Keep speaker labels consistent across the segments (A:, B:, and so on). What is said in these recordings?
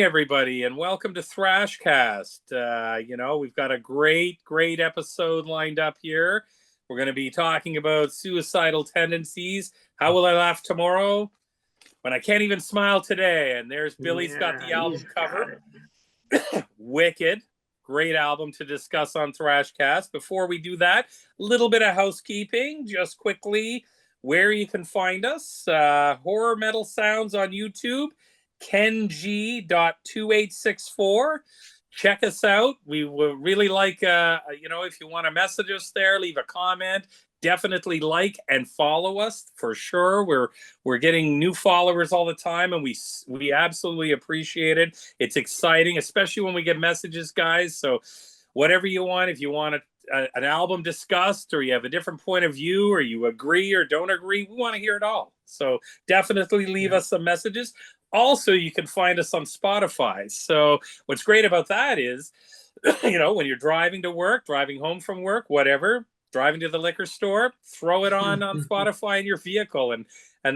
A: everybody, and welcome to Thrashcast. We've got a great episode lined up here. We're going to be talking about suicidal tendencies. How will I laugh tomorrow when I can't even smile today? And there's Billy's got the album cover. Wicked. Great album to discuss on Thrashcast. Before we do that, a little bit of housekeeping, just quickly, where you can find us. Horror Metal Sounds on YouTube. KenG.2864. Check us out. We would really like, if you want to message us there, leave a comment. Definitely like and follow us for sure. We're getting new followers all the time, and we absolutely appreciate it. It's exciting, especially when we get messages, guys. So whatever you want, if you want an album discussed, or you have a different point of view, or you agree or don't agree, we want to hear it all. So definitely leave us some messages. Also, you can find us on Spotify. So what's great about that is, when you're driving to work, driving home from work, whatever, driving to the liquor store, throw it on Spotify in your vehicle, and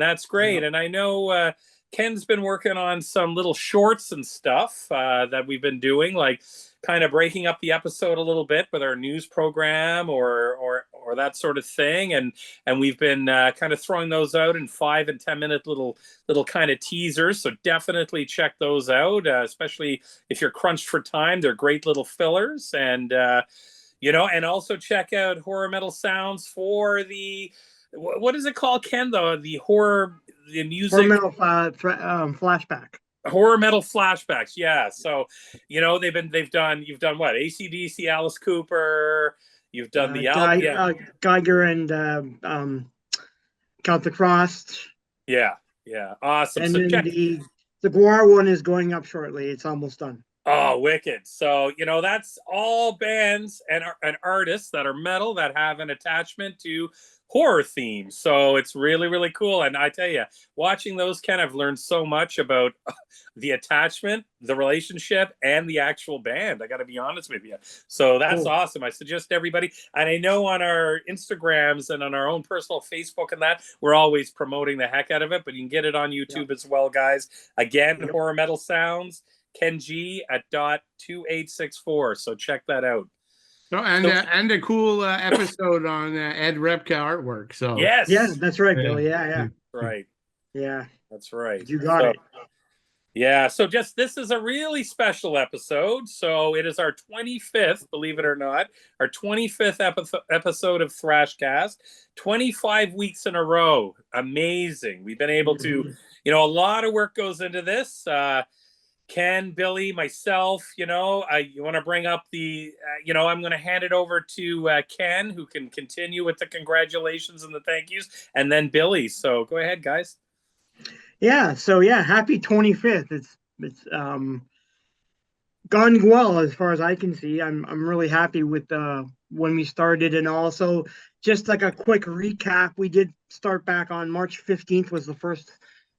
A: that's great. And I know Ken's been working on some little shorts and stuff that we've been doing, like kind of breaking up the episode a little bit with our news program or that sort of thing, and we've been kind of throwing those out in 5 and 10 minute little kind of teasers. So definitely check those out, especially if you're crunched for time. They're great little fillers, and and also check out Horror Metal Sounds for the, what is it called, Ken? The music.
B: Horror Metal flashback.
A: Horror Metal flashbacks, yeah. So, you've done what? AC/DC, Alice Cooper. You've done the
B: Geiger and Count the Cross.
A: Yeah, awesome.
B: And
A: so
B: then the Guar one is going up shortly. It's almost done.
A: Oh, wicked. So, that's all bands and artists that are metal that have an attachment to horror themes. So it's really, really cool. And I tell you, watching those, Ken, I've learned so much about the attachment, the relationship, and the actual band. I got to be honest with you. So that's awesome. I suggest everybody, and I know on our Instagrams and on our own personal Facebook and that, we're always promoting the heck out of it, but you can get it on YouTube as well, guys. Again, Horror Metal Sounds. KenG at .2864. So check that out.
C: And a cool episode on Ed Repka artwork. So
B: yes, that's right, Bill. Yeah.
A: Right.
B: Yeah,
A: that's right.
B: You got it.
A: Yeah. So this is a really special episode. So it is our 25th, believe it or not, our 25th episode of Thrashcast. 25 weeks in a row. Amazing. We've been able to, a lot of work goes into this. Ken, Billy, myself, you want to bring up the, I'm going to hand it over to Ken, who can continue with the congratulations and the thank yous, and then Billy. So go ahead, guys.
B: Yeah. So happy 25th. It's gone well as far as I can see. I'm really happy with when we started, and also just like a quick recap. We did start back on March 15th was the first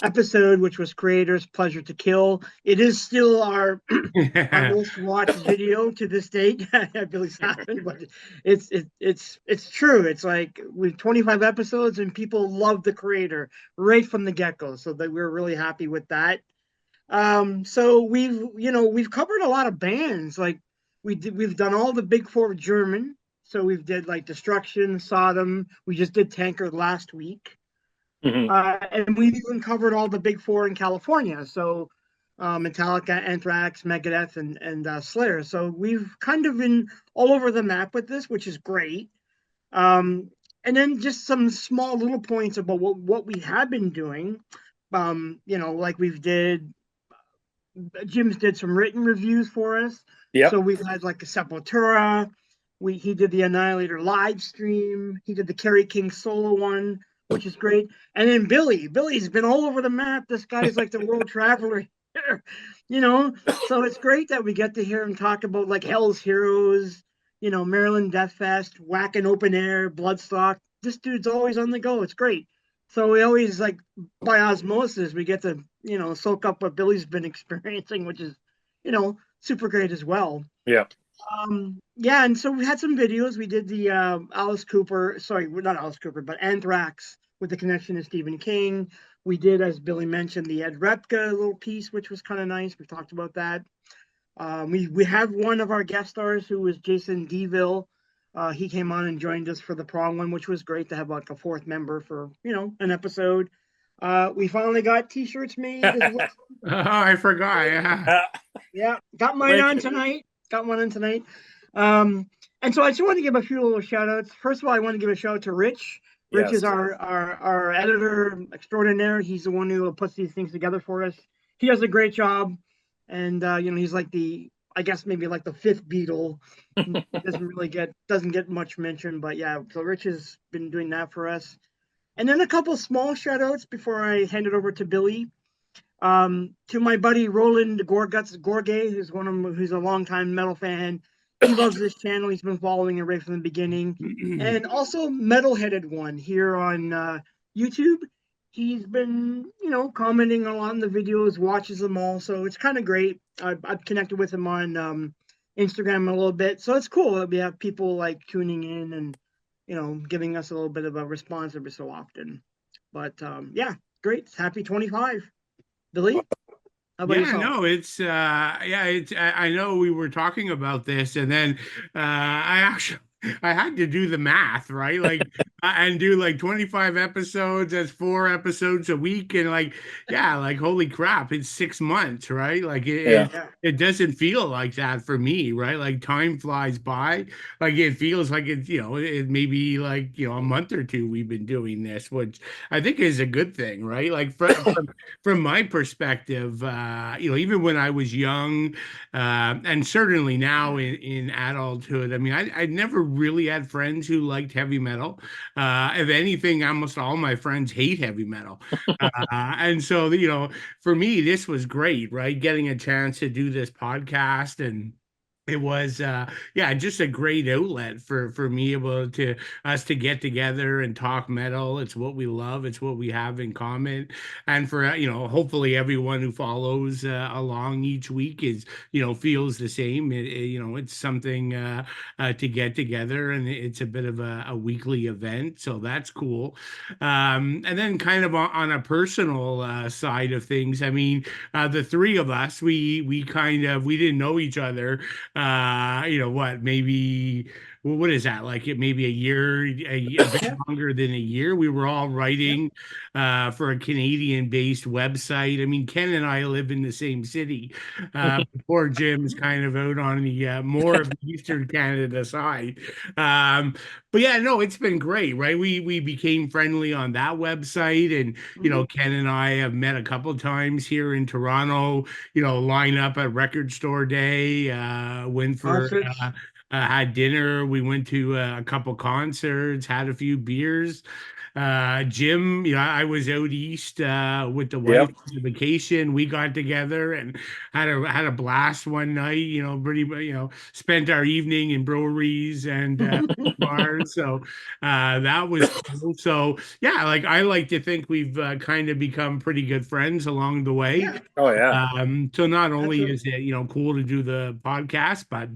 B: episode, which was Creator's Pleasure to Kill. It is still our most watched video to this date. Billy's laughing, but it's true. It's like we've 25 episodes and people love the Creator right from the get-go, so that we're really happy with that. So we've covered a lot of bands. Like we've done all the big four German. So we've did like Destruction, Sodom. We just did Tankard last week. And we've even covered all the big four in California. So Metallica, Anthrax, Megadeth, and Slayer. So we've kind of been all over the map with this, which is great. And then just some small little points about what we have been doing. Like Jim's did some written reviews for us.
A: Yeah.
B: So we've had like a Sepultura. He did the Annihilator live stream. He did the Kerry King solo one, which is great. And then Billy's been all over the map. This guy's like the world traveler here, So it's great that we get to hear him talk about like Hell's Heroes, Maryland Death Fest, Whacking Open Air, Bloodstock. This dude's always on the go. It's great. So we always, like, by osmosis, we get to, soak up what Billy's been experiencing, which is, super great as well.
A: Yeah.
B: And so we had some videos. We did the Alice Cooper, sorry, not Alice Cooper, but Anthrax with the connection to Stephen King. We did, as Billy mentioned, the Ed Repka little piece, which was kind of nice. We talked about that. We have one of our guest stars who was Jason Deville. He came on and joined us for the prom one, which was great to have like a fourth member for an episode. We finally got T-shirts made as well.
C: Oh, I forgot. Yeah.
B: Yeah, got mine on tonight. Got one on tonight. And so I just want to give a few little shout outs. First of all, I want to give a shout out to Rich. Rich is our editor extraordinaire. He's the one who puts these things together for us. He does a great job. And he's like I guess maybe like the fifth Beatle. Doesn't get much mention, but yeah, so Rich has been doing that for us. And then a couple small shout outs before I hand it over to Billy. To my buddy Roland Gorge, who's a longtime metal fan. He loves this channel. He's been following it right from the beginning. And also Metalheaded One here on YouTube. He's been, commenting a lot on the videos, watches them all. So it's kind of great. I've connected with him on Instagram a little bit. So it's cool that we have people like tuning in and, giving us a little bit of a response every so often. But yeah, great. Happy 25. Billy? How about yourself?
C: No, it's I know we were talking about this, and then I had to do the math, right? Like and do like 25 episodes, that's 4 episodes a week, and like holy crap, it's 6 months, right? Like it doesn't feel like that for me, right? Like time flies by. Like it feels like it's it may be like a month or two we've been doing this, which I think is a good thing, right? Like from my perspective, even when I was young, and certainly now in adulthood, I mean, I never really had friends who liked heavy metal. If anything, almost all my friends hate heavy metal. And so, for me, this was great, right? Getting a chance to do this podcast, and it was just a great outlet for me able to us to get together and talk metal. It's what we love, it's what we have in common, and for hopefully everyone who follows along each week is feels the same. It's something to get together, and it's a bit of a weekly event, so that's cool. And then kind of on a personal side of things, I mean, the three of us, we didn't know each other. Maybe what is that, like it maybe a year, a bit longer than a year. We were all writing for a Canadian-based website. I mean, Ken and I live in the same city. Poor Jim's kind of out on the more of the Eastern Canada side. But yeah, no, it's been great, right? We became friendly on that website, and Ken and I have met a couple times here in Toronto. Line up at Record Store Day. Went for had dinner. We went to a couple concerts, had a few beers. Jim, I was out east with the wife on vacation. We got together and had a blast one night. Spent our evening in breweries and bars. So that was cool. So yeah, like I like to think we've kind of become pretty good friends along the way.
B: Yeah.
A: Oh yeah.
C: So not only is it cool to do the podcast, but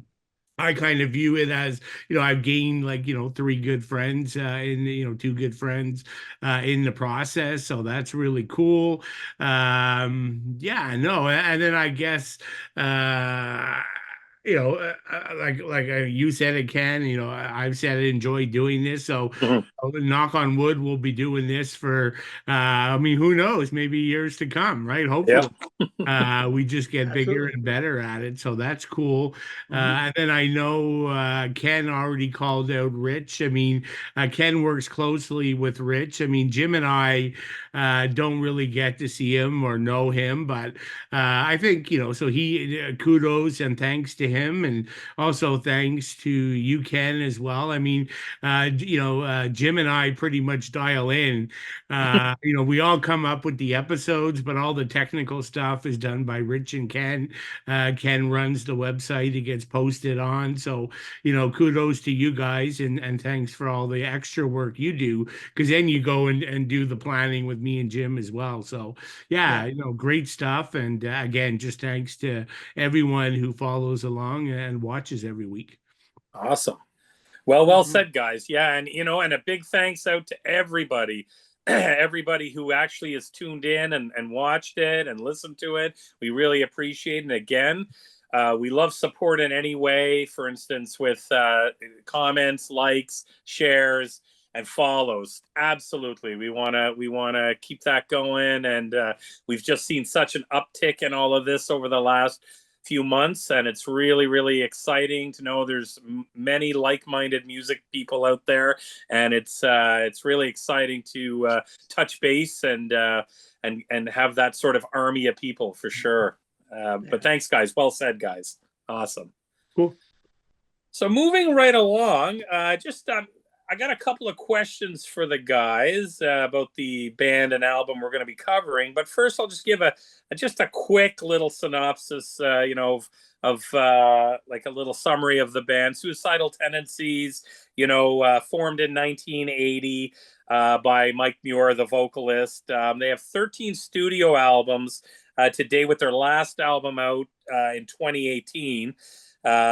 C: I kind of view it as, I've gained like, 3 good friends in, 2 good friends in the process. So that's really cool. No. And then I guess, you said it, Ken, I've said I enjoy doing this. So knock on wood, we'll be doing this for, who knows, maybe years to come, right? Hopefully. We just get bigger and better at it, so that's cool. And then I know Ken already called out Rich. I mean, Ken works closely with Rich. I mean, Jim and I don't really get to see him or know him, but I think so he kudos and thanks to him, and also thanks to you, Ken, as well. I mean, Jim and I pretty much dial in. We all come up with the episodes, but all the technical stuff is done by Rich and Ken. Ken runs the website; it gets posted on. So, kudos to you guys, and thanks for all the extra work you do, because then you go and do the planning with me and Jim as well. So, great stuff. And again, just thanks to everyone who follows along and watches every week.
A: Awesome. Well said, guys. Yeah, and and a big thanks out to everybody everybody who actually has tuned in and watched it and listened to it. We really appreciate it. And again, we love support in any way, for instance, with comments, likes, shares, and follows. Absolutely. We want to keep that going. And we've just seen such an uptick in all of this over the last few months, and it's really, really exciting to know there's many like-minded music people out there, and it's really exciting to touch base and have that sort of army of people for sure. But thanks, guys. Well said, guys. Awesome.
C: Cool.
A: So moving right along, I got a couple of questions for the guys about the band and album we're going to be covering. But first, I'll just give just a quick little synopsis, of like a little summary of the band. Suicidal Tendencies, formed in 1980 by Mike Muir, the vocalist. They have 13 studio albums to date, with their last album out in 2018.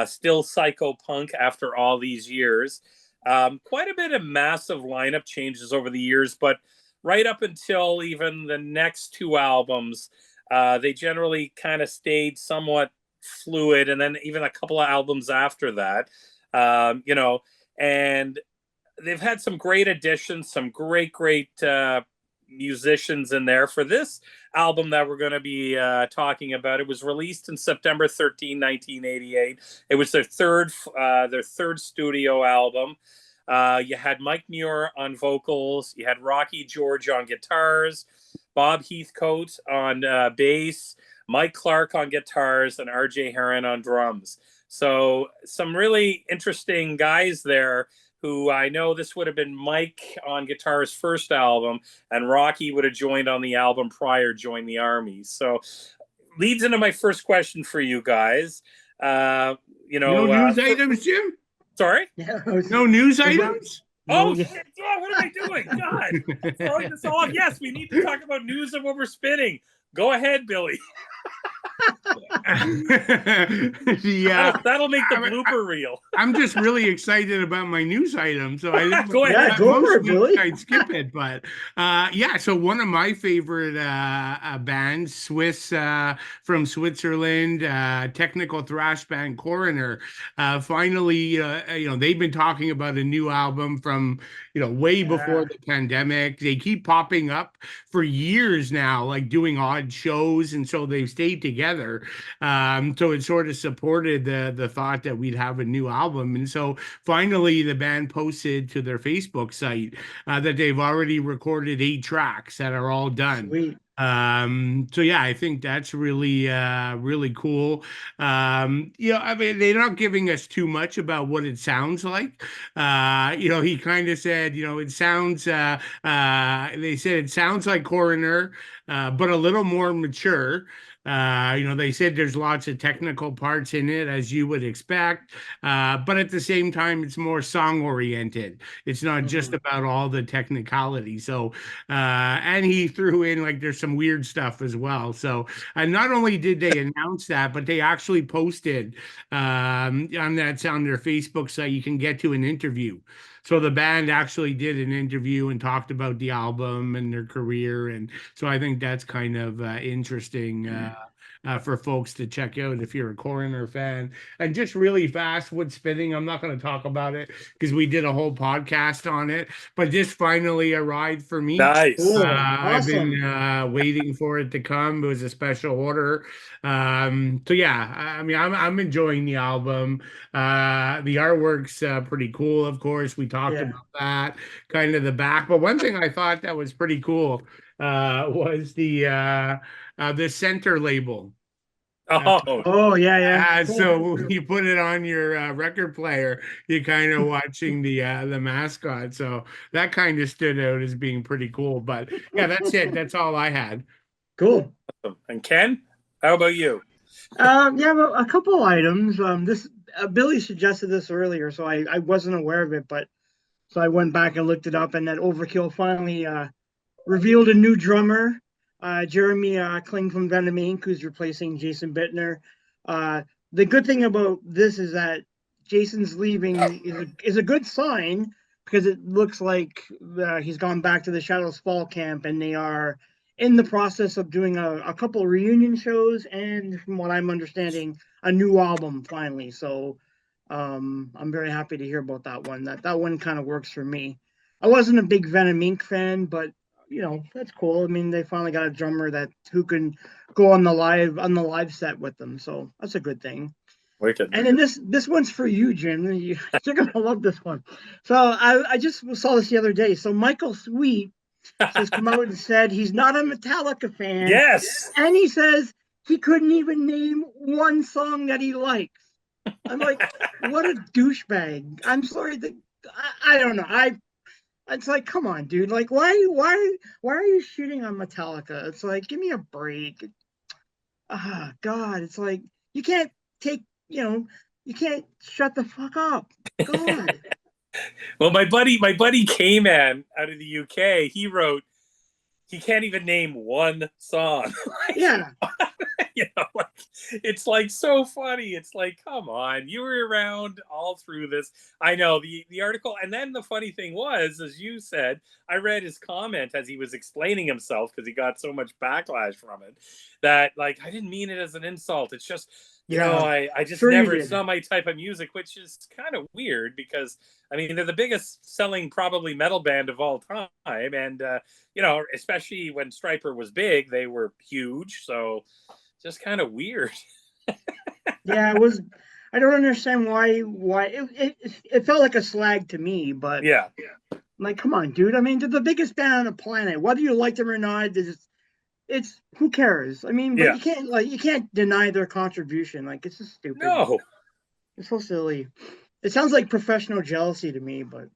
A: Still psycho-punk after all these years. Quite a bit of massive lineup changes over the years, but right up until even the next two albums, they generally kind of stayed somewhat fluid, and then even a couple of albums after that, and they've had some great additions, some great musicians in there. For this album that we're going to be talking about, it was released in September 13, 1988. It was their third studio album. You had Mike Muir on vocals, you had Rocky George on guitars, Bob Heathcote on bass, Mike Clark on guitars, and RJ Heron on drums. So some really interesting guys there, who I know this would have been Mike on guitar's first album, and Rocky would have joined on the album prior, joined the Army. So leads into my first question for you guys.
C: No news items, Jim?
A: Sorry?
C: No news items?
A: Oh, shit. Oh, what am I doing? God. Throwing this all off. Yes, we need to talk about news and what we're spinning. Go ahead, Billy.
C: Yeah,
A: that'll make the blooper reel.
C: I'm just really excited about my news item, so I
A: go ahead.
B: Yeah, go for it, Billy.
C: I'd skip it, but so one of my favorite bands, Swiss from Switzerland, technical thrash band Coroner, finally, they've been talking about a new album from way before the pandemic. They keep popping up for years now, like doing odd shows, and so they've stayed together. So it sort of supported the thought that we'd have a new album. And so finally the band posted to their Facebook site that they've already recorded 8 tracks that are all done.
B: Sweet.
C: I think that's really cool. I mean, they're not giving us too much about what it sounds like. He kind of said, it sounds, they said it sounds like Coroner, but a little more mature. They said there's lots of technical parts in it, as you would expect, but at the same time, it's more song oriented. It's not just about all the technicality. So, and he threw in like there's some weird stuff as well. So, not only did they announce that, but they actually posted on their Facebook site. You can get to an interview. So the band actually did an interview and talked about the album and their career, and so I think that's kind of interesting for folks to check out if you're a Coroner fan. And just really fast, wood spinning. I'm not going to talk about it because we did a whole podcast on it, but this finally arrived for me.
A: Nice.
B: Awesome.
C: I've been waiting for it to come. It was a special order. I mean, I'm enjoying the album. The artwork's pretty cool, of course. We talked about that, kind of the back. But one thing I thought that was pretty cool was the center label.
B: Yeah.
C: So you put it on your record player, you're kind of watching the mascot. So that kind of stood out as being pretty cool. But yeah, that's it. That's all I had.
B: Cool.
A: And Ken, how about you?
B: Well, a couple items. This Billy suggested this earlier, so I wasn't aware of it, but so I went back and looked it up, and that Overkill finally revealed a new drummer, Jeremy Kling from Venom Inc., who's replacing Jason Bittner. The good thing about this is that Jason's leaving is a good sign, because it looks like he's gone back to the Shadows Fall camp, and they are in the process of doing a couple of reunion shows, and from what I'm understanding, a new album finally. So I'm very happy to hear about that one. That one kind of works for me. I wasn't a big Venom Inc. fan, but that's cool. I mean, they finally got a drummer who can go on the live set with them, so that's a good thing.
A: Wicked.
B: And then this one's for you, Jim. You're gonna love this one. So I just saw this the other day. So Michael Sweet has come out and said he's not a Metallica fan.
A: Yes.
B: And he says he couldn't even name one song that he likes. I'm like, what a douchebag. I'm sorry that I don't know. It's like, come on, dude. Like, why are you shooting on Metallica? It's like, give me a break. Ah, God. It's like you can't take, you can't shut the fuck up. God.
A: Well, my buddy K-Man out of the UK, he wrote he can't even name one song.
B: Yeah.
A: Like, it's like so funny. It's like, come on, you were around all through this. I know the article, and then the funny thing was, as you said, I read his comment as he was explaining himself because he got so much backlash from it. That like I didn't mean it as an insult. It's just I just never, it's not my type of music, which is kind of weird because I mean they're the biggest selling probably metal band of all time, and especially when Stryper was big, they were huge. So just kind of weird.
B: Yeah, it was. I don't understand why it felt like a slag to me, but
A: yeah,
B: like, come on, dude. I mean, they're the biggest band on the planet. Whether you like them or not, it's who cares? I mean, but you can't deny their contribution. Like, it's just stupid.
A: No,
B: it's so silly. It sounds like professional jealousy to me, but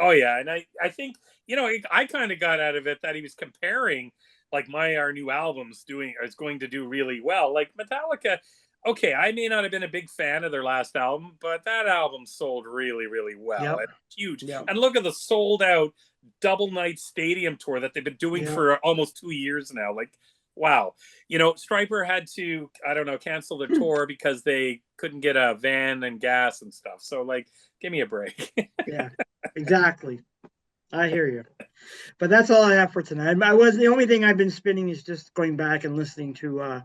A: oh yeah, and I think I kind of got out of it that he was comparing like our new album's is going to do really well. Like Metallica, okay, I may not have been a big fan of their last album, but that album sold really, really well.
B: Yep.
A: It's huge.
B: Yep.
A: And look at the sold out double night stadium tour that they've been doing for almost 2 years now. Like, wow. Stryper had to, I don't know, cancel the tour because they couldn't get a van and gas and stuff. So like, give me a break.
B: Yeah, exactly. I hear you. But that's all I have for tonight. The only thing I've been spinning is just going back and listening to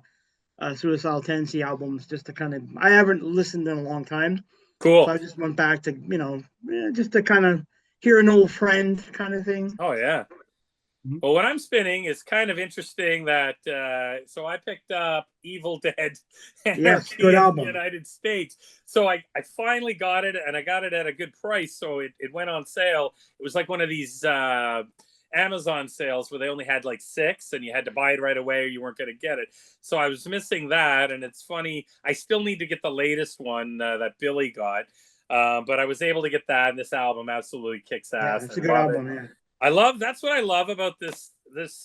B: Suicidal Tendencies albums just to kind of, I haven't listened in a long time.
A: Cool.
B: So I just went back to, just to kind of hear an old friend kind of thing.
A: Oh, yeah. Well, what I'm spinning is kind of interesting that, so I picked up Evil Dead
B: Yes, good album.
A: United States. So I finally got it, and I got it at a good price. So it went on sale. It was like one of these Amazon sales where they only had like 6 and you had to buy it right away or you weren't going to get it. So I was missing that. And it's funny, I still need to get the latest one that Billy got. But I was able to get that, and this album absolutely kicks ass.
B: Yeah, it's a good album, yeah.
A: That's what I love about this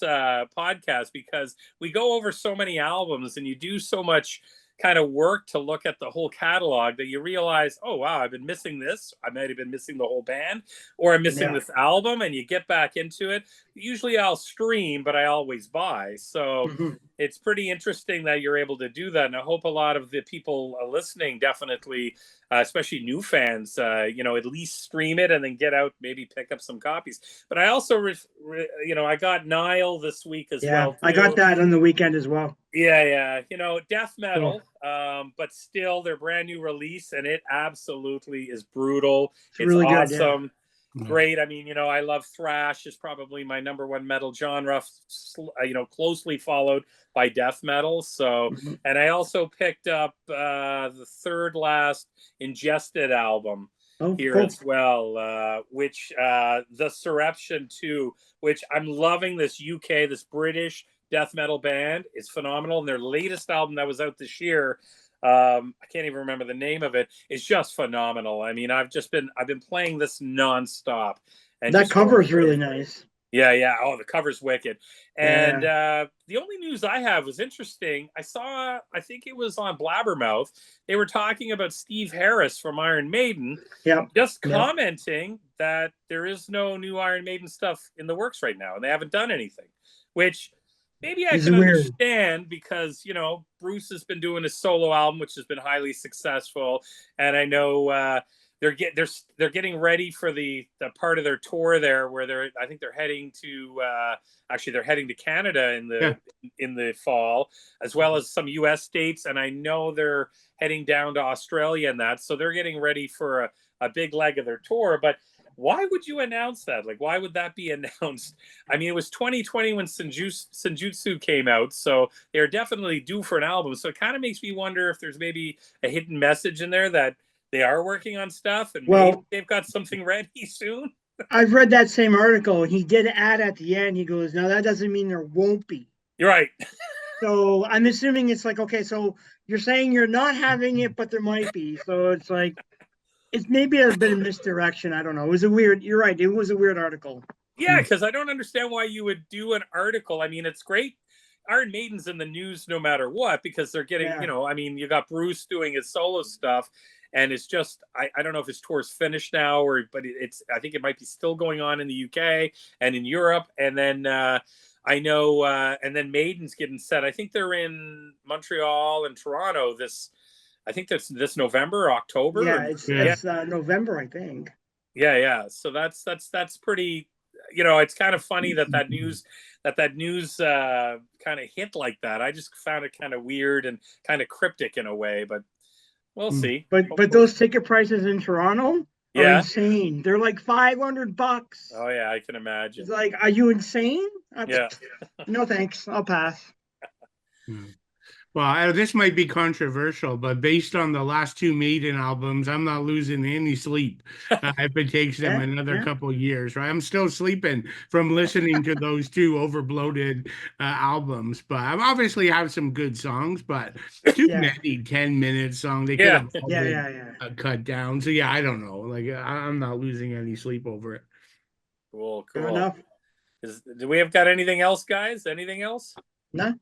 A: podcast, because we go over so many albums and you do so much kind of work to look at the whole catalog that you realize, oh wow, I've been missing this. I might have been missing the whole band, or I'm missing this album, and you get back into it. Usually I'll stream, but I always buy. So it's pretty interesting that you're able to do that. And I hope a lot of the people listening definitely, especially new fans, at least stream it and then get out, maybe pick up some copies. But I also, I got Nile this week as well.
B: Yeah, I got that on the weekend as well.
A: Yeah. Death metal, but still their brand new release, and it absolutely is brutal. It's really awesome. Good, yeah. Great. I mean, I love thrash is probably my number one metal genre, closely followed by death metal. So, and I also picked up the third last Ingested album here as well, which the Surreption 2, which I'm loving. This British death metal band is phenomenal, and their latest album that was out this year, I can't even remember the name of it, is just phenomenal. I mean, I've been playing this nonstop, and
B: that cover is really nice.
A: Yeah. Oh, the cover's wicked. And the only news I have was interesting. I think it was on Blabbermouth, they were talking about Steve Harris from Iron Maiden, commenting that there is no new Iron Maiden stuff in the works right now, and they haven't done anything, which maybe I can understand, because, Bruce has been doing his solo album, which has been highly successful. And I know they're getting ready for the part of their tour there where I think they're heading to actually they're heading to Canada in the fall, as well as some US states, and I know they're heading down to Australia and that, so they're getting ready for a big leg of their tour. But why would you announce that? Like, why would that be announced? I mean, it was 2020 when Senjutsu came out, so they're definitely due for an album. So it kind of makes me wonder if there's maybe a hidden message in there that they are working on stuff and maybe they've got something ready soon.
B: I've read that same article. He did add at the end, he goes, "Now that doesn't mean there won't be."
A: You're right.
B: So I'm assuming it's like, okay, so you're saying you're not having it, but there might be. So it's like, it's maybe a bit of misdirection. I don't know. It was you're right. It was a weird article.
A: Yeah, because I don't understand why you would do an article. I mean, it's great. Iron Maiden's in the news no matter what, because they're getting, I mean, you got Bruce doing his solo stuff, and it's just, I don't know if his tour's finished now, but I think it might be still going on in the UK and in Europe. And then I know, and then Maiden's getting set. I think they're in Montreal and Toronto I think that's this November or October.
B: Yeah, it's November, I think.
A: Yeah. So that's pretty. It's kind of funny that news kind of hit like that. I just found it kind of weird and kind of cryptic in a way, but we'll see.
B: But those ticket prices in Toronto are insane. They're like $500.
A: Oh yeah, I can imagine.
B: It's like, are you insane?
A: Yeah.
B: No thanks. I'll pass.
C: Well, this might be controversial, but based on the last two Maiden albums, I'm not losing any sleep if it takes them another couple years, right? I'm still sleeping from listening to those two overbloated albums, but I obviously have some good songs, but too many 10-minute songs. They could have been cut down. So yeah, I don't know. Like, I'm not losing any sleep over it.
A: Cool.
B: Fair enough.
A: Do we have got anything else, guys? Anything else?
B: No.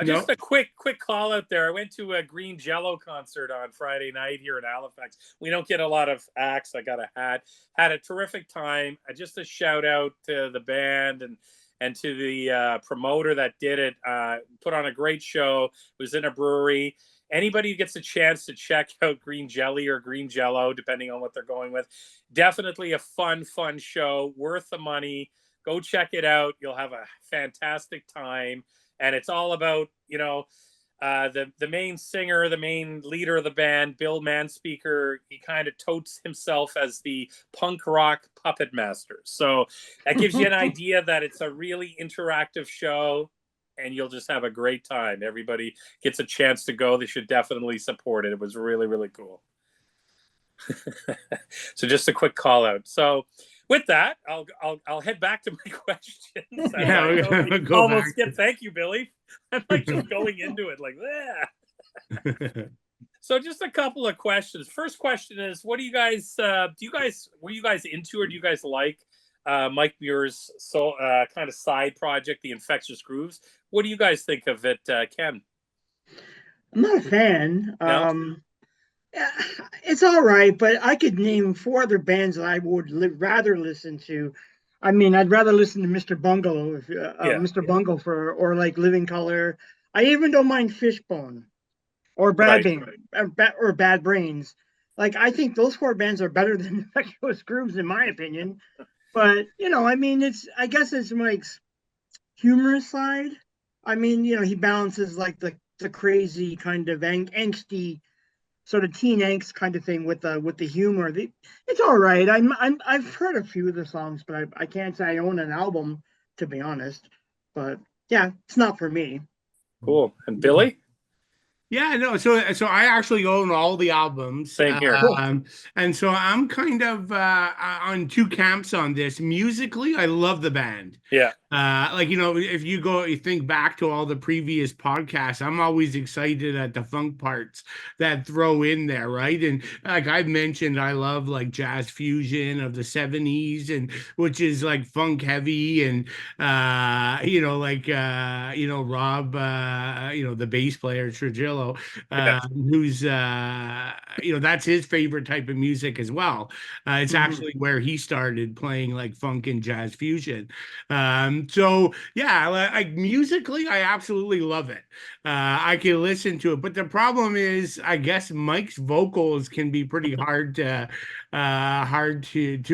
A: Just a quick call out there. I went to a Green Jello concert on Friday night here in Halifax. We don't get a lot of acts. I got a hat. Had a terrific time. Just a shout out to the band and to the promoter that did it. Put on a great show. It was in a brewery. Anybody who gets a chance to check out Green Jelly or Green Jello, depending on what they're going with, definitely a fun show. Worth the money. Go check it out. You'll have a fantastic time. And it's all about, the main singer, the main leader of the band, Bill Manspeaker. He kind of totes himself as the punk rock puppet master. So that gives you an idea that it's a really interactive show, and you'll just have a great time. Everybody gets a chance to go. They should definitely support it. It was really, really cool. So just a quick call out. So with that, I'll head back to my questions. Almost skip. Thank you, Billy. I'm like just going into it like that. So just a couple of questions. First question is, what do you guys were you guys into, or do you guys like Mike Muir's kind of side project, The Infectious Grooves? What do you guys think of it, Ken?
B: I'm not a fan.
A: No?
B: It's all right, but I could name 4 other bands that I would rather listen to. I mean, I'd rather listen to Mr. Bungle, Mr. Bungle or like Living Color. I even don't mind Fishbone or Bad Brains. Like, I think those 4 bands are better than Infectious Grooves, in my opinion. But I mean, I guess it's Mike's humorous side. I mean, he balances like the crazy kind of angsty sort of teen angst kind of thing with the humor. It's all right. I've heard a few of the songs, but I can't say I own an album, to be honest. But yeah, it's not for me.
A: Cool. And Billy?
C: Yeah, no. So I actually own all the albums.
A: Same here.
C: And so I'm kind of on 2 camps on this. Musically, I love the band.
A: Yeah.
C: Like, if you think back to all the previous podcasts, I'm always excited at the funk parts that throw in there, right? And like I've mentioned, I love like jazz fusion of the 70s, and which is like funk heavy, and Rob, the bass player Trujillo, who's that's his favorite type of music as well. It's actually where he started playing like funk and jazz fusion. So yeah, like musically, I absolutely love it. I can listen to it, but the problem is, I guess Mike's vocals can be pretty hard to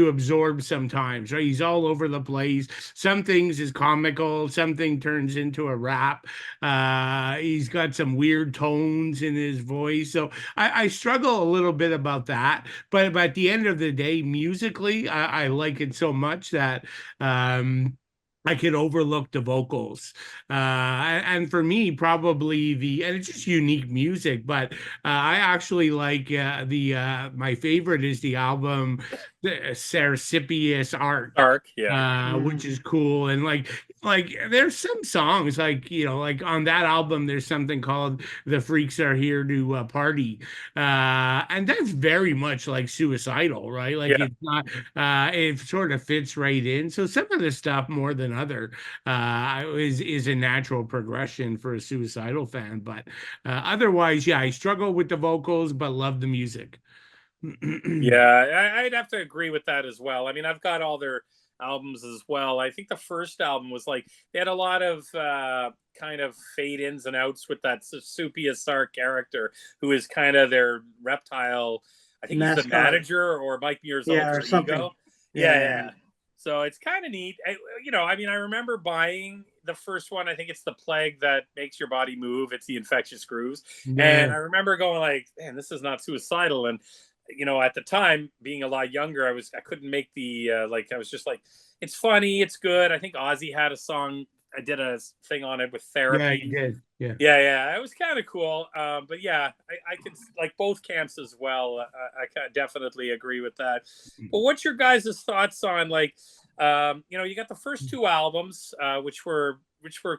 C: absorb sometimes. Right, he's all over the place. Some things is comical, something turns into a rap. He's got some weird tones in his voice, so I struggle a little bit about that. But at the end of the day, musically, I like it so much that I could overlook the vocals. And for me, probably and it's just unique music, but I actually like my favorite is the album, the Sersipius Arc.
A: Arc, yeah.
C: Which
B: Mm.
C: is cool. And like there's some songs like, like on that album there's something called The Freaks Are Here to Party. And that's very much like Suicidal, right? Like
A: Yeah.
C: it's not it sort of fits right in. So some of the stuff more than other is a natural progression for a Suicidal fan. But otherwise, yeah, I struggle with the vocals, but love the music.
A: Yeah, I'd have to agree with that as well. I mean, I've got all their albums as well. I think the first album was like they had a lot of kind of fade ins and outs with that Supia Sar character, who is kind of their reptile. I think he's the
B: Mascot.
A: manager or Mike Muir's
B: Yeah, or
A: alter
B: something.
A: ego.
B: Yeah,
A: Yeah,
B: yeah.
A: yeah. So it's kind of neat. I mean, I remember buying the first one. I think it's the plague that makes your body move. It's the infectious grooves. And
C: Yeah.
A: I remember going like, man, this is not suicidal. And at the time, being a lot younger, I couldn't make the I was just like, it's funny, it's good. I think Ozzy had a song. I did a thing on it with
C: Yeah,
A: therapy.
C: you did. Yeah.
A: Yeah, it was kind of cool. But yeah, I could like both camps as well. I definitely agree with that. But what's your guys' thoughts on like, you got the first two albums, which were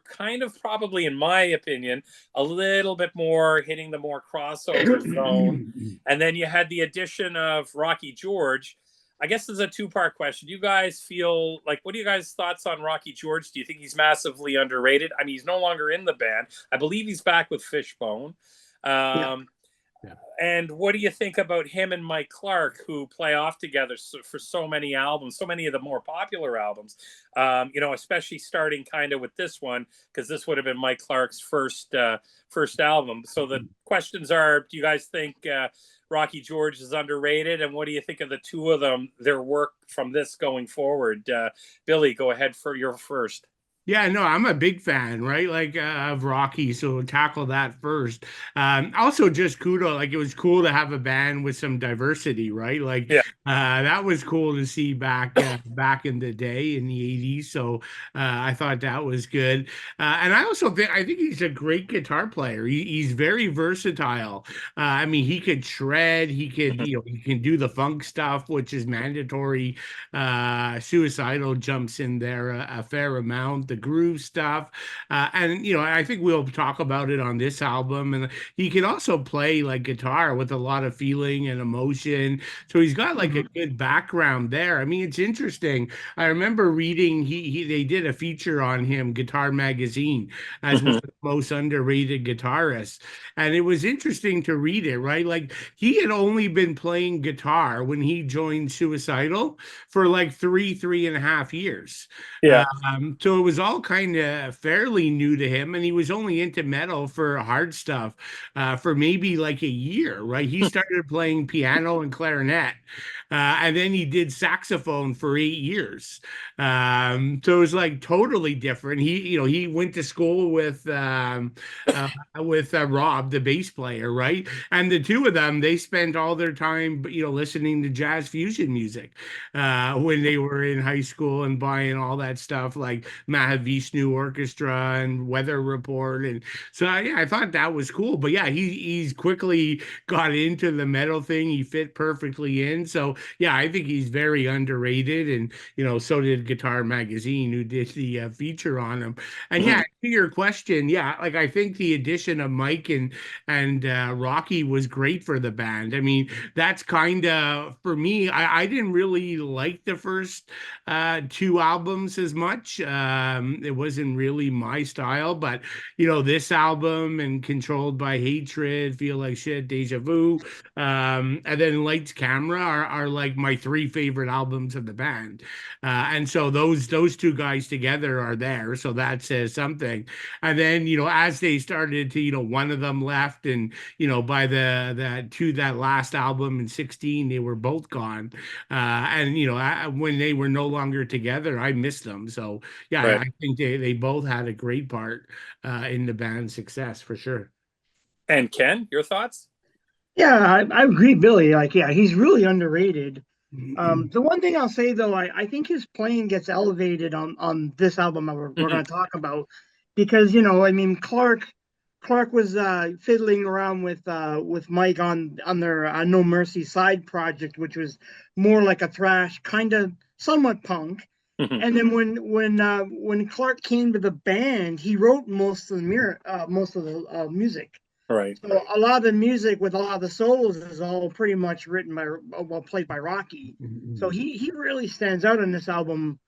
A: kind of probably, in my opinion, a little bit more hitting the more crossover zone, and then you had the addition of Rocky George. I guess this is a two-part question. Do you guys feel like, what are you guys' thoughts on Rocky George? Do you think he's massively underrated? I mean, he's no longer in the band. I believe he's back with Fishbone.
B: Yeah.
C: Yeah.
A: And what do you think about him and Mike Clark, who play off together for so many albums, so many of the more popular albums? Especially starting kind of with this one, because this would have been Mike Clark's first album. So the questions are: do you guys think Rocky George is underrated, and what do you think of the two of them, their work from this going forward? Billy, go ahead for your first.
C: Yeah, no, I'm a big fan, right? Like of Rocky, so tackle that first. Also, just kudo, like it was cool to have a band with some diversity, right? Like
A: Yeah.
C: that was cool to see back in the day in the '80s. So I thought that was good. And I think he's a great guitar player. He's very versatile. I mean, he could shred, he can do the funk stuff, which is mandatory. Suicidal jumps in there a fair amount. The groove stuff. And I think we'll talk about it on this album. And he can also play like guitar with a lot of feeling and emotion. So he's got like a good background there. I mean, it's interesting. I remember reading they did a feature on him, Guitar Magazine, as one of the most underrated guitarists. And it was interesting to read it, right? Like he had only been playing guitar when he joined Suicidal for like 3.5 years.
A: Yeah.
C: So it was all kind of fairly new to him, and he was only into metal for hard stuff for maybe like a year, right? He started playing piano and clarinet, and then he did saxophone for 8 years. So it was like totally different. He went to school with Rob, the bass player, right? And the two of them, they spent all their time, listening to jazz fusion music when they were in high school and buying all that stuff like Mahavishnu Orchestra and Weather Report. And so I thought that was cool. But yeah, he's quickly got into the metal thing. He fit perfectly in. So yeah, I think he's very underrated. And so did Guitar Magazine, who did the feature on him. And yeah, to your question, yeah, like I think the addition of Mike and Rocky was great for the band. I mean, that's kind of for me. I didn't really like the first two albums as much. It wasn't really my style, but you know, this album and Controlled by Hatred, Feel Like Shit, Deja Vu, and then Lights Camera are like my three favorite albums of the band. And so those two guys together are there, so that says something. And then, you know, as they started to, you know, one of them left, and you know, by that last album in 16, they were both gone. And you know, when they were no longer together, I missed them. So yeah,
A: Right.
C: I think they both had a great part in the band's success for sure.
A: And Ken, your thoughts?
B: Yeah, I agree, Billy. Like, yeah, he's really underrated. The one thing I'll say though, I think his playing gets elevated on this album that we're going to talk about, because you know, I mean, Clark was fiddling around with Mike on their No Mercy side project, which was more like a thrash, kind of somewhat punk. And then when Clark came to the band, he wrote most of the music.
A: Right.
B: So a lot of the music with a lot of the solos is all pretty much written by, well, played by Rocky. So he really stands out in this album,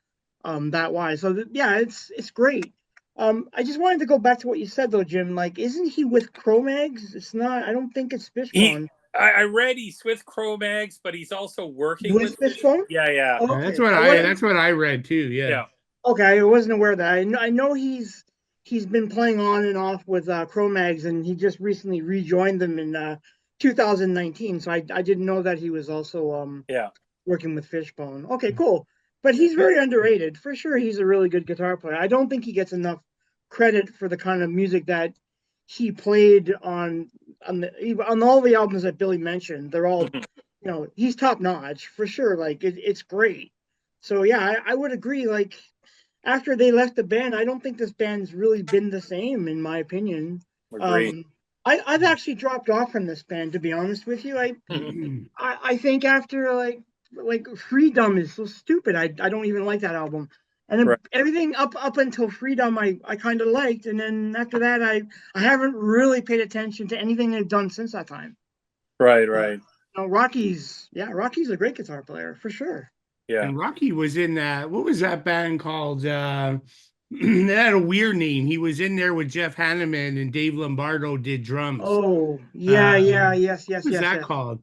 B: that wise. So yeah, it's great. I just wanted to go back to what you said though, Jim. Like, isn't he with Cro-Mags? It's not. I don't think it's Fishbone.
A: I read he's with Cro-Mags, but he's also working
B: With
A: with
B: Fishbone?
A: Yeah, yeah,
C: That's
B: Okay.
C: what
B: I
C: that's what I read too. Yeah.
A: yeah.
B: Okay, I wasn't aware of that. I know he's been playing on and off with Cro-Mags, and he just recently rejoined them in 2019. So I didn't know that he was also
A: Yeah.
B: working with Fishbone. Okay, cool. But he's very underrated for sure. He's a really good guitar player. I don't think he gets enough credit for the kind of music that he played on all the albums that Billy mentioned. They're all, you know, he's top notch for sure. Like it's great. So yeah, I would agree. Like after they left the band, I don't think this band's really been the same, in my opinion.
A: Agree.
B: I've actually dropped off from this band, to be honest with you. I think after like Freedom is so stupid. I don't even like that album. And then
A: Right.
B: everything up until Freedom I kind of liked, and then after that I haven't really paid attention to anything they've done since that time.
A: Right, right.
B: You know, Rocky's a great guitar player for sure.
A: Yeah.
C: And Rocky was in that. What was that band called? They had a weird name. He was in there with Jeff Hanneman, and Dave Lombardo did drums.
B: Oh yeah, yes,
C: What was that
B: yes.
C: called?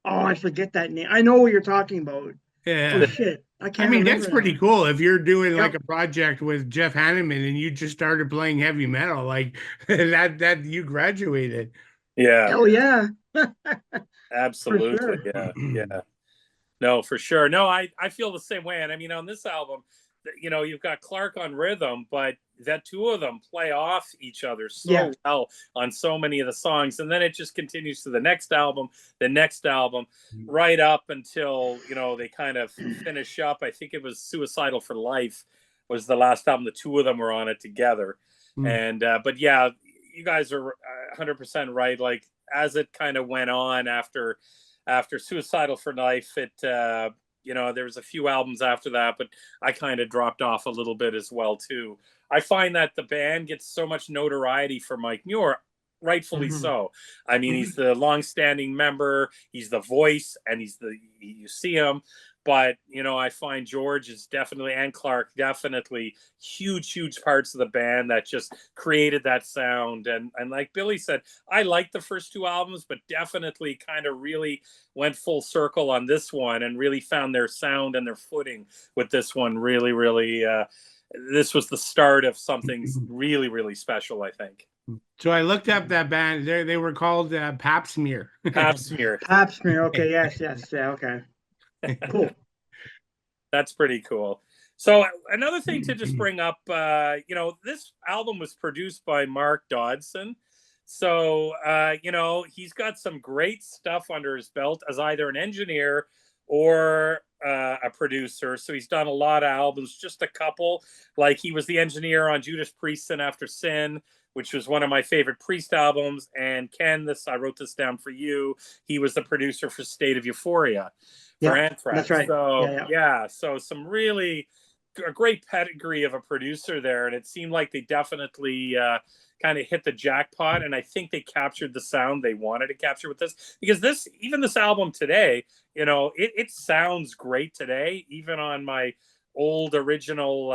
B: Oh, I forget that name. I know what you're talking about. Oh
C: Yeah.
B: shit, I
C: I
B: can't
C: mean,
B: remember
C: that's
B: that
C: pretty
B: one.
C: cool. If you're doing like
B: Yep.
C: a project with Jeff Hanneman and you just started playing heavy metal, like that you graduated.
A: Yeah.
B: Hell yeah, for
A: Absolutely.
B: sure.
A: Yeah. Yeah. No, for sure. No, I feel the same way. And I mean, on this album, you know, you've got Clark on rhythm, but that two of them play off each other
B: Yeah.
A: so well on so many of the songs. And then it just continues to the next album, right up until, you know, they kind of finish up. I think it was Suicidal for Life was the last album. The two of them were on it together. And, but yeah, you guys are 100% right. Like, as it kind of went on after Suicidal for Life, it you know, there was a few albums after that, but I kind of dropped off a little bit as well too. I find that the band gets so much notoriety for Mike Muir, rightfully so. I mean, he's the long-standing member, he's the voice, and you see him. But you know, I find George is definitely, and Clark definitely, huge parts of the band that just created that sound. And like Billy said, I liked the first two albums, but definitely kind of really went full circle on this one and really found their sound and their footing with this one. Really, this was the start of something really special, I think.
C: So I looked up that band. They were called Pap Smear.
A: Pap Smear.
B: Pap Smear. Okay. Yes. Yeah. Okay. Cool.
A: That's pretty cool. So another thing to just bring up, you know, this album was produced by Mark Dodson. So, you know, he's got some great stuff under his belt as either an engineer or a producer. So he's done a lot of albums, just a couple. Like he was the engineer on Judas Priest and After Sin, which was one of my favorite Priest albums. And Ken, I wrote this down for you. He was the producer for State of Euphoria for Anthrax.
B: That's right.
A: So yeah, so some really a great pedigree of a producer there, and it seemed like they definitely kind of hit the jackpot. And I think they captured the sound they wanted to capture with this, because this album today, you know, it sounds great today, even on my old original,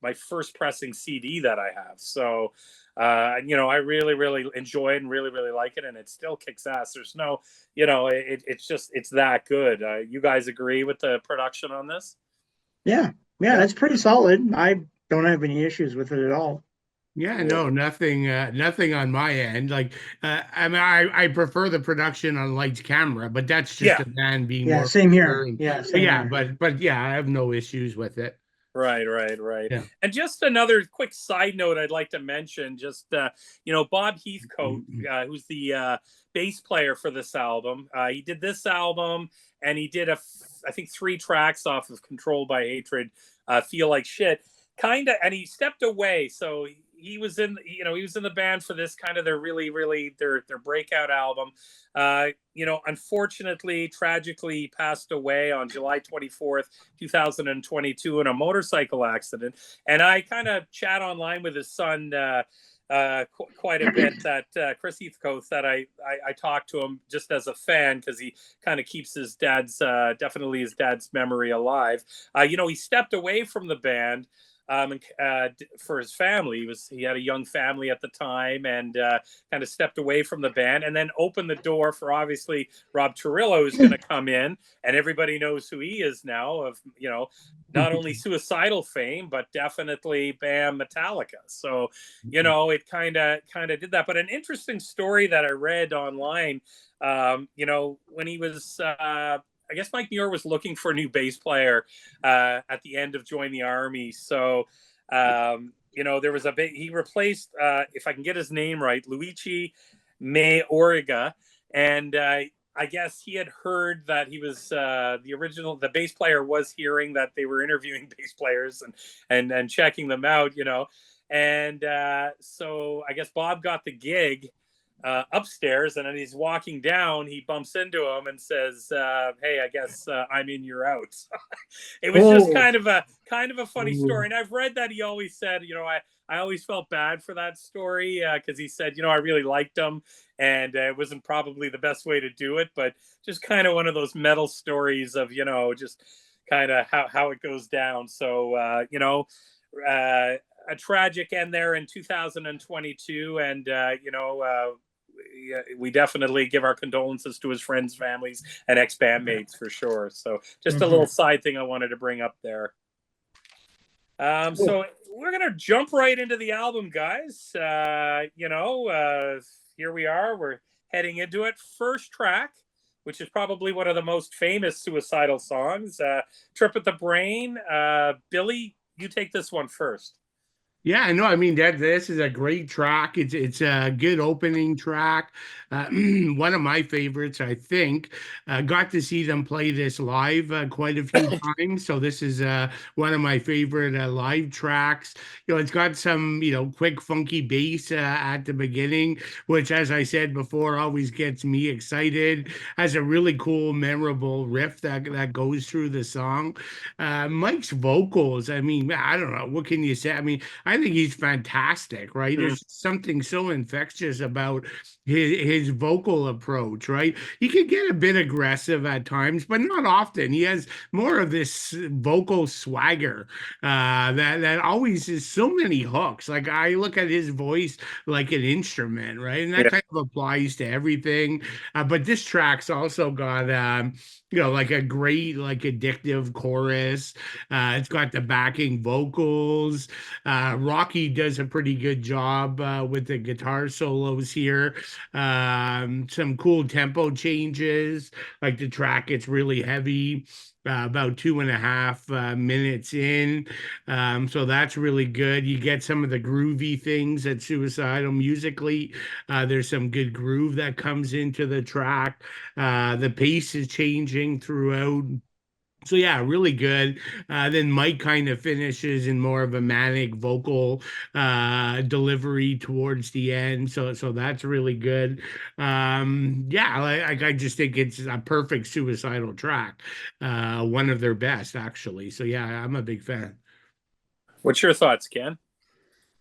A: my first pressing CD that I have. So, you know, I really, really enjoy it and really, really like it, and it still kicks ass. There's no, you know, it's just it's that good. You guys agree with the production on this?
B: Yeah, yeah,
A: Yeah.
B: that's pretty solid. I don't have any issues with it at all.
C: Yeah,
A: Cool.
C: no, nothing on my end. Like, I mean, I prefer the production on lights camera, but that's just
A: Yeah.
C: a man being
B: Yeah,
C: more
B: same here.
C: concerned.
B: Yeah,
C: But
B: same
C: yeah,
B: here.
C: but yeah, I have no issues with it.
A: Right, right, right.
C: Yeah.
A: And just another quick side note I'd like to mention, just you know, Bob Heathcote, who's the bass player for this album. He did this album, and he did I think 3 tracks off of Controlled by Hatred, Feel Like Shit. Kind of, and he stepped away. So he was in, you know, he was in the band for this kind of their really, really their breakout album. You know, unfortunately, tragically passed away on July 24th, 2022 in a motorcycle accident. And I kind of chat online with his son quite a bit, that Chris Heathcote, that I talked to him just as a fan, because he kind of keeps his dad's, definitely his dad's memory alive. You know, he stepped away from the band for his family. He had a young family at the time, and kind of stepped away from the band, and then opened the door for, obviously, Rob Torillo is going to come in, and everybody knows who he is now, of, you know, not only Suicidal fame, but definitely Bam, Metallica. So, you know, it kind of did that. But an interesting story that I read online, you know, when he was I guess Mike Muir was looking for a new bass player at the end of Join the Army. So, you know, there was he replaced, if I can get his name right, Luigi Mayorga. And I guess he had heard that he was the bass player was hearing that they were interviewing bass players and checking them out, you know. And so I guess Bob got the gig upstairs, and then he's walking down, he bumps into him and says, hey, I guess I'm in, you're out. It was just kind of a funny story. And I've read that he always said, you know, I always felt bad for that story, because he said, you know, I really liked him, and it wasn't probably the best way to do it, but just kind of one of those metal stories of, you know, just kind of how it goes down. So, you know, a tragic end there in 2022, and you know, we definitely give our condolences to his friends, families, and ex-bandmates for sure. So just a little side thing I wanted to bring up there. So we're gonna jump right into the album, guys. You know, here we are. We're heading into it. First track, which is probably one of the most famous Suicidal songs, "Trip at the Brain." Billy, you take this one first.
C: Yeah, no, I mean that this is a great track. It's a good opening track. One of my favorites, I think. Got to see them play this live quite a few times, so this is one of my favorite live tracks. You know, it's got some, you know, quick, funky bass at the beginning, which, as I said before, always gets me excited. Has a really cool, memorable riff that goes through the song. Mike's vocals, I mean, I don't know, what can you say? I mean, I think he's fantastic, right? There's something so infectious about his vocal approach, right? He can get a bit aggressive at times, but not often. He has more of this vocal swagger that always is so many hooks. Like, I look at his voice like an instrument, right? And that
A: Yeah.
C: kind of applies to everything. But this track's also got you know, like a great, like, addictive chorus. It's got the backing vocals. Rocky does a pretty good job with the guitar solos here. Some cool tempo changes, like the track gets really heavy. About 2.5 minutes in, so that's really good. You get some of the groovy things at Suicidal musically. There's some good groove that comes into the track. The pace is changing throughout. So yeah, really good. Then Mike kind of finishes in more of a manic vocal delivery towards the end. So that's really good. Yeah, I just think it's a perfect Suicidal track. One of their best, actually. So yeah, I'm a big fan.
A: What's your thoughts, Ken?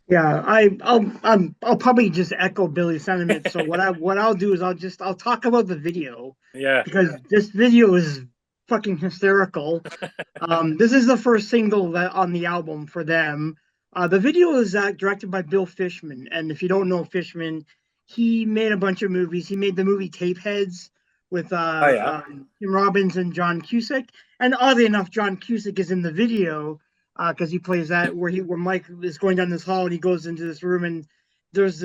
B: Yeah, I'll probably just echo Billy's sentiment. So what I'll do is I'll talk about the video,
A: Yeah.
B: because this video is fucking hysterical. This is the first single that on the album for them. The video is directed by Bill Fishman, and if you don't know Fishman, he made a bunch of movies. He made the movie Tapeheads with
A: Oh yeah.
B: Tim Robbins and John Cusack, and oddly enough, John Cusack is in the video because he plays that where Mike is going down this hall and he goes into this room and there's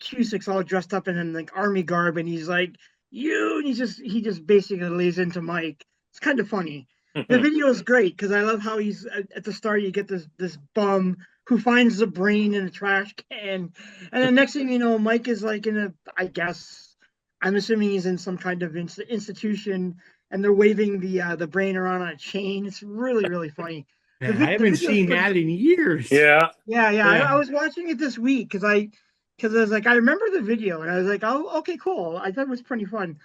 B: Cusack's all dressed up in like army garb and he's like you and he just basically lays into Mike. It's kind of funny. The video is great because I love how he's at the start. You get this bum who finds the brain in a trash can, and then next thing you know, Mike is like in a. I guess I'm assuming he's in some kind of institution, and they're waving the brain around on a chain. It's really funny.
C: Yeah, I haven't seen that in years.
A: Yeah.
B: Yeah. I was watching it this week because I was like I remember the video and I was like oh okay cool. I thought it was pretty fun.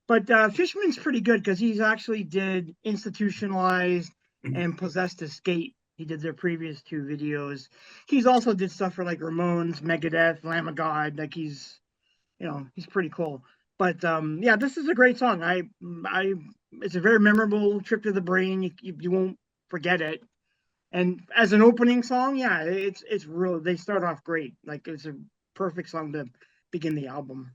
B: But Fishman's pretty good because he's actually did Institutionalized and Possessed Escape. He did their previous two videos. He's also did stuff for like Ramones, Megadeth, Lamb of God. Like he's pretty cool. But yeah, this is a great song. It's a very memorable trip to the brain. You won't forget it. And as an opening song, yeah, it's real. They start off great. Like it's a perfect song to begin the album.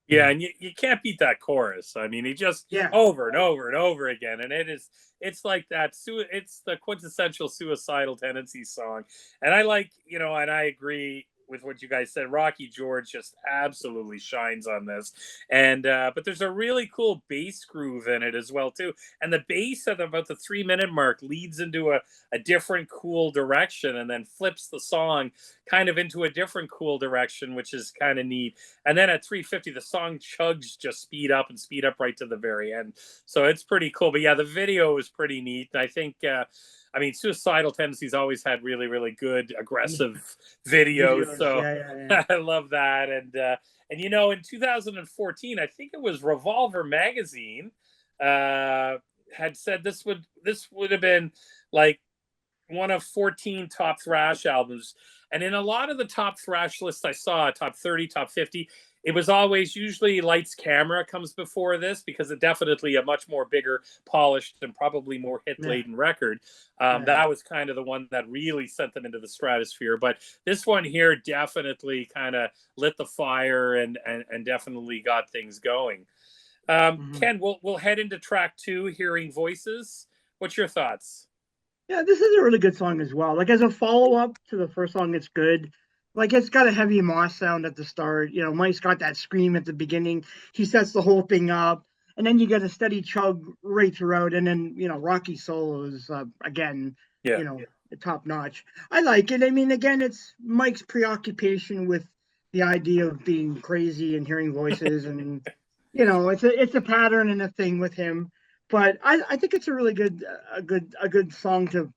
A: Yeah, and you can't beat that chorus. I mean, he just over and over and over again, and it's like that. It's the quintessential Suicidal Tendencies song, and I like and I agree with what you guys said. Rocky George just absolutely shines on this, and but there's a really cool bass groove in it as well too, and the bass at about the 3-minute mark leads into a different cool direction, and then flips the song kind of into a different cool direction, which is kind of neat. And then at 3:50, the song chugs just speed up right to the very end. So it's pretty cool. But yeah, the video is pretty neat. And I think, I mean, Suicidal Tendencies always had really, really good aggressive videos. So
B: yeah.
A: I love that. And in 2014, I think it was Revolver magazine had said this would have been like one of 14 top thrash albums. And in a lot of the top thrash lists I saw, top 30, top 50, it was always usually Lights Camera comes before this because it's definitely a much more bigger, polished, and probably more hit-laden record. That was kind of the one that really sent them into the stratosphere. But this one here definitely kind of lit the fire and definitely got things going. Ken, we'll head into track 2, Hearing Voices. What's your thoughts?
B: Yeah, this is a really good song as well. Like as a follow-up to the first song, it's good. Like it's got a heavy moss sound at the start. Mike's got that scream at the beginning. He sets the whole thing up, and then you get a steady chug right throughout. And then Rocky solos again. Top notch. I like it. I mean, again, it's Mike's preoccupation with the idea of being crazy and hearing voices, and it's a pattern and a thing with him. But I think it's a really good song to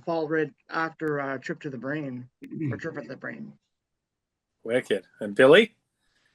B: fall right after Trip to the Brain or Trip at the Brain.
A: Wicked. And Billy?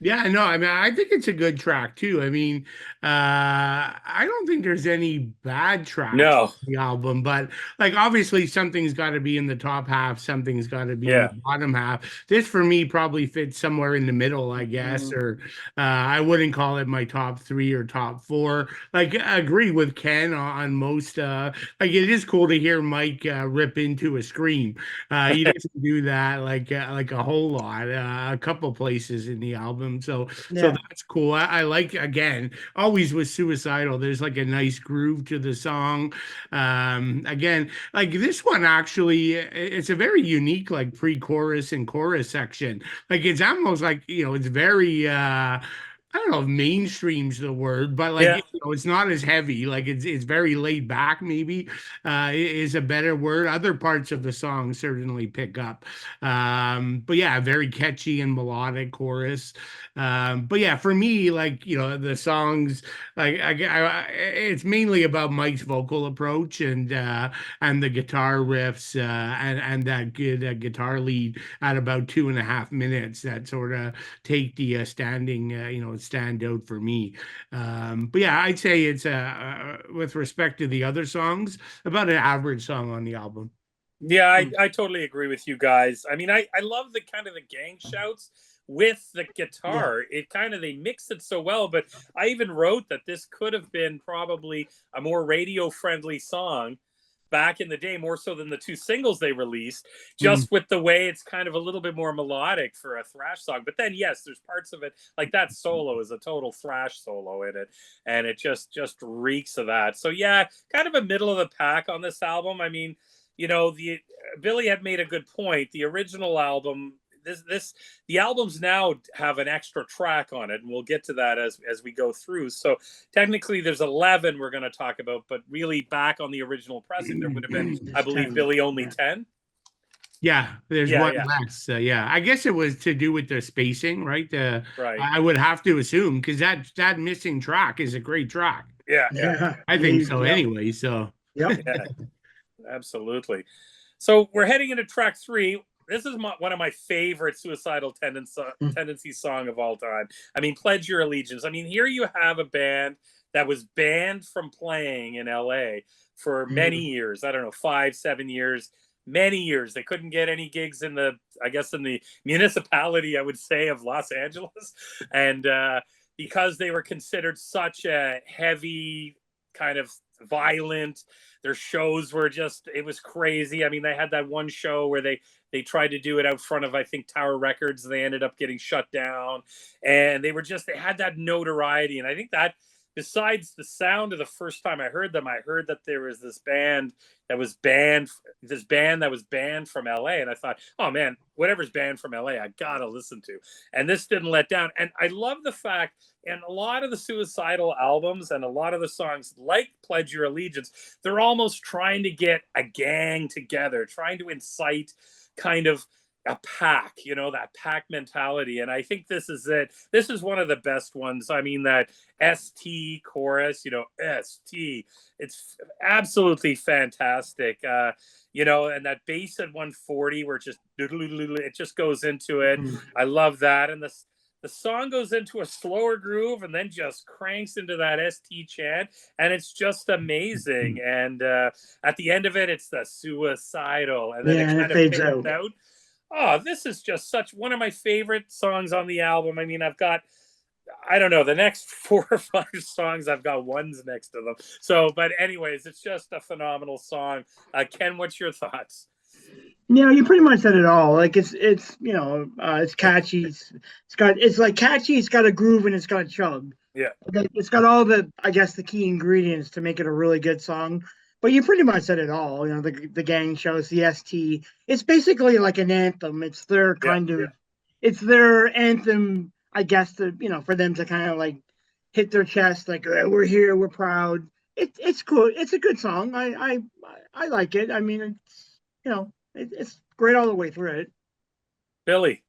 C: Yeah, no, I mean, I think it's a good track too. I mean, I don't think there's any bad tracks on the album, but like obviously something's got to be in the top half, something's got to be in the bottom half. This for me probably fits somewhere in the middle, I guess, or I wouldn't call it my top 3 or top 4. Like, I agree with Ken on most. Like, it is cool to hear Mike rip into a scream. He doesn't do that like a whole lot. A couple places in the album. So that's cool. I like, again, always with Suicidal, there's like a nice groove to the song. Again, like this one actually, it's a very unique like pre-chorus and chorus section. Like it's almost like, it's very I don't know if mainstream's the word, but like it's not as heavy. Like it's very laid back. Maybe is a better word. Other parts of the song certainly pick up, but yeah, very catchy and melodic chorus. But yeah, for me, like the songs, like it's mainly about Mike's vocal approach and the guitar riffs and that good guitar lead at about 2.5 minutes that sort of take the standing stand out for me. But yeah, I'd say it's with respect to the other songs, about an average song on the album.
A: Yeah, I totally agree with you guys. I mean, I love the kind of the gang shouts with the guitar. It kind of, they mixed it so well. But I even wrote that this could have been probably a more radio friendly song back in the day, more so than the two singles they released, just with the way it's kind of a little bit more melodic for a thrash song. But then yes, there's parts of it, like that solo is a total thrash solo in it, and it just reeks of that. So yeah, kind of a middle of the pack on this album. I mean, you know, the Billy had made a good point. The original album, the albums now have an extra track on it, and we'll get to that as we go through. So technically there's 11 we're going to talk about, but really back on the original pressing there would have been, I believe, 10. Billy, only 10.
C: Yeah, there's one less. Yeah, I guess it was to do with the spacing, right?
A: Right.
C: I would have to assume, because that missing track is a great track.
A: Yeah.
C: I think so. Anyway, so
B: yeah,
A: absolutely. So we're heading into track 3. This is one of my favorite Suicidal Tendencies song of all time. I mean, Pledge Your Allegiance. I mean, here you have a band that was banned from playing in LA for many years. I don't know, 5-7 years, many years. They couldn't get any gigs in the municipality, I would say, of Los Angeles. And because they were considered such a heavy, kind of violent, their shows were just, it was crazy. I mean, they had that one show where they tried to do it out front of, I think, Tower Records. They ended up getting shut down, and they had that notoriety. And I think that, besides the sound of the first time I heard them, I heard that there was this band that was banned from LA. And I thought, oh man, whatever's banned from LA, I gotta listen to. And this didn't let down. And I love the fact, and a lot of the Suicidal albums and a lot of the songs like Pledge Your Allegiance, they're almost trying to get a gang together, trying to incite kind of a pack, you know, that pack mentality. And I think this is it. This is one of the best ones. I mean, that ST chorus, you know, ST, it's absolutely fantastic. You know, and that bass at 140 where it just goes into it. I love that. And the song goes into a slower groove and then just cranks into that ST chant, and it's just amazing. And at the end of it, it's the Suicidal, and then it kind of fades out. Oh, this is just one of my favorite songs on the album. I mean, I've got, I don't know, the next 4 or 5 songs, I've got ones next to them. So, but anyways, it's just a phenomenal song. Ken, what's your thoughts?
B: Yeah, you pretty much said it all. Like it's you know, it's catchy. It's like catchy. It's got a groove and it's got a chug.
A: Yeah,
B: it's got all the, I guess, the key ingredients to make it a really good song. But you pretty much said it all. You know, the gang shows, the ST. It's basically like an anthem. It's their kind of, it's their anthem, I guess, to, you know, for them to kind of like hit their chest, like, we're here, we're proud. It's cool. It's a good song. I like it. I mean, it's, you know, it's great all the way through it.
A: Billy.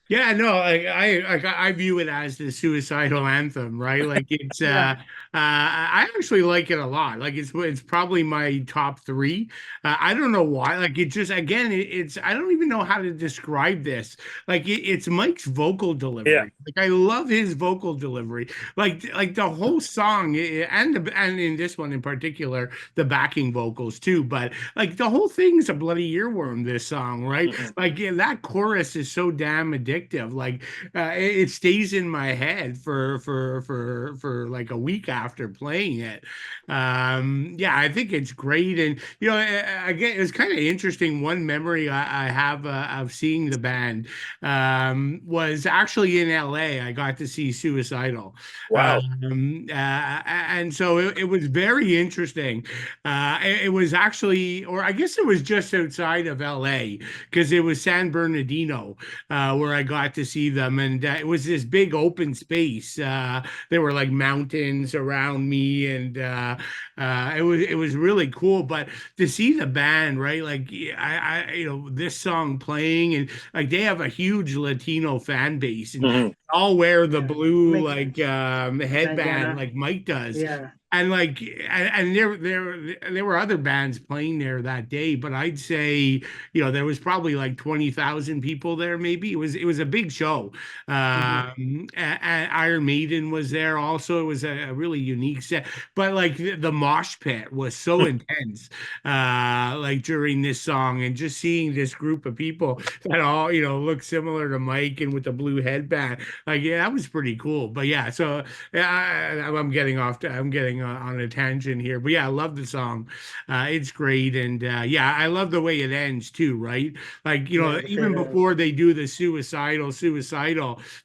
C: Yeah, no, I view it as the suicidal anthem, right? Like it's I actually like it a lot. Like it's probably my top 3. I don't know why. Like it just, again, it's I don't even know how to describe this. Like it's Mike's vocal delivery.
A: Yeah.
C: Like I love his vocal delivery. Like the whole song, and in this one in particular, the backing vocals too. But like the whole thing's a bloody earworm. This song, right? Like that chorus is so damn addictive. Like it stays in my head for like a week after playing it. Yeah, I think it's great. And you know, again, it's kind of interesting. One memory I have of seeing the band was actually in LA. I got to see Suicidal.
A: Wow.
C: And so it was very interesting. It was actually, or I guess it was just outside of LA, because it was San Bernardino where I got to see them, and it was this big open space. There were like mountains around me, and it was really cool. But to see the band, right, like I you know, this song playing, and like they have a huge Latino fan base, and all wear the blue like headband like Mike does.
B: Yeah.
C: and like and there were other bands playing there that day, but I'd say, there was probably like 20,000 people there. Maybe it was a big show. Iron Maiden was there also. It was a really unique set, but like the mosh pit was so intense, like during this song, and just seeing this group of people that all look similar to Mike and with the blue headband, like, yeah, that was pretty cool. But yeah, so I'm getting I'm getting on a tangent here, but yeah, I love the song. It's great, and yeah, I love the way it ends too. Right, like
B: Yeah, the
C: even
B: fade out.
C: before they do the suicidal,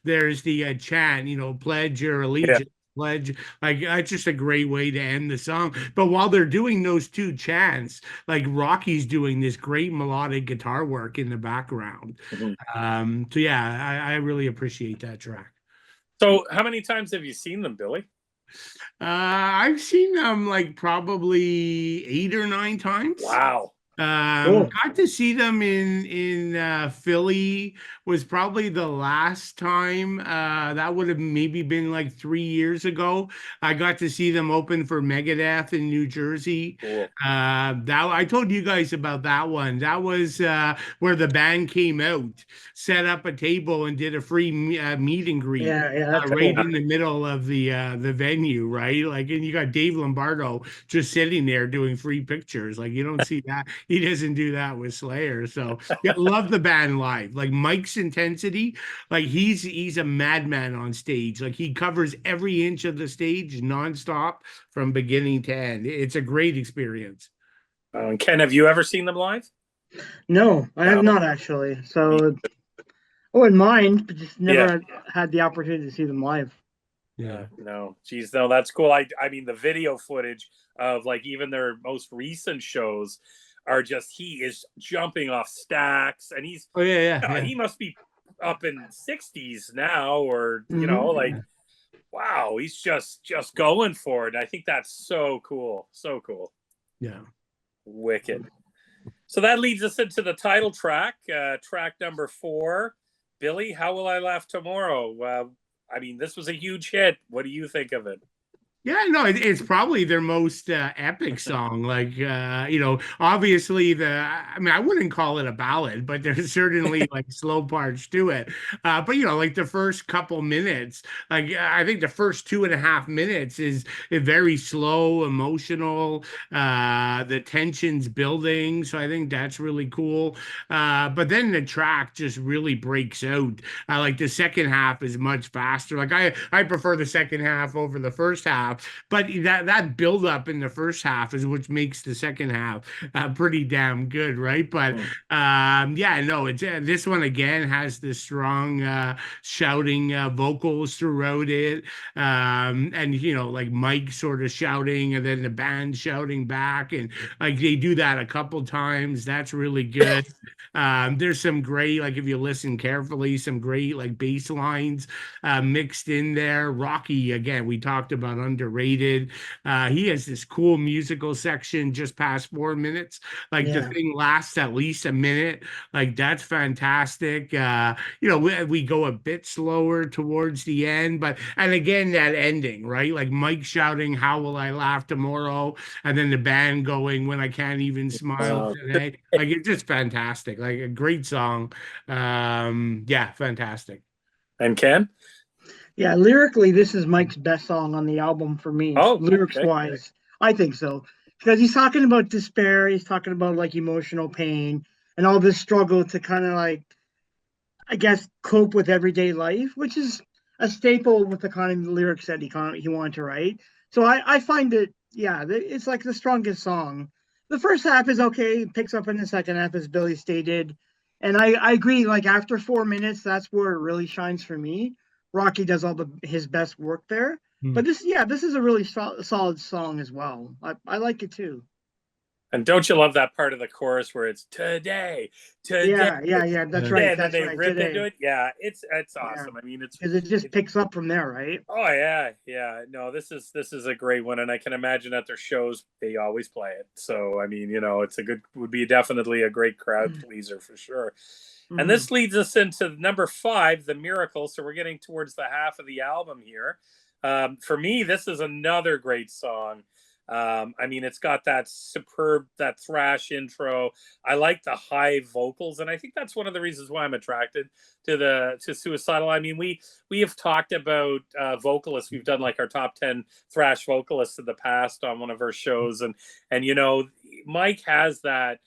C: there's the chant, pledge your
A: Yeah.
C: allegiance. Pledge, like that's just a great way to end the song. But while they're doing those two chants, like Rocky's doing this great melodic guitar work in the background.
A: Mhm.
C: So yeah, I really appreciate that track.
A: So how many times have you seen them, Billy?
C: I've seen them like probably 8 or 9 times.
A: Wow.
B: Cool.
C: Got to see them in Philly was probably the last time. That would have maybe been like 3 years ago. I got to see them open for Megadeth in New Jersey.
A: Cool.
C: That I told you guys about that one. That was where the band came out, set up a table, and did a free meet and greet.
B: Yeah, that's
C: Right
B: cool.
C: in the middle of the venue, right? Like, and you got Dave Lombardo just sitting there doing free pictures. Like, you don't see that. He doesn't do that with Slayer. So yeah, love the band live. Like Mike's intensity, like he's a madman on stage. Like he covers every inch of the stage nonstop from beginning to end. It's a great experience.
A: And Ken, have you ever seen them live?
B: No, I have
A: No.
B: not actually.
A: Me-
B: So I wouldn't mind, but just
A: Yeah.
B: never had the opportunity to see them live.
C: Yeah.
A: No. Geez, no, that's cool. I mean, the video footage of like even their most recent shows are just he is jumping off stacks, and
C: Oh yeah.
A: he must be up in 60s now, or like,
B: Hmm.
A: wow, he's just going for it. I think that's so cool. So cool.
C: Yeah.
A: Wicked. So that leads us into the title track, track number 4. Billy, How Will I Laugh Tomorrow? I mean, this was a huge hit. What do you think of it?
C: Yeah, no, it's probably their most epic song. Like, obviously I mean, I wouldn't call it a ballad, but there's certainly like slow parts to it. But like the first couple minutes, like I think the first 2.5 minutes is very slow, emotional. The tension's building, so I think that's really cool. But then the track just really breaks out. Like the second half is much faster. Like I prefer the second half over the first half, but that build up in the first half is what makes the second half pretty damn good, right? But yeah, no, it's this one again has the strong shouting vocals throughout it, and like Mike sort of shouting, and then the band shouting back, and like they do that a couple times. That's really good. There's some great, like if you listen carefully, some great like bass lines mixed in there. Rocky, again, we talked about underrated. He has this cool musical section just past 4 minutes. Like the
B: Yeah,
C: thing lasts at least a minute. Like that's fantastic. We go a bit slower towards the end, and again, that ending, right? Like Mike shouting, How will I laugh tomorrow? And then the band going, When I can't even smile
A: Wow.
C: today. Like it's just fantastic. Like a great song. Yeah, fantastic.
A: And Ken?
B: yeah. Lyrically, this is Mike's best song on the album for me,
A: Oh,
B: lyrics
A: okay.
B: wise. I think so because he's talking about despair. He's talking about like emotional pain and all this struggle to kind of like, I guess, cope with everyday life, which is a staple with the kind of lyrics that he wanted to write. So I find it, yeah, it's like the strongest song. The first half is okay, it picks up in the second half, as Billy stated. And I agree, like after 4 minutes, that's where it really shines for me. Rocky does all his best work there.
C: Hmm.
B: But this is a really solid song as well. I like it too.
A: And don't you love that part of the chorus where it's today, today,
B: Yeah. That's
C: Yeah.
A: today,
B: right.
A: and then
B: That's
A: they
B: right.
A: rip into
B: Today.
A: it? Yeah, it's
B: Yeah.
A: awesome. I mean,
B: Because it just
A: it,
B: picks up from there, right?
A: oh yeah. No, this is a great one, and I can imagine at their shows they always play it. So I mean, it's would be definitely a great crowd pleaser for sure. And
B: Mm-hmm.
A: this leads us into number 5, The Miracle. So we're getting towards the half of the album here. For me, this is another great song. I mean, it's got that superb, that thrash intro. I like the high vocals, and I think that's one of the reasons why I'm attracted to Suicidal. I mean, we have talked about vocalists. We've done like our top 10 thrash vocalists in the past on one of our shows, and you know, Mike has that.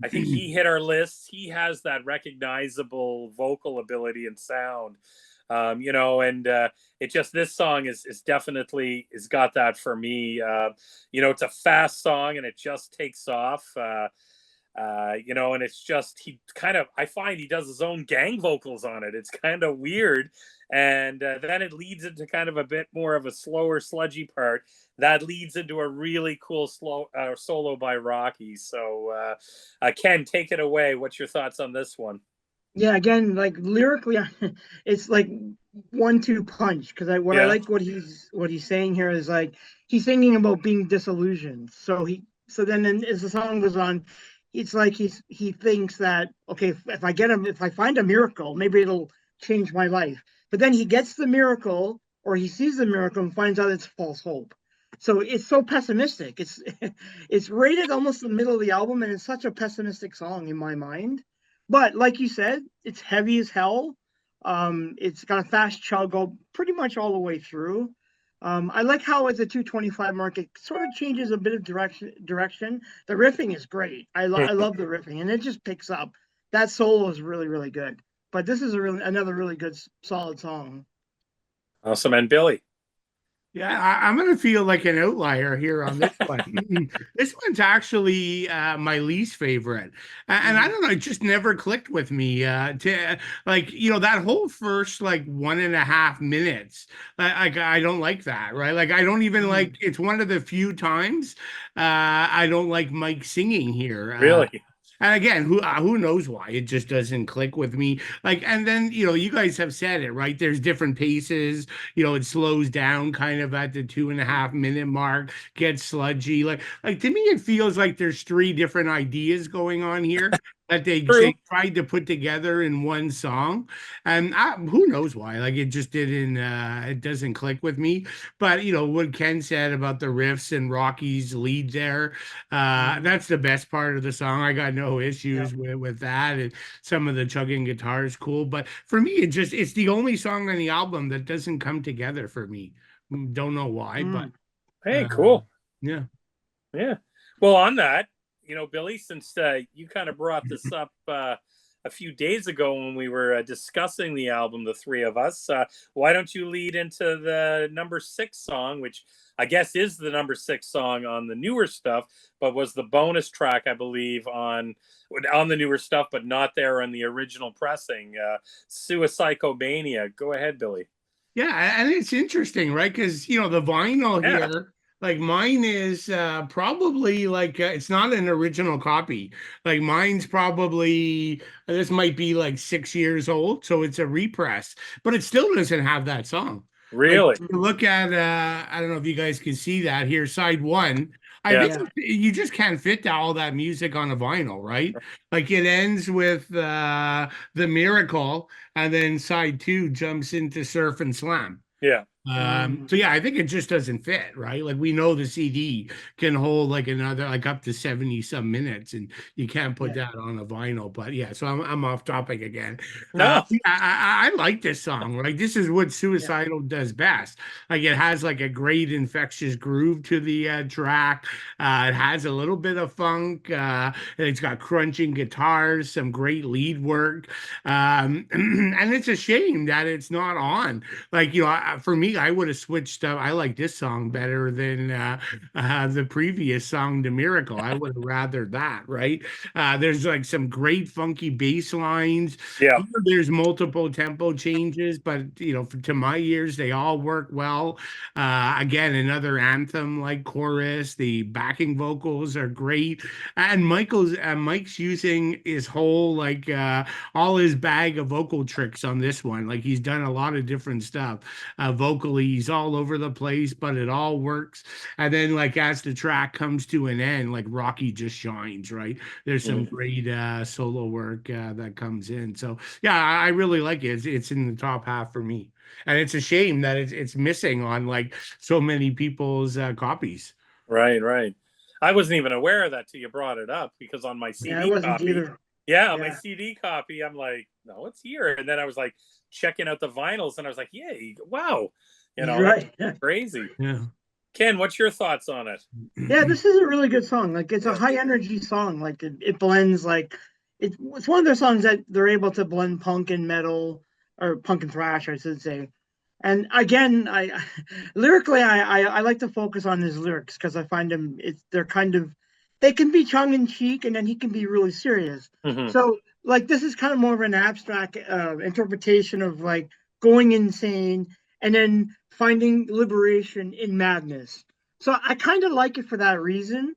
A: I think he hit our lists. He has that recognizable vocal ability and sound. You know, and it just, this song is definitely is got that for me. You know, it's a fast song and it just takes off. You know, and it's just, he kind of, I find he does his own gang vocals on it. It's kind of weird. And then it leads into kind of a bit more of a slower, sludgy part that leads into a really cool slow solo by Rocky. So, Ken, take it away. What's your thoughts on this one?
B: Yeah, again, like lyrically, it's like 1-2 punch. Because what I
A: Yeah,
B: like what he's saying here is like he's thinking about being disillusioned. So then as the song goes on, it's like he thinks that okay, if I find a miracle, maybe it'll change my life. But then he gets the miracle, or he sees the miracle and finds out it's false hope. So it's so pessimistic. It's it's rated almost the middle of the album, and it's such a pessimistic song in my mind. But like you said, it's heavy as hell. It's got a fast chug pretty much all the way through. I like how at the 225 mark it sort of changes a bit of direction. The riffing is great. I love the riffing, and it just picks up. That solo is really really good. But this is another really good solid song.
A: awesome. And Billy.
C: Yeah, I'm gonna feel like an outlier here on this one. This one's actually my least favorite, and I don't know, it just never clicked with me. To like, you know, that whole first like 1.5 minutes, like I don't like that, right? Like I don't even like. It's one of the few times I don't like Mike singing here.
A: Really?
C: And again, who knows why it just doesn't click with me? Like, and then you know, you guys have said it, right? There's different paces. You know, it slows down kind of at the 2.5 minute mark, gets sludgy. Like to me, it feels like there's three different ideas going on here that
A: True.
C: they tried to put together in one song, and who knows why? Like, it just didn't. It doesn't click with me. But you know what Ken said about the riffs and Rocky's lead there. That's the best part of the song. I got no
B: Yeah.
C: issues with that. And some of the chugging guitar is cool. But for me, it's the only song on the album that doesn't come together for me. Don't know why, but
A: Hey,
C: uh,
A: cool.
C: yeah.
A: Yeah. Well, on that, you know, Billy, since you kind of brought this up a few days ago when we were discussing the album, the three of us, why don't you lead into the number 6 song, which I guess is the number 6 song on the newer stuff, but was the bonus track, I believe, on the newer stuff, but not there on the original pressing. Suicidal. Go ahead, Billy.
C: Yeah, and it's interesting, right? Because you know the vinyl
A: Yeah.
C: here, like mine is probably like it's not an original copy. Like mine's probably this might be like 6 years old, so it's a repress, but it still doesn't have that song. Like
A: Really?
C: you look at I don't know if you guys can see that here, side one. I
A: Yeah.
C: think
B: Yeah.
C: you just can't fit all that music on a vinyl, right? Like it ends with the miracle, and then side two jumps into surf and slam.
A: Yeah.
C: So yeah, I think it just doesn't fit, right? Like we know the CD can hold like another like up to 70 some minutes, and you can't put
B: Yeah.
C: that on a vinyl. But yeah, so I'm off topic again.
A: No.
C: Yeah, I like this song. Like this is what
B: Yeah.
C: Suicidal does best. Like it has like a great infectious groove to the track. It has a little bit of funk. It's got crunching guitars, some great lead work, and it's a shame that it's not on. Like you know, for me, I would have switched up. I like this song better than the previous song, "The Miracle." I would have rather that, right? There's like some great funky bass lines.
A: Yeah.
C: There's multiple tempo changes, but you know, to my ears, they all work well. Again, another anthem like chorus. The backing vocals are great, and Mike's using his whole like all his bag of vocal tricks on this one. Like he's done a lot of different stuff. Vocally, he's all over the place, but it all works. And then, like as the track comes to an end, like Rocky just shines, right? There's some
A: Mm.
C: great solo work that comes in. So yeah, I really like it. It's in the top half for me. and it's a shame that it's missing on like so many people's copies.
A: Right. I wasn't even aware of that till you brought it up, because on my
B: Yeah, I
A: CD
B: wasn't
A: copy,
B: either.
A: yeah, on my
B: Yeah,
A: CD copy, I'm like, no, it's here. And then I was like checking out the vinyls, and I was like, yay, wow,
B: you're
A: that's
B: right.
A: crazy.
C: Yeah.
A: Ken, what's your thoughts on it?
B: Yeah, this is a really good song. Like it's a
A: Yeah.
B: high energy song. Like it blends like it's one of those songs that they're able to blend punk and metal or punk and thrash, I should say. And again, I lyrically I like to focus on his lyrics because I find them they're kind of they can be tongue in cheek and then he can be really serious.
A: Mm-hmm.
B: So like this is kind of more of an abstract interpretation of like going insane and then finding liberation in madness. So I kind of like it for that reason.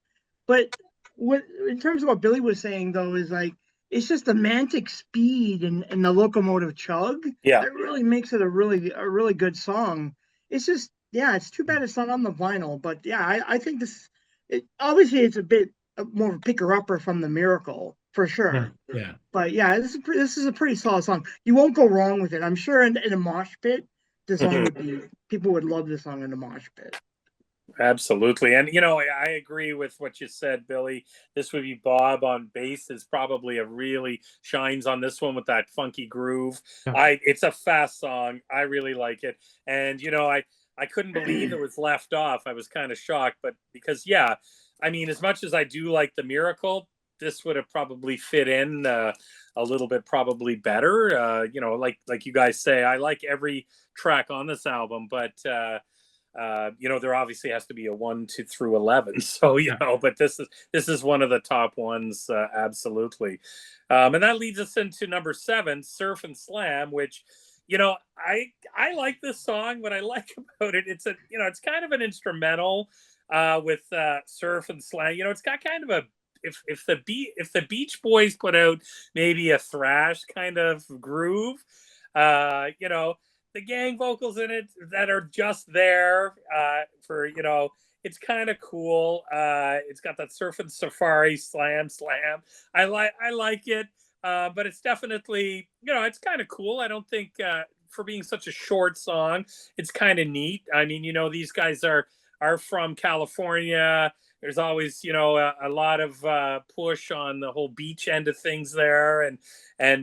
B: But what in terms of what Billy was saying though is like it's just the mantic speed and the locomotive chug
A: Yeah.
B: that really makes it a really good song. It's just yeah, it's too bad it's not on the vinyl, but yeah, I think obviously it's a bit more of a picker upper from the Miracle for
C: Yeah.
B: sure.
C: Yeah.
B: But yeah, this is a pretty solid song. You won't go wrong with it. I'm sure in a mosh pit, the song
A: Mm-hmm.
B: would be people would love this song in a mosh pit.
A: Absolutely. And, I agree with what you said, Billy. This would be Bob on bass, is probably a really shines on this one with that funky groove.
C: Yeah.
A: It's a fast song. I really like it. And, I couldn't believe it was left off. I was kind of shocked, but because, yeah, I mean, as much as I do like The Miracle, this would have probably fit in a little bit probably better. Like you guys say, I like every track on this album, but, there obviously has to be a 1 to through 11. So, but this is one of the top ones, absolutely. And that leads us into number 7, Surf and Slam, which, I like this song. What I like about it, it's kind of an instrumental with Surf and Slam. It's got kind of a if the Beach Boys put out maybe a thrash kind of groove, the gang vocals in it that are just there for it's kind of cool. It's got that surf and safari slam. I like it, but it's definitely it's kind of cool. I don't think for being such a short song, it's kind of neat. I mean, these guys are from California. There's always a lot of push on the whole beach end of things there, and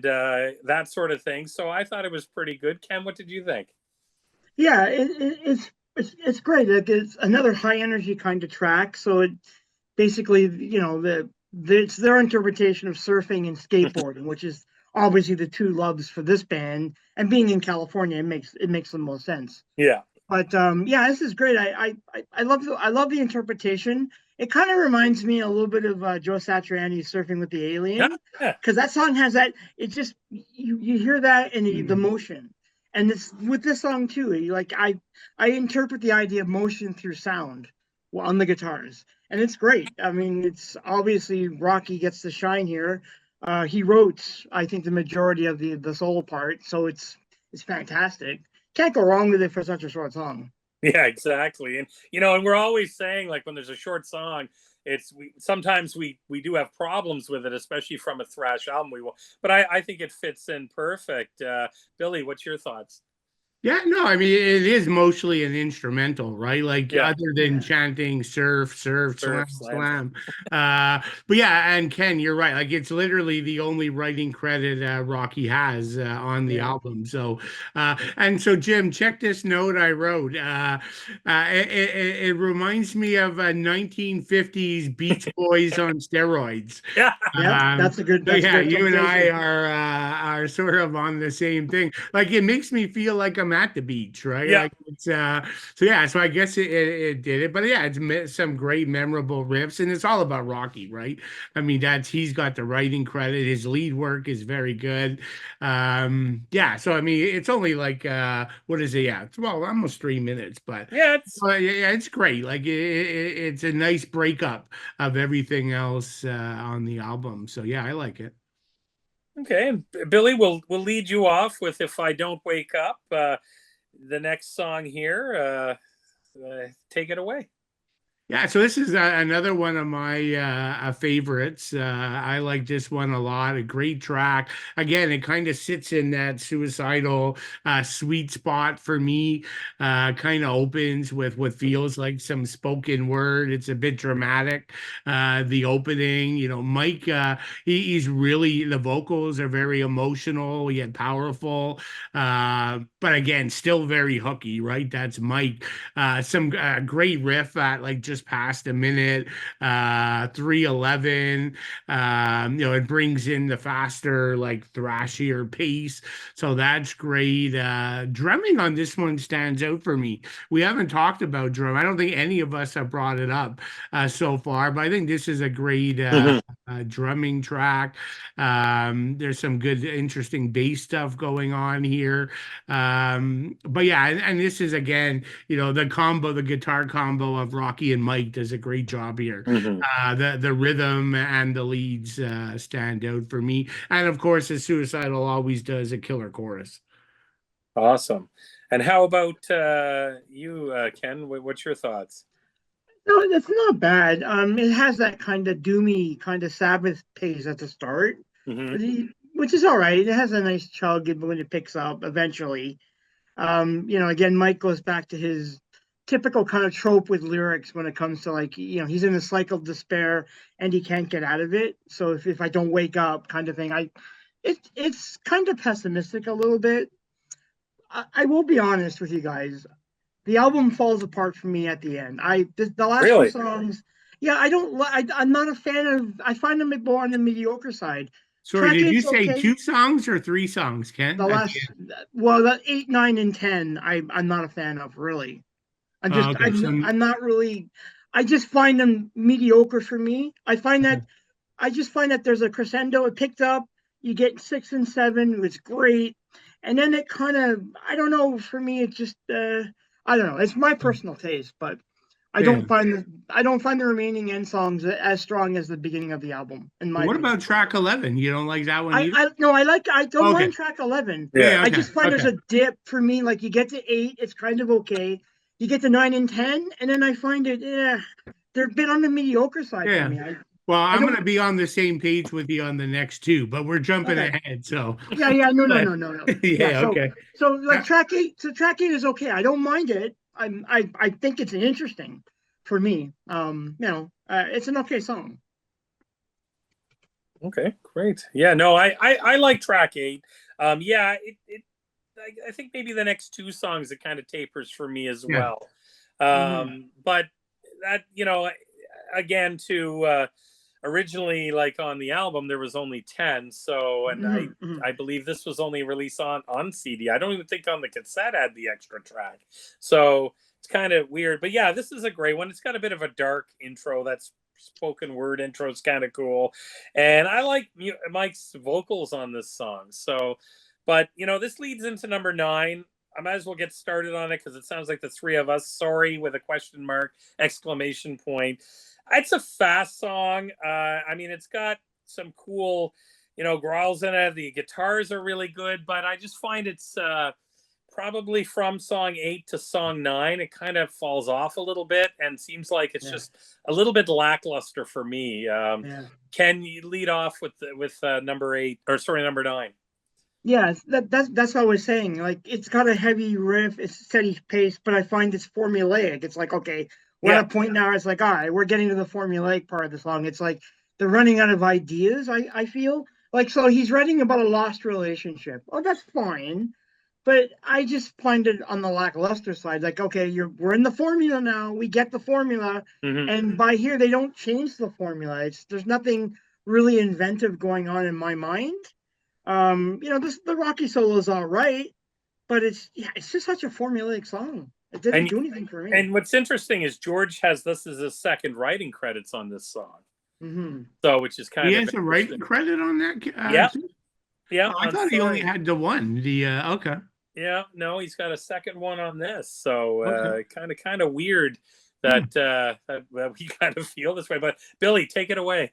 A: that sort of thing. So I thought it was pretty good. Ken, what did you think?
B: Yeah, it's great. Like, it's another high energy kind of track. So it basically, it's their interpretation of surfing and skateboarding, which is obviously the two loves for this band. And being in California, it makes the most sense.
A: Yeah.
B: But yeah, this is great. I love the interpretation. It kind of reminds me a little bit of Joe Satriani's "Surfing with the
A: Yeah.
B: Alien," because that song has that. It just you hear that and the motion, and it's with this song too. Like I interpret the idea of motion through sound on the guitars, and it's great. I mean, it's obviously Rocky gets the shine here. He wrote, I think, the majority of the solo part, so it's fantastic. Can't go wrong with it for such a short song.
A: Yeah, exactly. And we're always saying, like, when there's a short song, sometimes we do have problems with it, especially from a thrash album. But I think it fits in perfect. Billy, what's your thoughts?
C: Yeah, no, I mean it is mostly an instrumental, right? Like
A: Yeah.
C: other than chanting surf, surf, slam,
A: Surf slam.
C: slam. But yeah, and Ken, you're right. Like it's literally the only writing credit Rocky has on the
B: Yeah.
C: album. So and so Jim, check this note I wrote. It reminds me of 1950s Beach Boys on steroids.
A: Yeah.
B: Yeah, that's a good
C: So yeah, you and I
B: interpretation.
C: are sort of on the same thing. Like it makes me feel like I'm at the beach, right?
A: Yeah.
C: Like it's so yeah. So I guess it did it, but yeah, some great memorable riffs, and it's all about Rocky, right? I mean, he's got the writing credit. His lead work is very good. Yeah. So I mean, it's only like what is it? Yeah, it's well almost 3 minutes, but.
A: Yeah.
C: Yeah, it's great. Like it's a nice breakup of everything else on the album. So yeah, I like it.
A: Okay. And Billy, we'll lead you off with "If I Don't Wake Up." The next song here. Take it away.
C: Yeah, so this is another one of my favorites. I like this one a lot. A great track. Again, it kind of sits in that suicidal sweet spot for me. Kind of opens with what feels like some spoken word. It's a bit dramatic. The opening, Mike, he's really, the vocals are very emotional yet powerful. But again, still very hooky, right? That's Mike. Some great riff at like just past a minute, 3:11. It brings in the faster, like thrashier pace. So that's great. Drumming on this one stands out for me. We haven't talked about drum. I don't think any of us have brought it up so far, but I think this is a great drumming track. There's some good, interesting bass stuff going on here. But yeah, and this is again, the guitar combo of Rocky and Mike does a great job here.
A: Mhm.
C: The rhythm and the leads stand out for me, and of course, as Suicidal always does, a killer chorus.
A: Awesome. And how about you, Ken? What's your thoughts?
B: No, it's not bad. It has that kind of doomy, kind of Sabbath pace at the start,
A: Hmm.
B: which is all right. It has a nice chug when it picks up eventually. Again, Mike goes back to his typical kind of trope with lyrics when it comes to like, he's in a cycle of despair and he can't get out of it. So if I don't wake up, kind of thing, it's kind of pessimistic a little bit. I will be honest with you guys. The album falls apart for me at the end. The last few
A: Really?
B: songs, yeah, I don't. I'm not a fan of. I find them more on the mediocre side.
C: Sorry,
B: Track
C: did you
B: eight's
C: say
B: okay.
C: 2 songs or 3 songs, Ken?
B: The
C: At the
B: last,
C: end?
B: well, the 8, 9, and 10, I'm not a fan of really.
C: Okay, so
B: I'm not really. I just find them mediocre for me.
C: okay.
B: I just find that there's a crescendo. It picked up. You get 6 and 7, it's great, and then it kind of. I don't know. For me, it just. I don't know. It's my personal taste, but
C: Yeah.
B: I don't find the remaining end songs as strong as the beginning of the album, in my
C: What about
B: opinion.
C: track 11? You don't like that one either?
B: I don't
C: Okay.
B: mind track 11.
A: Yeah.
C: Yeah,
B: I
C: okay.
B: just find there's
C: Okay.
B: a dip for me. Like you get to 8, it's kind of okay. You get to 9 and 10, and then I find it, they're a bit on the mediocre side for
C: Yeah.
B: me.
C: Well,
B: I
C: I'm going
B: don't.
C: to be on the same page with you on the next two, but we're jumping
B: Okay.
C: ahead. So,
B: Yeah. No, no,
C: but
B: no, no, no. Yeah.
C: yeah, okay.
B: So like track 8. So track 8 is okay. I don't mind it. I think it's interesting for me. It's an okay song.
A: Okay, great. Yeah, no, I like track 8. Yeah, I think maybe the next 2 songs it kind of tapers for me as
C: Yeah.
A: well.
B: Mm-hmm.
A: But that, again, to originally, like on the album there was only 10, so, and
B: Mm-hmm. Mm-hmm.
A: I believe this was only released on CD. I don't even think on the cassette had the extra track, so it's kind of weird. But yeah, this is a great one. It's got a bit of a dark intro. That's spoken word intro is kind of cool, and I like Mike's vocals on this song. So, but this leads into number 9. I might as well get started on it because it sounds like the three of us. Sorry, with a question mark, exclamation point. It's a fast song. I mean, it's got some cool, growls in it. The guitars are really good, but I just find it's probably from song 8 to song 9, it kind of falls off a little bit and seems like it's
B: Yeah.
A: just a little bit lackluster for me.
B: Yeah.
A: Can you lead off with number 8, or sorry, number 9?
B: Yeah, that's what I was saying. Like it's got a heavy riff, it's steady pace, but I find it's formulaic. It's like, okay, we're
A: Yeah.
B: at a point now, it's like, all right, we're getting to the formulaic part of the song. It's like they're running out of ideas, I feel. Like so he's writing about a lost relationship. Oh, that's fine. But I just find it on the lackluster side. Like, okay, we're in the formula now. We get the formula.
A: Hmm.
B: And by here they don't change the formula. There's nothing really inventive going on in my mind. The Rocky solo is all right, but it's just such a formulaic song. It didn't
A: And
B: do anything for me.
A: and what's interesting is George has this as his second writing credits on this song.
B: Mm-hmm.
A: So, which is
C: He
A: kind of
C: has a writing
A: interesting.
C: credit on that.
A: Yeah. Yeah.
C: Oh, I
A: On
C: thought he only
A: Sorry.
C: had the one. Okay.
A: Yeah, no, he's got a second one on this. So
C: Okay.
A: kind of weird
C: Hmm.
A: that we kind of feel this way. But Billy, take it away.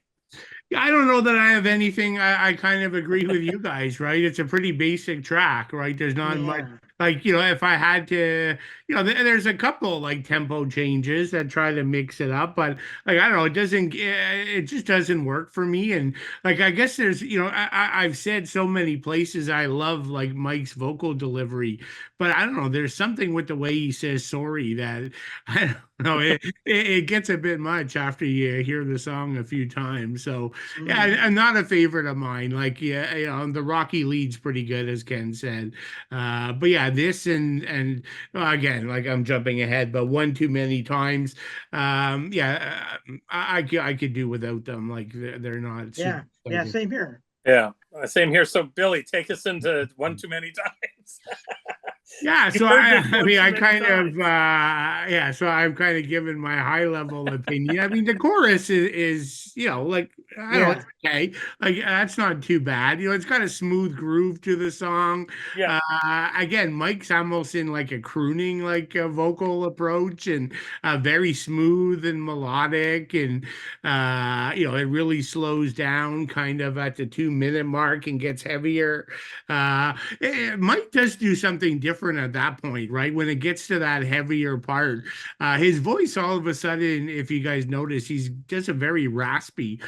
C: Yeah, I don't know that I have anything. I kind of agree with you guys, right? It's a pretty basic track, right? There's not much,
B: Yeah,
C: like, if I had to, there's a couple like tempo changes that try to mix it up, but like, I don't know, it just doesn't work for me. And like, I guess there's, I've said so many places I love like Mike's vocal delivery, but I don't know, there's something with the way he says sorry that I don't know, it gets a bit much after you hear the song a few times. So, yeah,
B: mm,
C: I'm not a favorite of mine. Like, yeah, the Rocky lead's pretty good, as Ken said. But yeah, this and well, again, like I'm jumping ahead, but one too many times. Yeah, I could do without them. Like they're not super
B: yeah, yeah.
C: exciting.
B: Same here.
A: Yeah, same here. So Billy, take us into one too many times.
C: Yeah,
A: You've
C: so
A: heard this
C: I
A: one
C: mean,
A: too
C: I
A: many
C: kind of,
A: times.
C: yeah, so I'm kind of giving my high level opinion. I mean, the chorus is like, I don't know,
B: Yeah,
C: it's okay. Like, that's not too bad. It's got a smooth groove to the song.
A: Yeah.
C: Again, Mike's almost in like a crooning, like vocal approach, and very smooth and melodic. And, it really slows down kind of at the 2 minute mark and gets heavier. Mike does do something different at that point, right? When it gets to that heavier part, his voice all of a sudden, if you guys notice, he's just a very raspy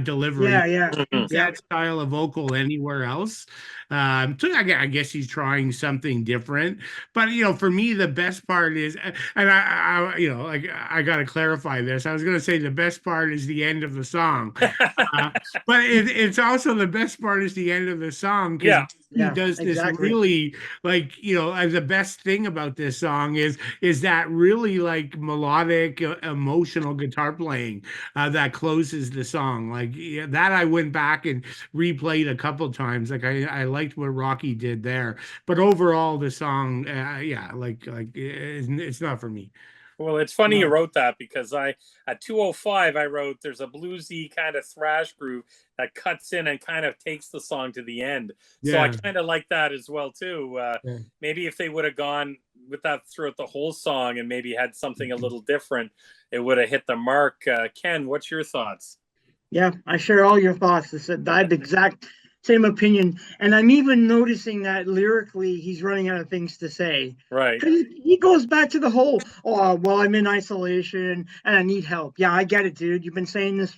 C: delivery.
B: yeah, yeah,
A: Mhm.
C: Use
B: yeah,
C: that style of vocal anywhere else. So I guess he's trying something different. But for me, the best part is, and like I got to clarify this. I was going to say the best part is the end of the song, uh, but it's also the best part is the end of the song because
A: Yeah.
C: he
B: yeah.
C: does this
B: Exactly.
C: really like the best thing about this song is that really like melodic emotional guitar playing that closes the song like yeah, that I went back and replayed a couple times like I liked what Rocky did there but overall the song yeah like it's not for me.
A: Well, it's funny you
B: No.
A: wrote that because I at 2:05 I wrote there's a bluesy kind of thrash groove that cuts in and kind of takes the song to the end. So I
C: Yeah,
A: kind of like that as well too.
C: yeah.
A: Maybe if they would have gone with that throughout the whole song and maybe had something a little different, it would have hit the mark. Ken, what's your thoughts?
B: Yeah, I share all your thoughts. I have the exact same opinion, and I'm even noticing that lyrically, he's running out of things to say.
A: Right.
B: Because he goes back to the whole, oh, well, I'm in isolation and I need help. Yeah, I get it, dude. You've been saying this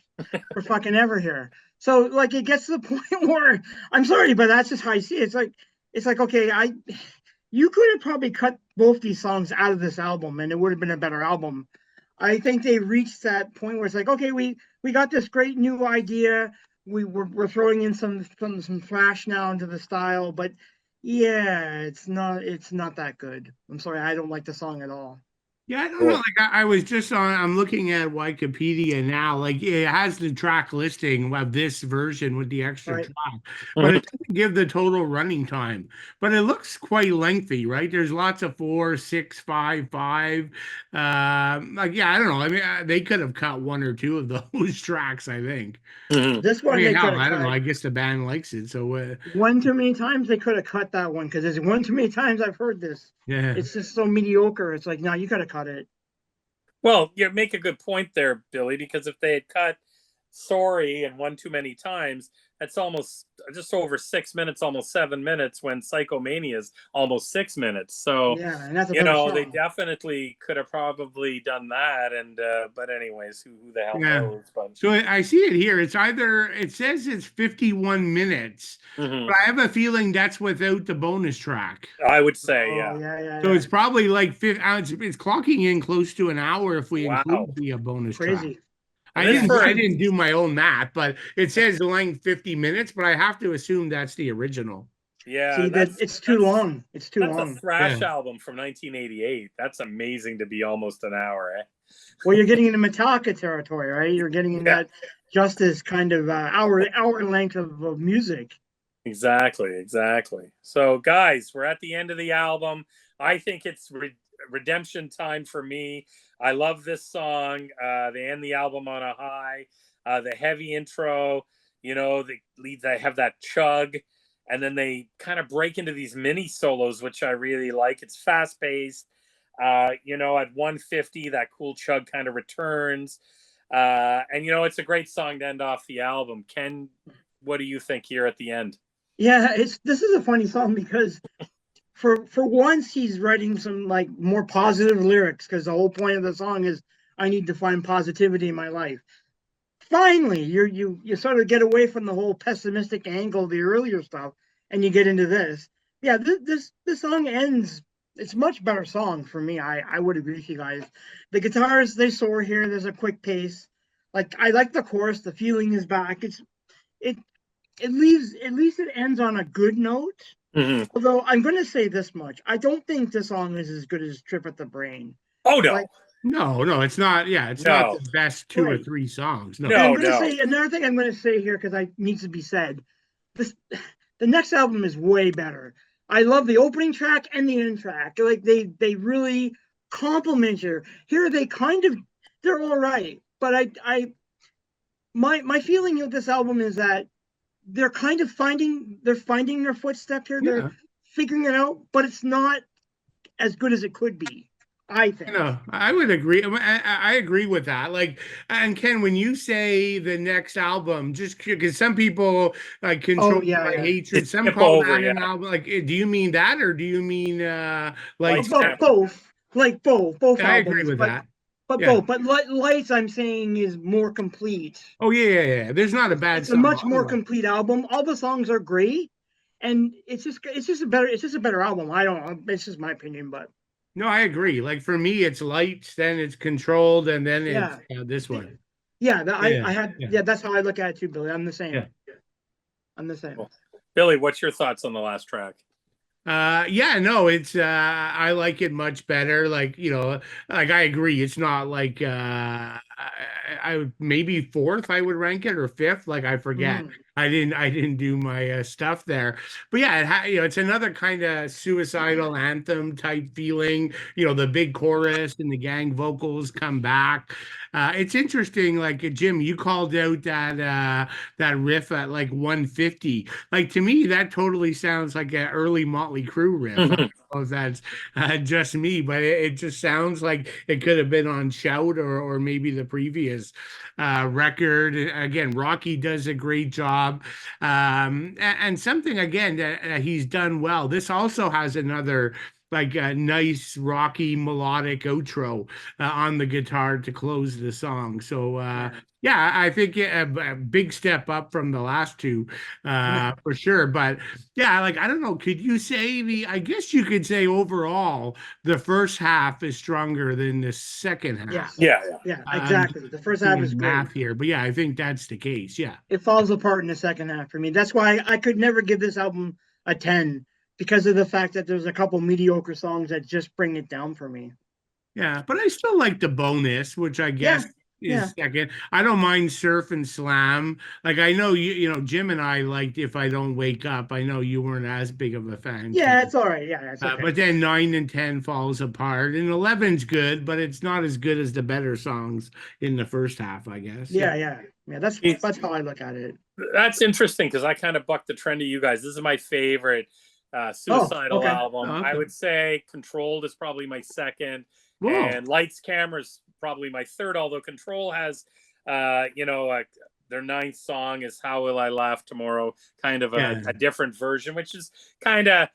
B: for fucking ever here. So, like, it gets to the point where I'm sorry, but that's just how I see it. It's like, okay, you could have probably cut both these songs out of this album, and it would have been a better album. I think they reached that point where it's like, okay, we got this great new idea. We're throwing in some thrash now into the style, but yeah, it's not that good. I'm sorry, I don't like the song at all.
C: Yeah, I don't know.
A: Cool.
C: Like I was just on. I'm looking at Wikipedia now. Like it has the track listing of this version with the extra
B: Right?
C: track, but
A: Mhm.
C: it doesn't give the total running time. But it looks quite lengthy, right? There's lots of 4, 6, 5, 5. Like yeah, I don't know. I mean, they could have cut one or two of those tracks. I think.
A: Mhm.
B: This
C: I
B: one
C: mean,
B: they could
C: hell,
B: have
C: I don't know.
B: cut
C: I guess the band likes it, so
B: one too many times. They could have cut that one because there's one too many times I've heard this.
C: yeah.
B: It's just so mediocre. It's like, no, you gotta cut it.
A: Well, you make a good point there, Billy, because if they had cut sorry and one too many times, that's almost just over 6 minutes, almost 7 minutes, when Psychomania is almost 6 minutes. So,
B: Yeah, and that's a better
A: they
B: song.
A: definitely could have probably done that. And, but, anyways, who the hell
C: Yeah.
A: knows? But,
C: So I see it here. It says it's 51 minutes,
A: mhm.
C: but I have a feeling that's without the bonus track.
A: I would say,
B: Oh
A: yeah.
B: yeah, yeah,
C: So
B: yeah.
C: it's probably like it's clocking in close to an hour if we
A: Wow.
C: include the bonus track.
B: Crazy.
A: And this
B: Yeah,
A: for,
C: I didn't do my own math, but it says the length 50 minutes, but I have to assume that's the original.
A: yeah,
B: see
A: and
B: that it's too long. It's too
A: that's a
B: long.
A: thrash
C: Yeah.
A: album from 1988. That's amazing to be almost an hour, eh?
B: Well, you're getting into Metallica territory, right? You're getting in
A: Yeah.
B: that justice kind of hour length of music.
A: Exactly. So, guys, we're at the end of the album. I think it's redemption time for me. I love this song. They end the album on a high. The heavy intro, they have that chug, and then they kind of break into these mini solos, which I really like. It's fast paced. At 150, that cool chug kind of returns. And it's a great song to end off the album. Ken, what do you think here at the end?
B: Yeah, this is a funny song because for once he's writing some like more positive lyrics, because the whole point of the song is I need to find positivity in my life. Finally, you sort of get away from the whole pessimistic angle of the earlier stuff, and you get into this. Yeah, this song ends. It's a much better song for me. I would agree with you guys. The guitars, they soar here. There's a quick pace. Like, I like the chorus. The feeling is back. It it leaves, at least it ends on a good note.
A: Mm-hmm.
B: Although I'm going to say this much, I don't think this song is as good as Trip at the Brain.
A: Oh no.
B: Like,
C: No, it's not. Yeah, it's not the best two or
B: Right.
C: three songs. No,
B: And I'm going to say another thing I'm going to say here because I needs to be said. The next album is way better. I love the opening track and the end track. Like, they really complement you. Here they kind of, they're all right, but my feeling of this album is that they're kind of finding their footstep here.
C: Yeah.
B: They're figuring it out, but it's not as good as it could be, I think.
C: No, I would agree. I agree with that. Like, and Ken, when you say the next album, just because some people like Control by Hatred, some call that an album. Like, do you mean that, or do you mean like
B: both? Like both albums.
C: I agree with that.
B: But both. But Lights, I'm saying, is more complete.
C: Oh yeah. There's not a bad
B: it's
C: song.
B: a much more complete album. All the songs are great, and it's just a better album. I don't know. It's just my opinion, but.
C: No, I agree. Like for me, it's Lights, then it's Controlled, and then it's this one.
B: Yeah, that's how I look at it too, Billy. I'm the same.
C: Yeah.
B: I'm the same.
A: Cool. Billy, what's your thoughts on the last track?
C: It's I like it much better. Like, like I agree. It's not like I maybe fourth I would rank it, or fifth. Like I forget. I didn't do my stuff there. But yeah, it's another kind of suicidal anthem type feeling. The big chorus and the gang vocals come back. It's interesting. Like Jim, you called out that riff at like 150. Like to me, that totally sounds like an early Motley Crue riff. I don't know if that's just me, but it just sounds like it could have been on Shout or maybe the previous record. Again, Rocky does a great job. And something again that he's done well. This also has another like a nice rocky melodic outro on the guitar to close the song. So I think a big step up from the last two for sure. But yeah, like I don't know, could you say I guess you could say overall the first half is stronger than the second half.
B: Yeah, exactly. The first half is
C: math
B: great
C: here, but yeah, I think that's the case. Yeah,
B: it falls apart in the second half for me. That's why I could never give this album a 10, because of the fact that there's a couple mediocre songs that just bring it down for me.
C: Yeah, but I still like the bonus, which I guess is second. I don't mind Surf and Slam. Like I know Jim and I liked If I Don't Wake Up. I know you weren't as big of a fan.
B: Yeah, it's all right. Yeah, it's okay.
C: But then 9 and 10 falls apart, and 11's good, but it's not as good as the better songs in the first half, I guess.
B: Yeah. That's how I look at it.
A: That's interesting because I kind of bucked the trend of you guys. This is my favorite Suicidal album. I would say Controlled is probably my second. Whoa. And Lights, Cameras probably my third, although Control has their ninth song is How Will I Laugh Tomorrow, kind of a different version, which is kind of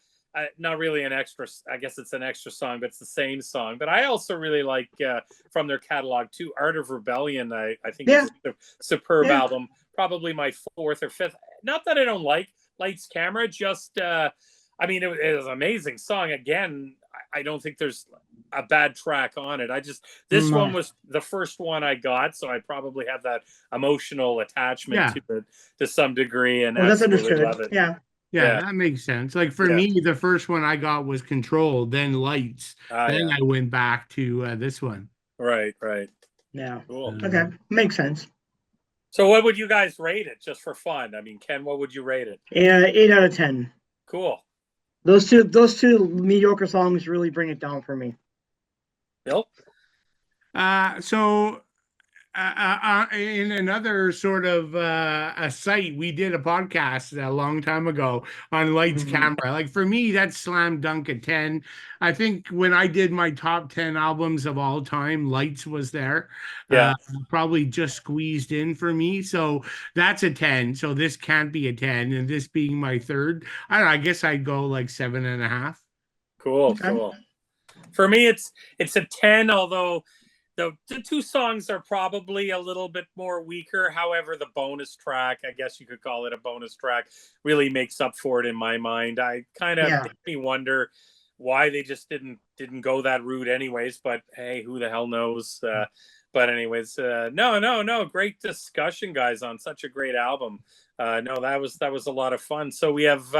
A: not really an extra. I guess it's an extra song, but it's the same song. But I also really like from their catalog too, Art of Rebellion. I think is a superb album, probably my fourth or fifth. Not that I don't like Lights, Camera, just it was an amazing song. Again, I don't think there's a bad track on it. This one was the first one I got, so I probably have that emotional attachment to it to some degree, and
B: that's understood.
A: Love it.
C: Yeah, that makes sense. Like for me, the first one I got was Control, then Lights, then I went back to this one.
A: Right.
B: Yeah.
A: Cool.
B: Okay, makes sense.
A: So, what would you guys rate it, just for fun? I mean, Ken, what would you rate it?
B: 8 out of 10.
A: Cool.
B: Those two mediocre songs really bring it down for me.
A: Bill?
C: So in another sort of a site, we did a podcast a long time ago on Lights
B: Mhm.
C: Camera. Like for me, that's slam dunk at 10. I think when I did my top 10 albums of all time, Lights was there.
A: Yeah,
C: Probably just squeezed in for me. So that's a 10. So this can't be a 10. And this being my third, I don't know, I guess I'd go like 7.5.
A: cool,
B: Okay.
A: cool. For me, it's a 10, although the two songs are probably a little bit more weaker. However, the bonus track, I guess you could call it a bonus track, really makes up for it in my mind. I kind of
B: Yeah.
A: makes me wonder why they just didn't go that route anyways, but hey, who the hell knows. But anyways, no, great discussion, guys, on such a great album. No, that was a lot of fun. So we have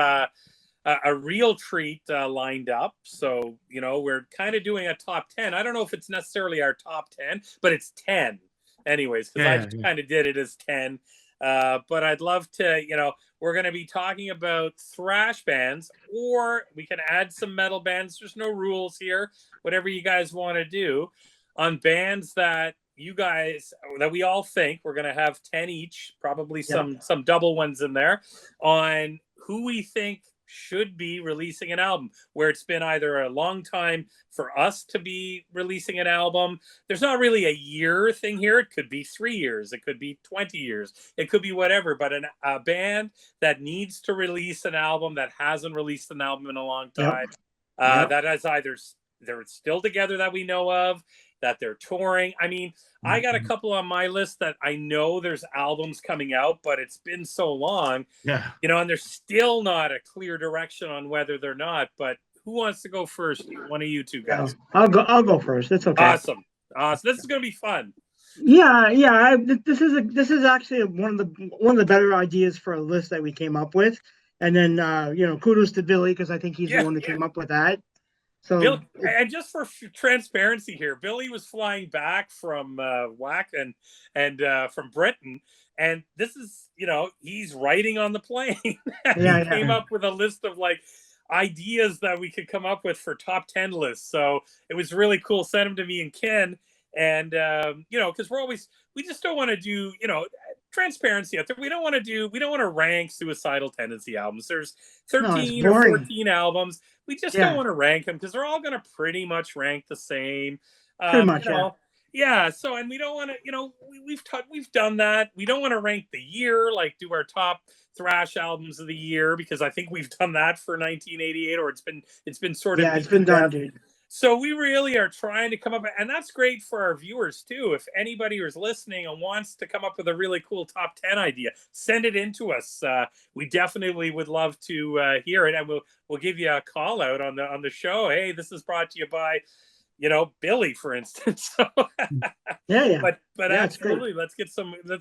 A: a real treat lined up. So, we're kind of doing a top 10. I don't know if it's necessarily our top 10, but it's 10 anyways, because I
C: Yeah,
A: just
C: yeah.
A: kind of did it as 10. But I'd love to, we're going to be talking about thrash bands, or we can add some metal bands. There's no rules here, whatever you guys want to do on bands that you guys, that we all think we're going to have 10 each, probably
B: Yeah.
A: some double ones in there, on who we think should be releasing an album, where it's been either a long time for us to be releasing an album. There's not really a year thing here. It could be 3 years, it could be 20 years, it could be whatever, but a band that needs to release an album, that hasn't released an album in a long
B: Yep.
A: time,
B: Yep.
A: that is either they're still together that we know of, that they're touring. I mean, I got a couple on my list that I know there's albums coming out, but it's been so long,
C: Yeah.
A: and there's still not a clear direction on whether they're not. But who wants to go first? One of you two
B: Yeah.
A: guys.
B: I'll go first. It's okay.
A: Awesome. This is gonna be fun.
B: Yeah, yeah. This is actually one of the better ideas for a list that we came up with. And then kudos to Billy, because I think he's the
A: Yeah,
B: one that came up with that.
A: Bill.
B: So
A: And just for transparency here, Billy was flying back from WAC and from Britain, and this is he's writing on the plane. He
B: yeah,
A: came
B: yeah.
A: up with a list of like ideas that we could come up with for top 10 lists. So it was really cool. Sent them to me and Ken, and because we just don't want to do transparency out there. We don't want to rank Suicidal Tendency albums. There's
B: No, it's
A: 13 or
B: boring.
A: 14 albums. We just don't
B: Yeah,
A: want to rank them because they're all going to pretty much rank the same.
B: pretty
A: You
B: much. Yeah.
A: know, yeah. So, and we don't want to, we've done that. We don't want to rank the year, like do our top thrash albums of the year, because I think we've done that for 1988, or it's been sort of
B: Yeah,
A: beat
B: it's
A: to
B: been done,
A: death.
B: dude.
A: So we really are trying to come up, and that's great for our viewers too. If anybody who's listening and wants to come up with a really cool top 10 idea, send it in to us. We definitely would love to hear it, and we'll give you a call out on the show. Hey, this is brought to you by Billy, for instance. So,
B: Yeah, yeah.
A: but
B: Yeah, it's great.
A: absolutely, let's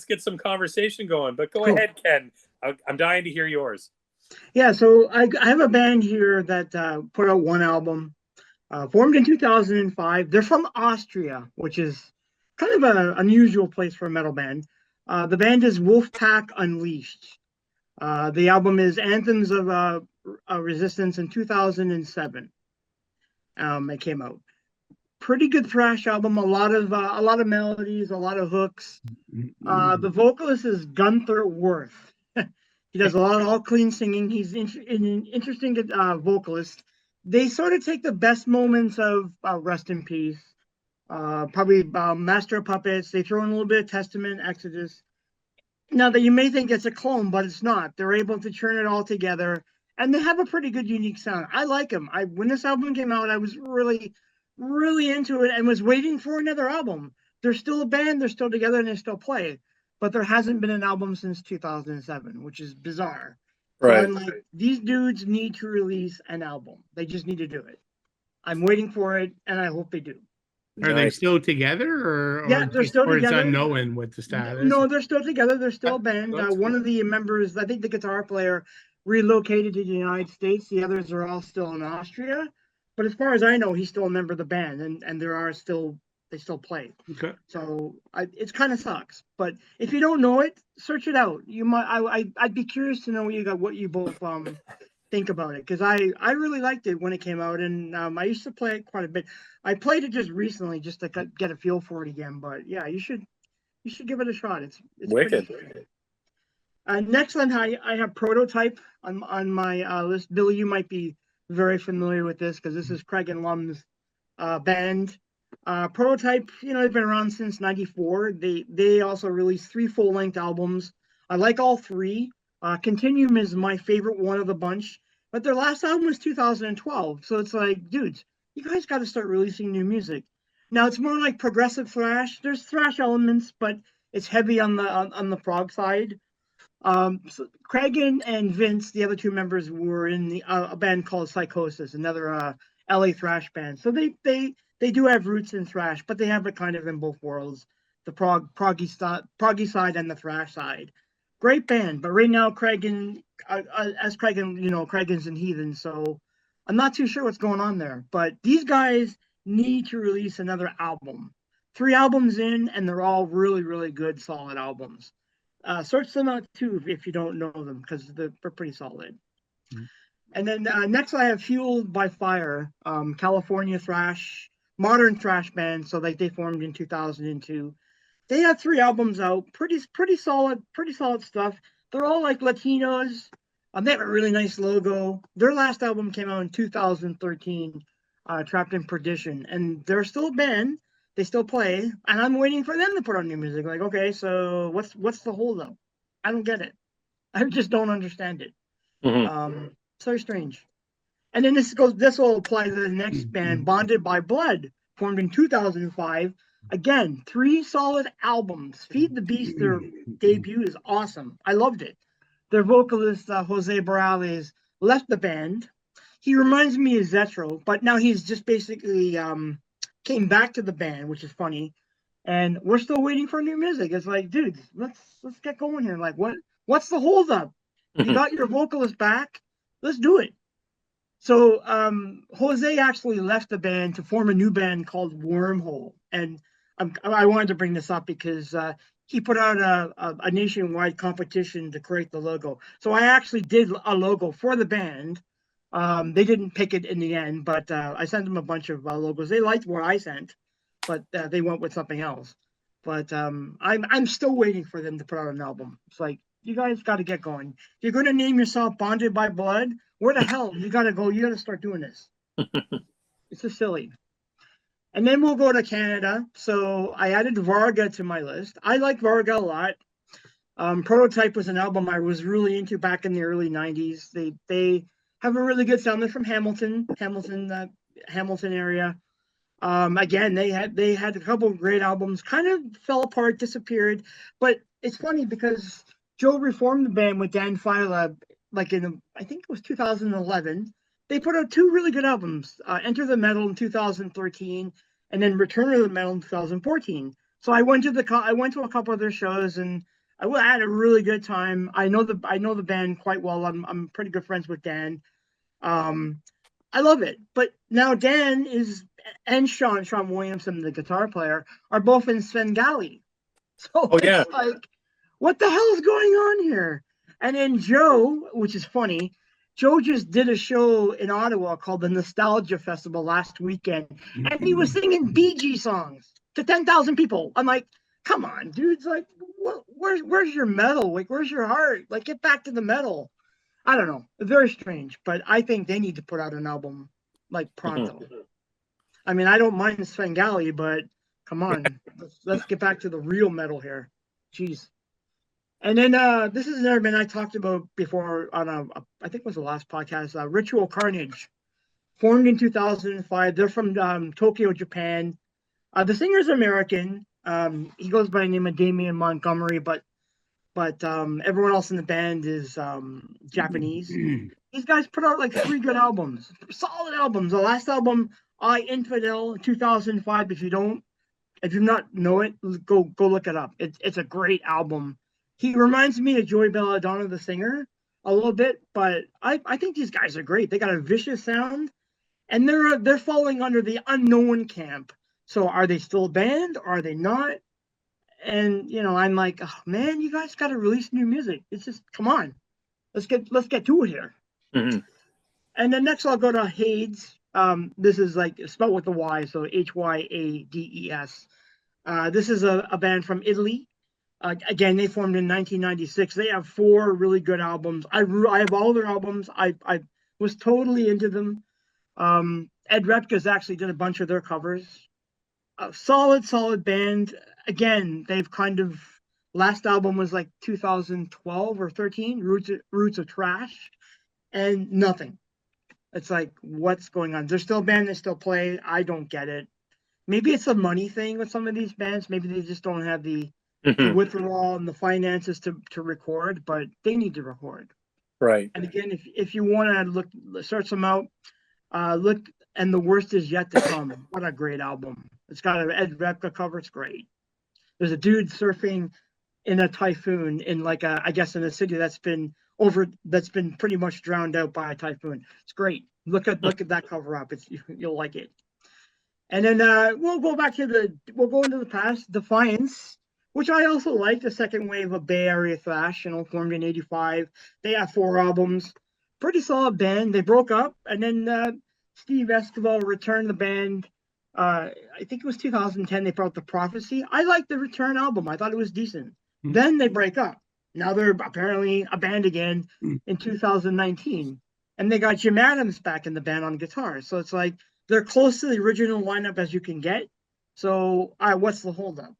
A: get some conversation going. But go
B: Cool.
A: ahead, Ken. I'm dying to hear yours.
B: Yeah, so I have a band here that put out one album, formed in 2005. They're from Austria, which is kind of an unusual place for a metal band. The band is Wolfpack Unleashed. The album is Anthems of Resistance in 2007. It came out. Pretty good thrash album. A lot of melodies, a lot of hooks. The vocalist is Gunther Worth. He does a lot of all clean singing. He's an interesting vocalist. They sort of take the best moments of Rest in Peace, probably Master of Puppets. They throw in a little bit of Testament, Exodus. Now that you may think it's a clone, but it's not. They're able to churn it all together, and they have a pretty good, unique sound. I like them. When this album came out, I was really, really into it and was waiting for another album. They're still a band. They're still together, and they still play. But there hasn't been an album since 2007, which is bizarre. So
A: Right.
B: I'm like, these dudes need to release an album. They just need to do it. I'm waiting for it, and I hope they do.
C: Are they
A: Nice.
C: still together,
B: Yeah, they're still
C: or it's
B: together.
C: unknown what the status?
B: No, they're still together. They're still a band.
A: That's
B: One
A: cool.
B: of the members, I think the guitar player, relocated to the United States. The others are all still in Austria. But as far as I know, he's still a member of the band, and they still play.
C: Okay.
B: So it's kind of sucks. But if you don't know it, search it out. You might. I'd be curious to know what you both think about it, because I really liked it when it came out, and I used to play it quite a bit. I played it just recently just to get a feel for it again. But yeah, you should You should give it a shot. It's
A: Wicked.
B: pretty. Next on I have Prototype on my list. Billy, you might be very familiar with this because this is Craig and Lum's band. Prototype, they've been around since '94. They also released 3 full-length albums. I like all 3. Continuum is my favorite one of the bunch, but their last album was 2012. So it's like, dudes, you guys got to start releasing new music. Now it's more like progressive thrash. There's thrash elements, but it's heavy on the prog side. So Craig and Vince, the other 2 members, were in a band called Psychosis, another LA thrash band. So they do have roots in thrash, but they have it kind of in both worlds, the proggy side and the thrash side. Great band, but right now Craig is in Heathen, so I'm not too sure what's going on there. But these guys need to release another album. 3 albums in, and they're all really, really good, solid albums. Search them out too if you don't know them, because they're pretty solid. Mm-hmm. And then next I have Fueled by Fire, California thrash, modern thrash band. So they formed in 2002. They have 3 albums out, pretty solid stuff. They're all like Latinos. They have a really nice logo. Their last album came out in 2013, Trapped in Perdition, and they're still a band. They still play, and I'm waiting for them to put on new music. Like, okay, so what's the holdup? I don't get it. I just don't understand it. Mm-hmm. It's very strange. And then this will apply to the next band, Bonded by Blood, formed in 2005. Again, 3 solid albums. Feed the Beast, their debut, is awesome. I loved it. Their vocalist, Jose Morales, left the band. He reminds me of Zetro, but now he's just basically came back to the band, which is funny. And we're still waiting for new music. It's like, dude, let's get going here. Like, what's the holdup? You got your vocalist back. Let's do it. So Jose actually left the band to form a new band called Wormhole. And I wanted to bring this up because he put out a nationwide competition to create the logo. So I actually did a logo for the band. They didn't pick it in the end, but I sent them a bunch of logos. They liked what I sent, but they went with something else. But I'm still waiting for them to put out an album. It's like, you guys got to get going. If you're going to name yourself Bonded by Blood, where the hell you got to go? You got to start doing this. It's just silly. And then we'll go to Canada. So I added Varga to my list. I like Varga a lot. Prototype was an album I was really into back in the early 90s. They have a really good sound. They're from Hamilton area. Again, they had a couple of great albums, kind of fell apart, disappeared. But it's funny because Joe reformed the band with Dan Fila, I think it was 2011. They put out 2 really good albums, Enter the Metal in 2013, and then Return of the Metal in 2014. So I went to a couple of their shows, and I had a really good time. I know the band quite well. I'm pretty good friends with Dan. I love it. But now Dan and Sean Williamson, the guitar player, are both in Svengali. So it's like, what the hell is going on here? And then Joe, which is funny, Joe just did a show in Ottawa called the Nostalgia Festival last weekend, and he was singing Bee Gees songs to 10,000 people. I'm like, come on, dude. It's like, where's your metal? Like, where's your heart? Like, get back to the metal. I don't know. Very strange, but I think they need to put out an album like pronto. I mean, I don't mind Svengali, but come on, let's get back to the real metal here. Jeez. And then this is another band I talked about before on I think it was the last podcast, Ritual Carnage, formed in 2005. They're from Tokyo, Japan. The singer's American. He goes by the name of Damian Montgomery, but everyone else in the band is Japanese. These guys put out like 3 good albums, solid albums. The last album, I Infidel, 2005. If you not know it, go look it up. It's a great album. He reminds me of Joey Belladonna, the singer, a little bit, but I think these guys are great. They got a vicious sound, and they're falling under the unknown camp. So are they still a band? Or are they not? And I'm like, oh, man, you guys got to release new music. It's just, come on, let's get to it here. Mm-hmm. And then next I'll go to Hades. This is like spelled with the Y, so Hyades. This is a band from Italy. Again, they formed in 1996. They have 4 really good albums. I have all their albums. I was totally into them. Ed Repka's actually did a bunch of their covers. Solid band. Again, they've kind of last album was like 2012 or 13, Roots of Thrash, and nothing. It's like, what's going on? They're still a band, they still play. I don't get it. Maybe it's a money thing with some of these bands. Maybe they just don't have the withdrawal and the finances to record, but they need to record.
A: Right.
B: And again, if you want to search them out, look, and The Worst Is Yet to Come. What a great album. It's got an Ed Repka cover. It's great. There's a dude surfing in a typhoon in like I guess in a city that's been pretty much drowned out by a typhoon. It's great. Look at that cover up. You'll like it. And then we'll go into the past. Defiance, which I also like, the second wave of Bay Area thrash, formed in '85. They have 4 albums. Pretty solid band. They broke up, and then Steve Esquivel returned the band. I think it was 2010. They put out The Prophecy. I liked the return album. I thought it was decent. Then they break up. Now they're apparently a band again in 2019. And they got Jim Adams back in the band on guitar. So it's like they're close to the original lineup as you can get. So what's the holdup?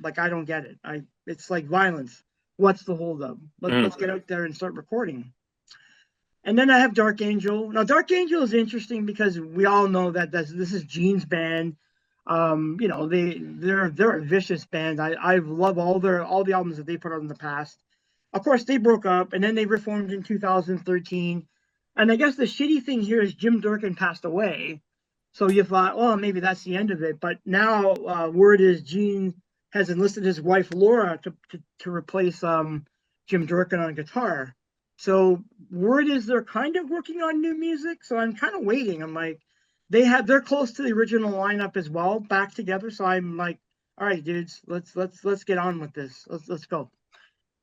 B: Like, I don't get it. It's like Violence. What's the holdup? Let's get out there and start recording. And then I have Dark Angel. Now, Dark Angel is interesting because we all know that this is Gene's band. They're a vicious band. I love all the albums that they put out in the past. Of course, they broke up and then they reformed in 2013. And I guess the shitty thing here is Jim Durkin passed away. So you thought, well, maybe that's the end of it. But now word is Gene has enlisted his wife Laura to replace Jim Durkin on guitar. So word is they're kind of working on new music. So I'm kind of waiting. I'm like, they're close to the original lineup as well, back together. So I'm like, all right, dudes, let's get on with this. Let's go.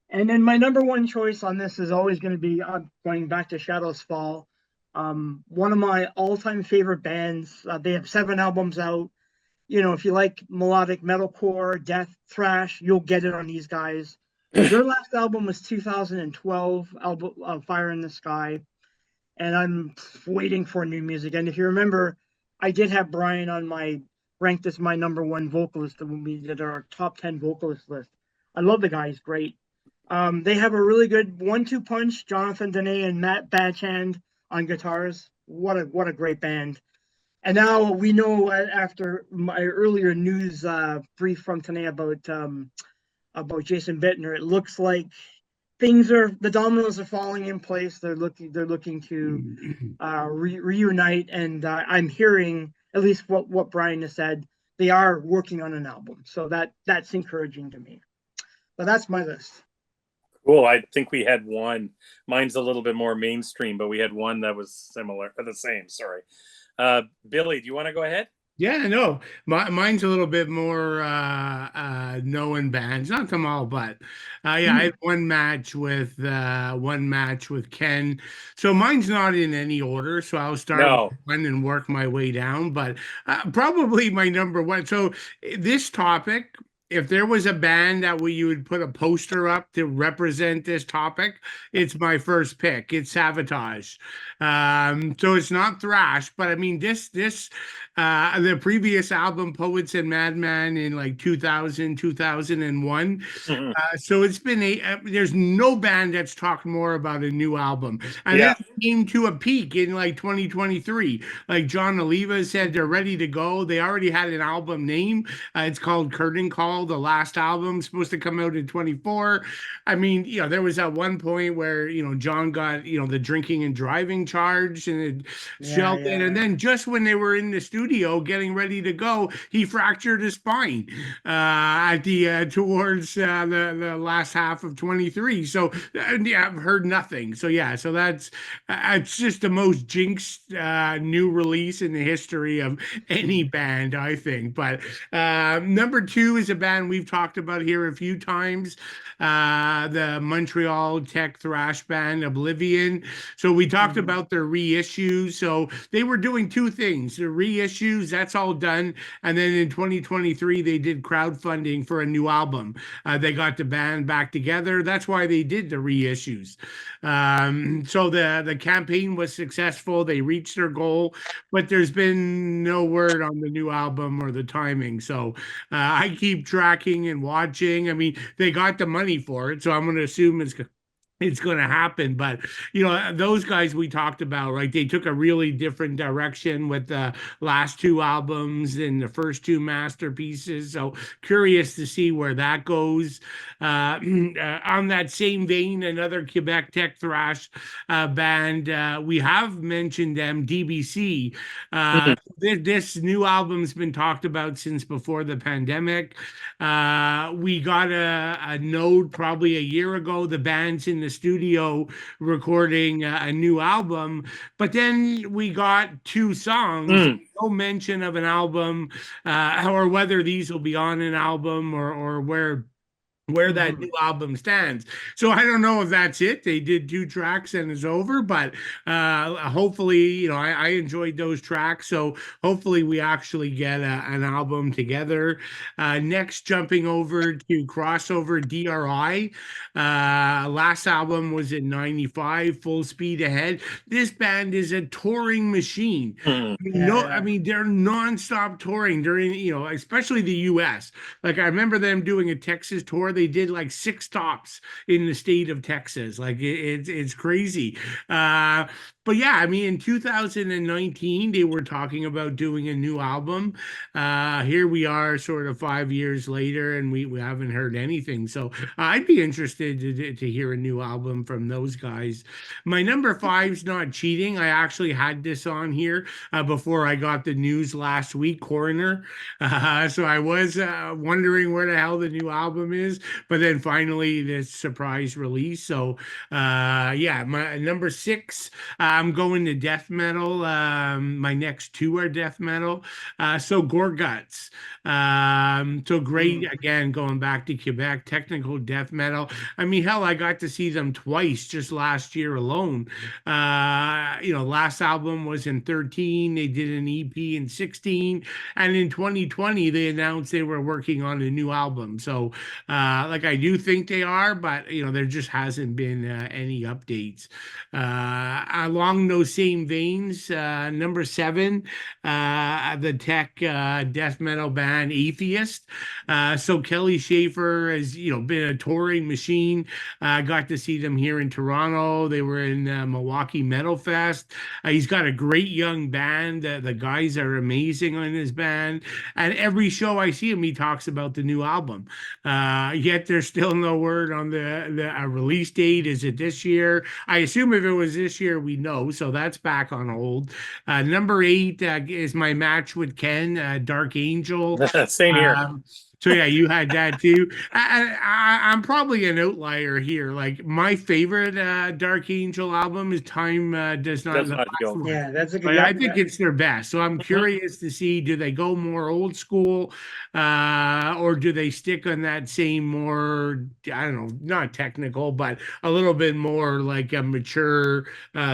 B: And then my number one choice on this is always going to be going back to Shadows Fall. One of my all-time favorite bands. They have 7 albums out. If you like melodic metalcore, death, thrash, you'll get it on these guys. Their last album was 2012, Fire in the Sky. And I'm waiting for new music. And if you remember, I did have Brian on ranked as my number 1 vocalist when we did our top 10 vocalist list. I love the guy. He's great. They have a really good 1-2 punch, Jonathan Dene and Matt Batchand on guitars. What a great band. And now we know, after my earlier news brief from today about Jason Bittner, it looks like the dominoes are falling in place. They're looking to reunite, and I'm hearing, at least what Brian has said, they are working on an album. So that's encouraging to me. But that's my list.
A: Cool. I think we had one. Mine's a little bit more mainstream, but we had one that was similar, or the same. Sorry. Billy, do you want to go ahead?
C: Yeah, no, mine's a little bit more known bands, not them all, but I had one match with Ken. So mine's not in any order, so I'll start with one and work my way down. But probably my number 1. So this topic, if there was a band that you would put a poster up to represent this topic, it's my first pick. It's Sabotage. So it's not thrash, but I mean the previous album, Poets and Madman, in like 2000, 2001. So it's been there's no band that's talked more about a new album. And that came to a peak in like 2023. Like John Oliva said, they're ready to go. They already had an album name. It's called Curtain Call. The last album supposed to come out in 24. I mean, there was at one point where, John got, the drinking and driving charge and it shelved it. And then just when they were in the studio getting ready to go, he fractured his spine at the towards the last half of 23. So I've heard nothing. So so that's it's just the most jinxed new release in the history of any band, I think. But number 2 is a band we've talked about here a few times, the Montreal tech thrash band Oblivion. So we talked about their reissues. So they were doing two things: the reissues, that's all done, and then in 2023 they did crowdfunding for a new album. They got the band back together. That's why they did the reissues. So the campaign was successful. They reached their goal, but there's been no word on the new album or the timing. So I keep tracking and watching. I mean, they got the money for it, so I'm going to assume it's going to happen. But those guys we talked about, right, they took a really different direction with the last two albums and the first two masterpieces, so curious to see where that goes. On that same vein, another Quebec tech thrash band, we have mentioned them, DBC. This new album's been talked about since before the pandemic. We got a note probably a year ago. The band's in the studio recording a new album, but then we got two songs. No mention of an album, or whether these will be on an album, or where that new album stands. So I don't know if that's it. They did two tracks and it's over, but hopefully, I enjoyed those tracks. So hopefully we actually get an album together. Next, jumping over to crossover DRI. Last album was in 95, Full Speed Ahead. This band is a touring machine. I mean, they're nonstop touring during, especially the US. Like I remember them doing a Texas tour. They did like 6 stops in the state of Texas. Like it's crazy. But yeah, I mean, in 2019, they were talking about doing a new album. Here we are, sort of 5 years later, and we haven't heard anything. So I'd be interested to hear a new album from those guys. My number 5's Not Cheating. I actually had this on here before I got the news last week, Coroner. So I was wondering where the hell the new album is, but then finally this surprise release. So yeah, my number 6, I'm going to death metal. My next 2 are death metal. So Gorguts. So great, again, going back to Quebec, technical death metal. I mean, hell, I got to see them twice just last year alone. Last album was in 2013. They did an EP in 2016. And in 2020, they announced they were working on a new album. So, I do think they are, but, there just hasn't been any updates. Along those same veins, number 7, the tech death metal band Atheist. So Kelly Schaefer has, been a touring machine. Got to see them here in Toronto. They were in Milwaukee Metal Fest. He's got a great young band. The guys are amazing on his band. And every show I see him, he talks about the new album. Yet there's still no word on the release date. Is it this year? I assume if it was this year, we know. So that's back on hold. Number 8 is my match with Ken, Dark Angel.
A: Same here.
C: So yeah, you had that too. I'm probably an outlier here. Like my favorite Dark Angel album is Time Does Not
A: Go.
B: Yeah, that's a good.
C: I think it's their best. So I'm curious to see, do they go more old school, or do they stick on that same more, I don't know, not technical, but a little bit more like a mature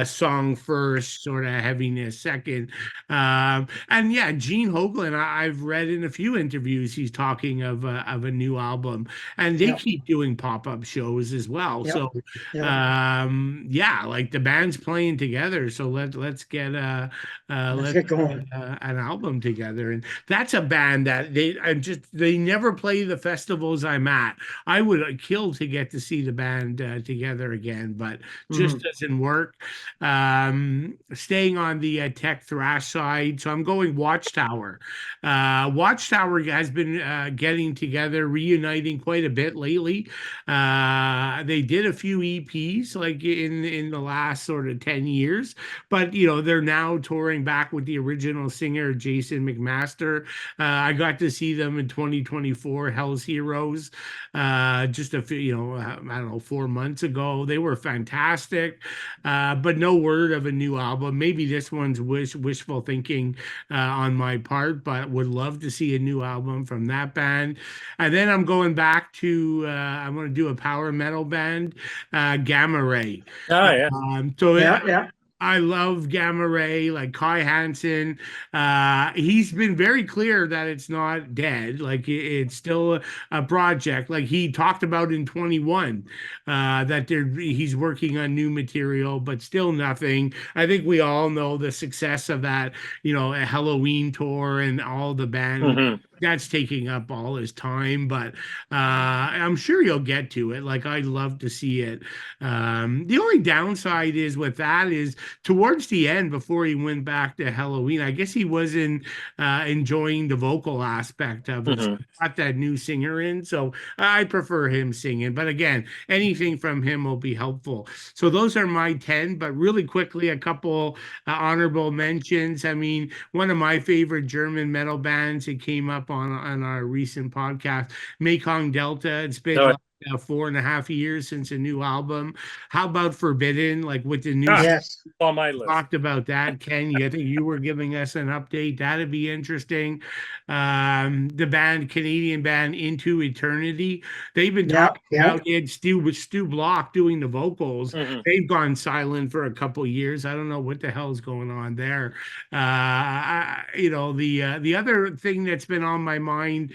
C: song first, sort of heaviness second. And yeah, Gene Hoglan, I've read in a few interviews, he's talking of a new album, and they keep doing pop-up shows as well. So yeah, like the band's playing together. So let's get going. An album together. And that's a band that they never play the festivals I'm at. I would kill to get to see the band together again, but just doesn't work. Staying on the tech thrash side, so I'm going Watchtower. Watchtower has been getting together, reuniting quite a bit lately. They did a few EPs like in the last sort of 10 years, but they're now touring back with the original singer Jason McMaster. I got to see them in 2024 Hell's Heroes, just a few, I don't know, 4 months ago. They were fantastic, but no word of a new album. Maybe this one's wishful thinking on my part, but would love to see a new album from that band. band. And then I'm going back to I'm going to do a power metal band, Gamma Ray.
A: Oh yeah.
C: So
B: Yeah.
C: I love Gamma Ray, like Kai Hansen. He's been very clear that it's not dead. Like it's still a project. Like he talked about in 21, that he's working on new material, but still nothing. I think we all know the success of that, a Halloween tour and all the band.
A: Mhm.
C: That's taking up all his time, but I'm sure you'll get to it. Like I'd love to see it. The only downside is with that is towards the end, before he went back to Halloween, I guess he wasn't enjoying the vocal aspect of it. So
A: Mhm.
C: got that new singer in, so I prefer him singing. But again, anything from him will be helpful. So those are my 10. But really quickly, a couple honorable mentions. I mean, one of my favorite German metal bands. It came up on our recent podcast, Mekong Delta. It's been
A: No,
C: like 4.5 years since a new album. How about Forbidden? Like with the new
B: Yes.
A: on my list.
C: talked about that, Ken. I think you were giving us an update. That'd be interesting. The Canadian band Into Eternity, they've been
B: Yeah.
C: talking
B: Yeah.
C: about it. Stu Block doing the vocals.
A: Mhm.
C: They've gone silent for a couple years. I don't know what the hell's going on there. The other thing that's been on my mind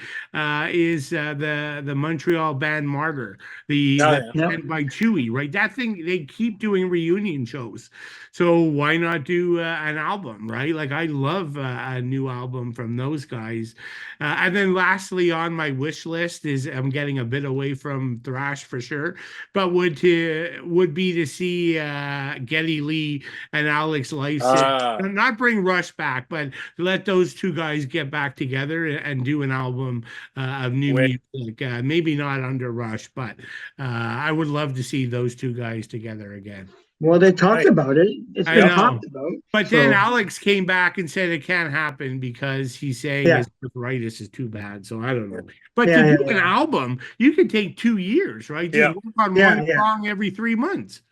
C: is the Montreal band Martyr,
A: Oh
C: the
A: yeah.
B: Yeah.
C: band by Chewy, right? That thing, they keep doing reunion shows. So why not do an album, right? Like I love a new album from those guys. And then lastly on my wish list is, I'm getting a bit away from thrash for sure, but would be to see Geddy Lee and Alex Lifeson
A: Ah,
C: not bring Rush back, but let those two guys get back together and do an album of new
A: wait.
C: music. Maybe not under Rush, but I would love to see those two guys together again.
B: Well, they talked
A: Nice.
B: about it. It's
C: I
B: been
A: Yep.
C: know.
B: talked about.
C: But then
B: So
C: Alex came back and said it can't happen because he's saying
B: yeah.
C: his arthritis is too bad. So I don't know. But to
B: Yeah.
C: do
B: Yeah.
C: an album, you could take 2 years, right? Just
A: Yeah.
C: work on
B: Yeah.
C: one
B: Yeah.
C: song every 3 months.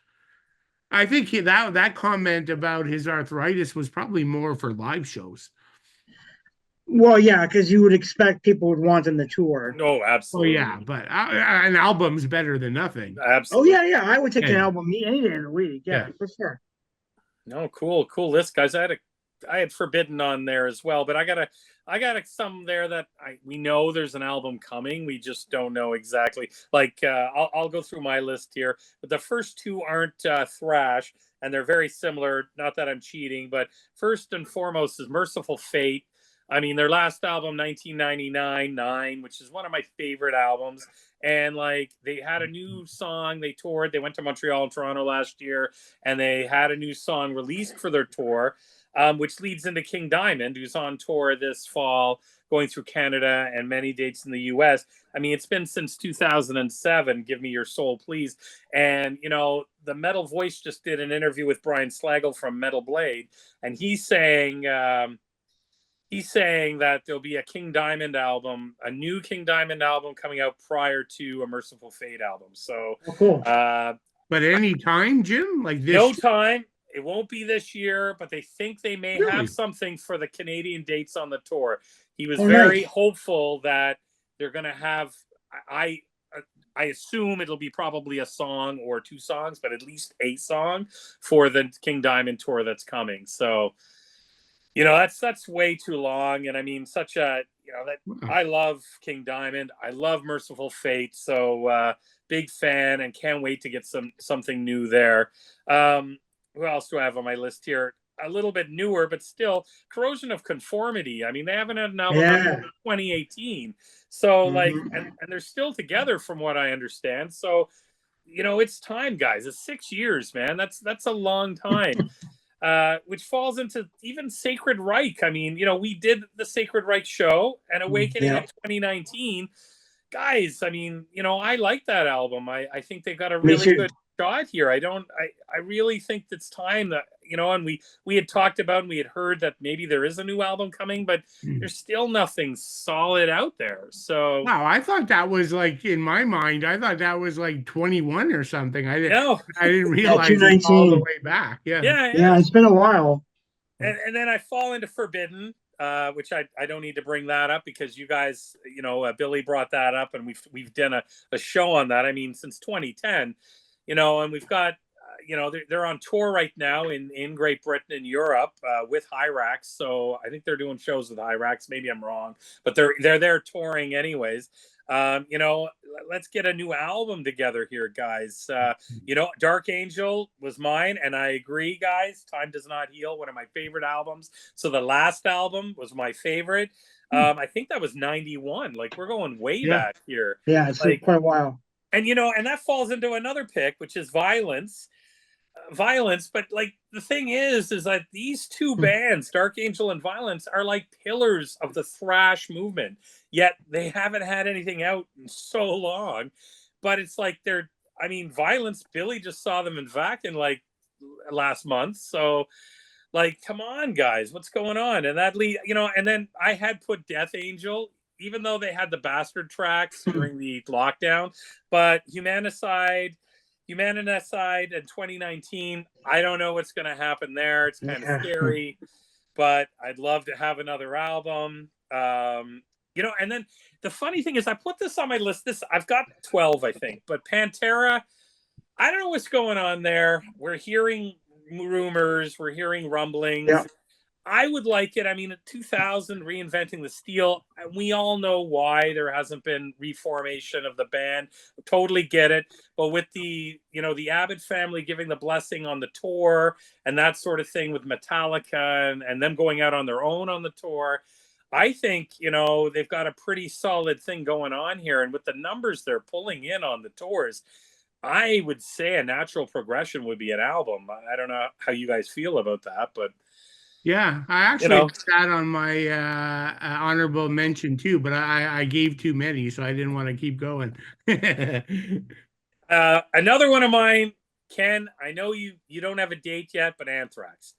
C: I think that comment about his arthritis was probably more for live shows.
B: Well, yeah, because you would expect people would want them to tour.
A: No,
C: Oh yeah,
A: absolutely.
C: but an album's better than nothing.
B: Oh
A: Absolutely.
B: yeah, yeah. I would take an
C: Yeah,
B: album any day of the week.
C: yeah.
B: Yeah, for sure.
A: No, cool list, guys. I had Forbidden on there as well, but I got some there that we know there's an album coming. We just don't know exactly. Like I'll go through my list here, but the first two aren't thrash, and they're very similar. Not that I'm cheating, but first and foremost is Merciful Fate. I mean, their last album, 1999, Nine, which is one of my favorite albums. And like they had a new song, they toured, they went to Montreal and Toronto last year, and they had a new song released for their tour, which leads into King Diamond, who's on tour this fall, going through Canada and many dates in the US. I mean, it's been since 2007, Give Me Your Soul, Please. And, the Metal Voice just did an interview with Brian Slagle from Metal Blade, and he's saying that there'll be a King Diamond album, a new King Diamond album coming out prior to a Merciful Fate album. So,
B: Oh, cool.
C: But any time, Jim, like this
A: no time. It won't be this year, but they think they may
C: really?
A: have something for the Canadian dates on the tour. He was
B: Oh,
A: very
B: nice.
A: hopeful that they're going to have. I I assume it'll be probably a song or two songs, but at least a song for the King Diamond tour that's coming. So that's way too long, and I mean such a that
C: Wow.
A: I love King Diamond, I love Merciful Fate, so big fan and can't wait to get something new there. Who else do I have on my list here? A little bit newer, but still, Corrosion of Conformity. I mean, they haven't had an album out
B: Yeah.
A: since 2018, so like, and
B: Mhm.
A: they're still together from what I understand. So it's time, guys. It's 6 years, man. That's a long time. Which falls into even Sacred Reich. I mean, we did the Sacred Reich show and Awakening in
B: Yeah.
A: 2019. Guys, I mean, I like that album. I think they got a
B: Me
A: really
B: too.
A: good shot here. I really think it's time that, and we had talked about and we had heard that maybe there is a new album coming, but there's still nothing solid out there. So,
C: Wow, I thought that was like in my mind, I thought that was like 21 or something.
A: no,
C: I didn't
B: Yeah,
C: realize it's all the
B: 219.
C: way back. Yeah.
A: yeah,
B: Yeah,
A: yeah.
B: it's been a while.
A: And then I fall into Forbidden. which I don't need to bring that up because you guys, Billy brought that up, and we've done a show on that. I mean, since 2010, and we've got, they're on tour right now in Great Britain and Europe with Hyrax. So I think they're doing shows with Hyrax. Maybe I'm wrong, but they're there touring anyways. Let's get a new album together here, guys. Dark Angel was mine, and I agree, guys. Time Does Not Heal, one of my favorite albums. So the last album was my favorite. I think that was 91. Like, we're going way back here.
B: Yeah, it's
A: like,
B: quite a while.
A: And and that falls into another pick, which is Violence. But like, the thing is that these two bands, Dark Angel and Violence, are like pillars of the thrash movement, yet they haven't had anything out in so long. But it's like Violence, Billy just saw them in Vac like last month, so like, come on, guys, what's going on? And that and then I had put Death Angel, even though they had the Bastard tracks during the lockdown, but Humanicide in 2019, I don't know what's going to happen there. It's kind of scary, but I'd love to have another album. And then the funny thing is, I put this on my list. I've got 12, I think, but Pantera, I don't know what's going on there. We're hearing rumors, we're hearing rumblings.
B: Yeah.
A: I would like it. I mean, in 2000, Reinventing the Steel, we all know why there hasn't been reformation of the band. Totally get it. But with the Abbott family giving the blessing on the tour and that sort of thing with Metallica and them going out on their own on the tour, I think, they've got a pretty solid thing going on here. And with the numbers they're pulling in on the tours, I would say a natural progression would be an album. I don't know how you guys feel about that, but
C: yeah, I actually sat on my honorable mention too, but I gave too many, so I didn't want to keep going.
A: Another one of mine, Ken, I know you don't have a date yet, but Anthrax.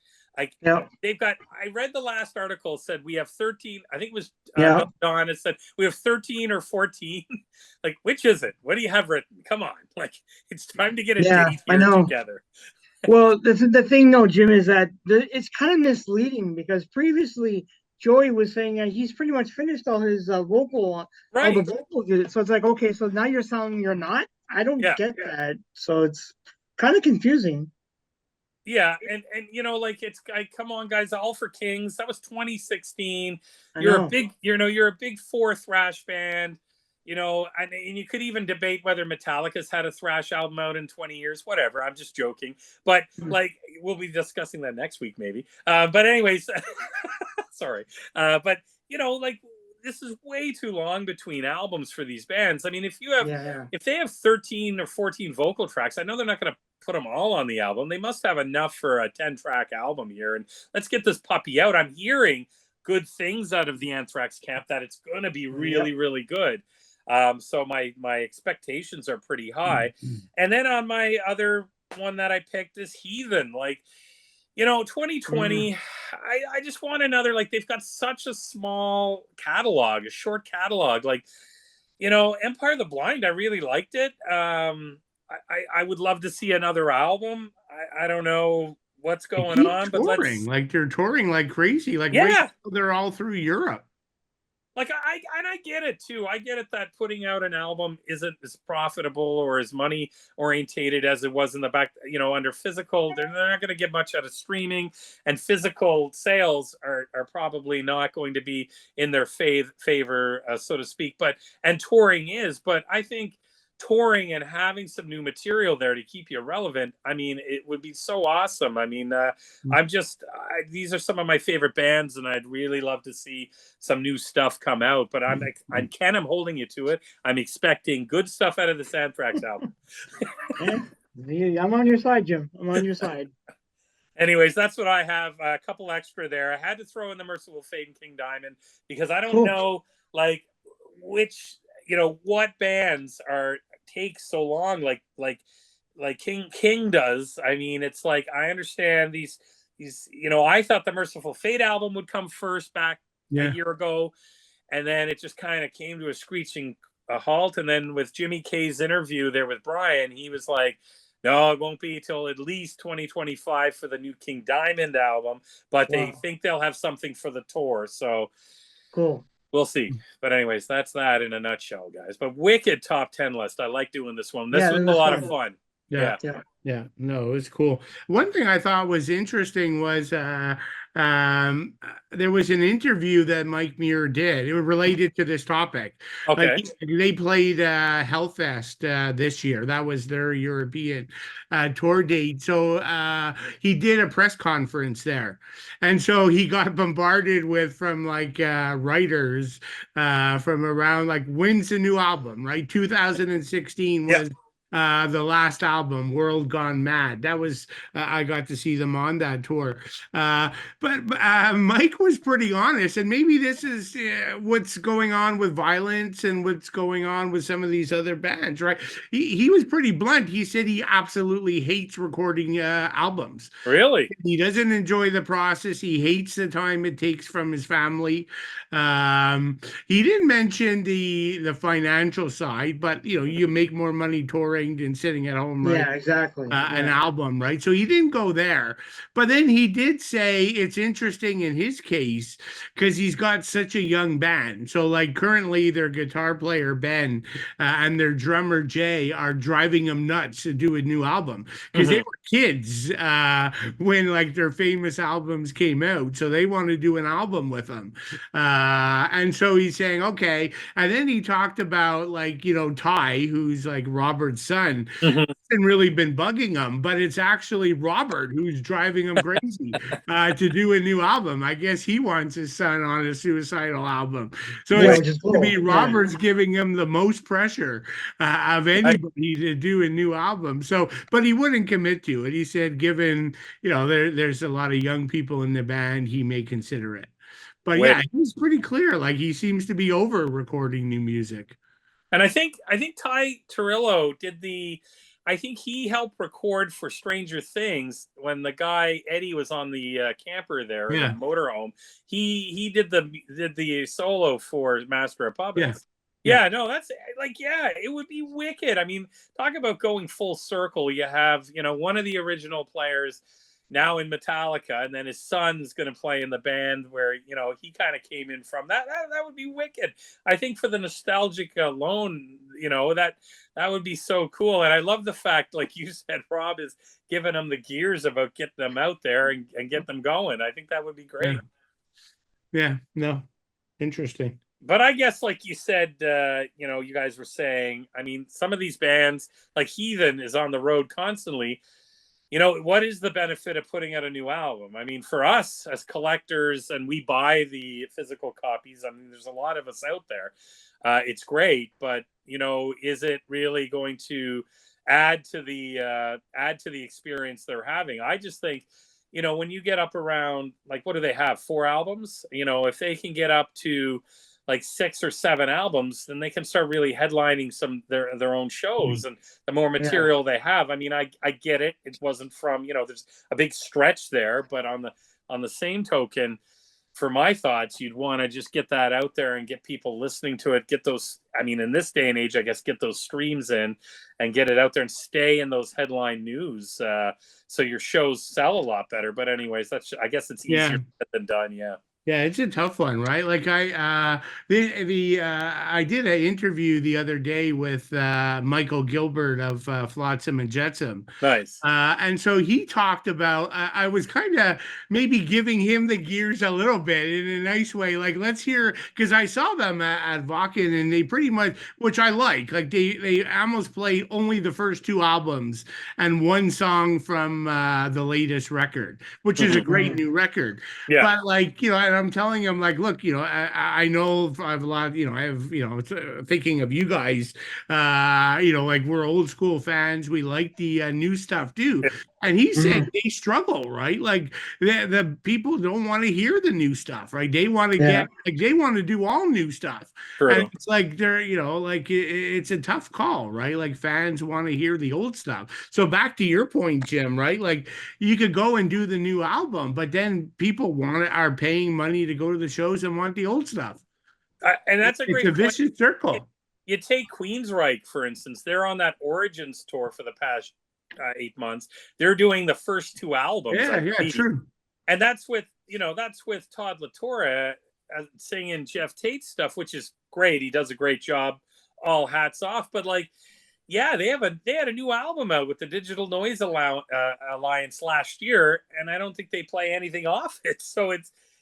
A: They've got, I read the last article, said we have 13, I think it was Don, it said we have 13 or 14. Like, which is it? What do you have written? Come on. Like, it's time to get a date here together.
B: Well, the thing, though, Jim, is that it's kind of misleading because previously Joey was saying that he's pretty much finished all his all the vocals. So it's like, okay, so now you're saying you're not? I don't get that. So it's kind of confusing.
A: Yeah, and come on, guys, All for Kings, that was 2016. You're a big four thrash band. And you could even debate whether Metallica's had a thrash album out in 20 years, whatever. I'm just joking. But like, we'll be discussing that next week, maybe. But anyways, sorry. But this is way too long between albums for these bands. I mean, if they have 13 or 14 vocal tracks, I know they're not going to put them all on the album. They must have enough for a 10-track album here. And let's get this puppy out. I'm hearing good things out of the Anthrax camp, that it's going to be really, really good. So my expectations are pretty high. And then on my other one that I picked is Heathen. Like, 2020, I just want another, like, they've got such a small catalog, a short catalog. Like, Empire of the Blind, I really liked it. I would love to see another album. I don't know what's going on, but
C: they're touring like crazy. Like, they're all through Europe.
A: Like, I get it too. I get it that putting out an album isn't as profitable or as money orientated as it was in the back, under physical. They're not going to get much out of streaming, and physical sales are probably not going to be in their favor, so to speak. But touring is. But I think touring and having some new material there to keep you relevant, I mean, it would be so awesome. I mean, these are some of my favorite bands, and I'd really love to see some new stuff come out. But I'm holding you to it. I'm expecting good stuff out of this Anthrax album.
B: I'm on your side, Jim. I'm on your side.
A: Anyways, that's what I have. A couple extra there. I had to throw in the Merciful Fate and King Diamond because I don't know, like, which, what bands take so long, like King does. I mean, it's like, I understand these, I thought the Merciful Fate album would come first back a year ago, and then it just kind of came to a screeching halt. And then with Jimmy K's interview there with Brian, he was like, No, it won't be till at least 2025 for the new King Diamond album, but they
B: Wow.
A: think they'll have something for the tour. So
B: Cool.
A: we'll see. But anyways, that's that in a nutshell, guys. But wicked top 10 list. I like doing this one. This
B: Yeah,
A: was
B: it
A: a
B: was
A: lot of
B: fun.
A: fun.
C: Yeah.
A: Yeah.
B: Yeah.
C: Yeah, no, it was cool. One thing I thought was interesting was there was an interview that Mike Muir did. It was related to this topic. Like
A: Okay.
C: they played Hellfest this year. That was their European tour date. So he did a press conference there, and so he got bombarded with from like writers from around like when's the new album, right? 2016
A: Yeah.
C: was the last album, World Gone Mad. That was I got to see them on that tour. But Mike was pretty honest, and maybe this is what's going on with Violence and what's going on with some of these other bands, right? He was pretty blunt. He said he absolutely hates recording albums.
A: Really?
C: He doesn't enjoy the process. He hates the time it takes from his family. He didn't mention the financial side, but you know, you make more money touring than sitting at home, right?
B: Yeah, exactly.
C: An
B: Yeah.
C: album, right? So he didn't go there. But then he did say it's interesting in his case because he's got such a young band. So, like, currently their guitar player, Ben, and their drummer, Jay, are driving him nuts to do a new album because they
A: Mhm.
C: were kids when, like, their famous albums came out. So they want to do an album with them. And so he's saying, okay. And then he talked about, like, you know, Ty, who's like Robert's son,
A: Mhm.
C: hasn't really been bugging him, but it's actually Robert who's driving him crazy to do a new album. I guess he wants his son on a Suicidal album. So
B: Yeah,
C: it
B: which
C: seems
B: is
C: to be
B: cool. Yeah.
C: Robert's giving him the most pressure of
A: Right.
C: anybody to do a new album. So, but he wouldn't commit to it. He said, given, you know, there's a lot of young people in the band, he may consider it. But
A: Wait.
C: yeah, he's pretty clear. Like he seems to be over recording new music.
A: And I think Ty Torrillo did the. I think he helped record for Stranger Things when the guy Eddie was on the camper there, the
C: Yeah,
A: motorhome. He did the solo for Master of
C: yeah,
A: Puppets.
C: yeah,
A: Yeah, no, that's like yeah, it would be wicked. I mean, talk about going full circle. You have one of the original players now in Metallica, and then his son's going to play in the band where he kind of came in from. That would be wicked. I think for the nostalgic alone, that would be so cool. And I love the fact, like you said, Rob is giving them the gears about getting them out there and get them going. I think that would be
C: yeah,
A: great.
C: yeah. No, interesting.
A: But I guess, like you said, you guys were saying, I mean, some of these bands, like Heathen, is on the road constantly. What is the benefit of putting out a new album? I mean, for us as collectors, and we buy the physical copies, I mean, there's a lot of us out there. It's great, but is it really going to add to the experience they're having? I just think, when you get up around, like, what do they have? 4 albums? If they can get up to like 6 or 7 albums, then they can start really headlining some their own shows.
C: Mm.
A: And the more
B: Yeah.
A: material they have, I mean, I get it. It wasn't from there's a big stretch there, but on the same token, for my thoughts, you'd want to just get that out there and get people listening to it. Get those, I mean, in this day and age, I guess, get those streams in and get it out there and stay in those headline news, so your shows sell a lot better. But anyways, I guess it's easier
C: Yeah.
A: said than done. Yeah.
C: Yeah, it's a tough one, right? Like I did an interview the other day with Michael Gilbert of Flotsam and Jetsam.
A: Nice.
C: And so he talked about, I was kind of maybe giving him the gears a little bit in a nice way. Like, let's hear, because I saw them at Vakken and they pretty much, which I like they almost played only the first 2 albums and one song from the latest record, which is a great new record.
A: Yeah.
C: But like, and I'm telling him like, look, I know I have a lot, I have, thinking of you guys, like we're old school fans. We like the new stuff too. And he said
B: Mhm.
C: they struggle, right? Like the people don't want to hear the new stuff, right? They want to
B: Yeah.
C: they want to do all new stuff. And
A: True.
C: it's like they're, like it's a tough call, right? Like fans want to hear the old stuff. So back to your point, Jim, right? Like you could go and do the new album, but then people are paying money to go to the shows and want the old stuff.
A: And that's a
C: It's a
A: great point.
C: vicious circle.
A: You take Queensryche, for instance. They're on that Origins tour for the past 8 months. They're doing the first 2 albums.
C: Yeah, yeah, true.
A: And that's with Todd LaTorre singing Jeff Tate's stuff, which is great. He does a great job. All hats off. But like, yeah, they had a new album out with the Digital Noise Alliance last year, and I don't think they play anything off it. So it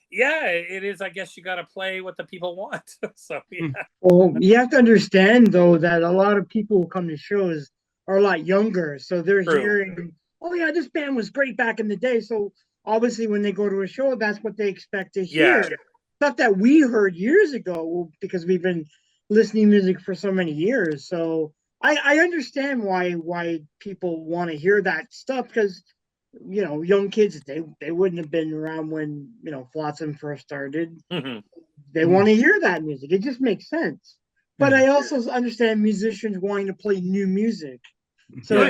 A: is. I guess you got to play what the people want. So yeah.
B: Well, you have to understand though that a lot of people who come to shows are a lot younger, so they're
A: True.
B: hearing, "Oh yeah, this band was great back in the day." So obviously, when they go to a show, that's what they expect to hear.
A: Yeah.
B: Stuff that we heard years ago because we've been listening to music for so many years. So I understand why people want to hear that stuff because young kids they wouldn't have been around when Flotsam first started.
A: Mm-hmm.
B: They want to hear that music. It just makes sense. But I also understand musicians wanting to play new music. So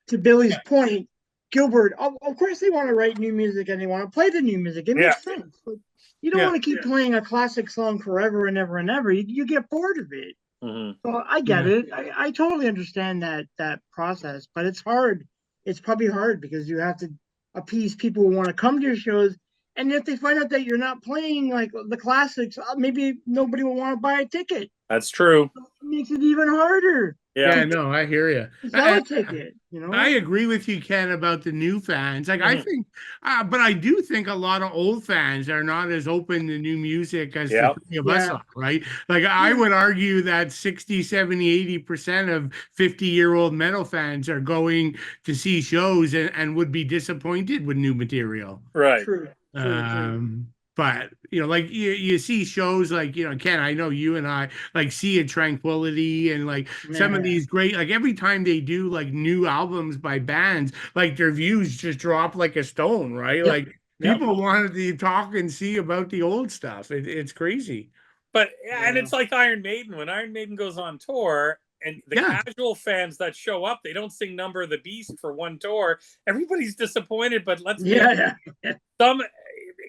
B: to Billy's point, Gilbert, of course they want to write new music and they want to play the new music. It makes sense. But you don't want to keep playing a classic song forever and ever and ever. You get bored of it.
A: Mm-hmm.
B: So I get it. I totally understand that process, but it's hard. It's probably hard because you have to appease people who want to come to your shows. And if they find out that you're not playing like the classics, maybe nobody will want to buy a ticket.
A: That's true.
B: So it makes it even harder.
C: Yeah, no, I hear you.
B: Sell a ticket,
C: I agree with you, Ken, about the new fans. Like, I think, but I do think a lot of old fans are not as open to new music as the three of us are, right? Like, I would argue that 60, 70, 80% of 50-year-old metal fans are going to see shows and would be disappointed with new material.
A: Right.
B: True.
C: But like you see shows like Ken, I know you and I like Sea of Tranquility and like some of these great, like every time they do like new albums by bands, like their views just drop like a stone, right? Like people wanted to talk and see about the old stuff. It's crazy.
A: But and it's like Iron Maiden. When Iron Maiden goes on tour and the casual fans that show up, they don't sing Number of the Beast for one tour. Everybody's disappointed, but let's be honest, some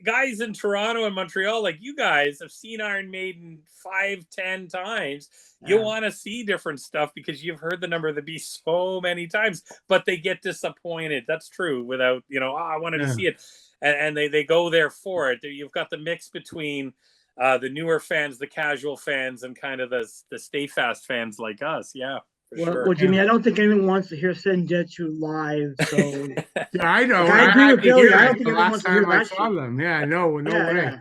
A: guys in Toronto and Montreal, like you guys, have seen Iron Maiden 5-10 times. You want to see different stuff because you've heard the Number of the Beast so many times, but they get disappointed. That's true. Without I wanted to see it, and they go there for it. You've got the mix between the newer fans, the casual fans, and kind of the stay fast fans like us. Yeah.
B: Well, Jimmy, I don't think anyone wants to hear Senjutsu live. So
C: I know.
B: I agree with Billy. I don't think anyone wants to hear that
C: shit. Yeah, no way.
B: Yeah.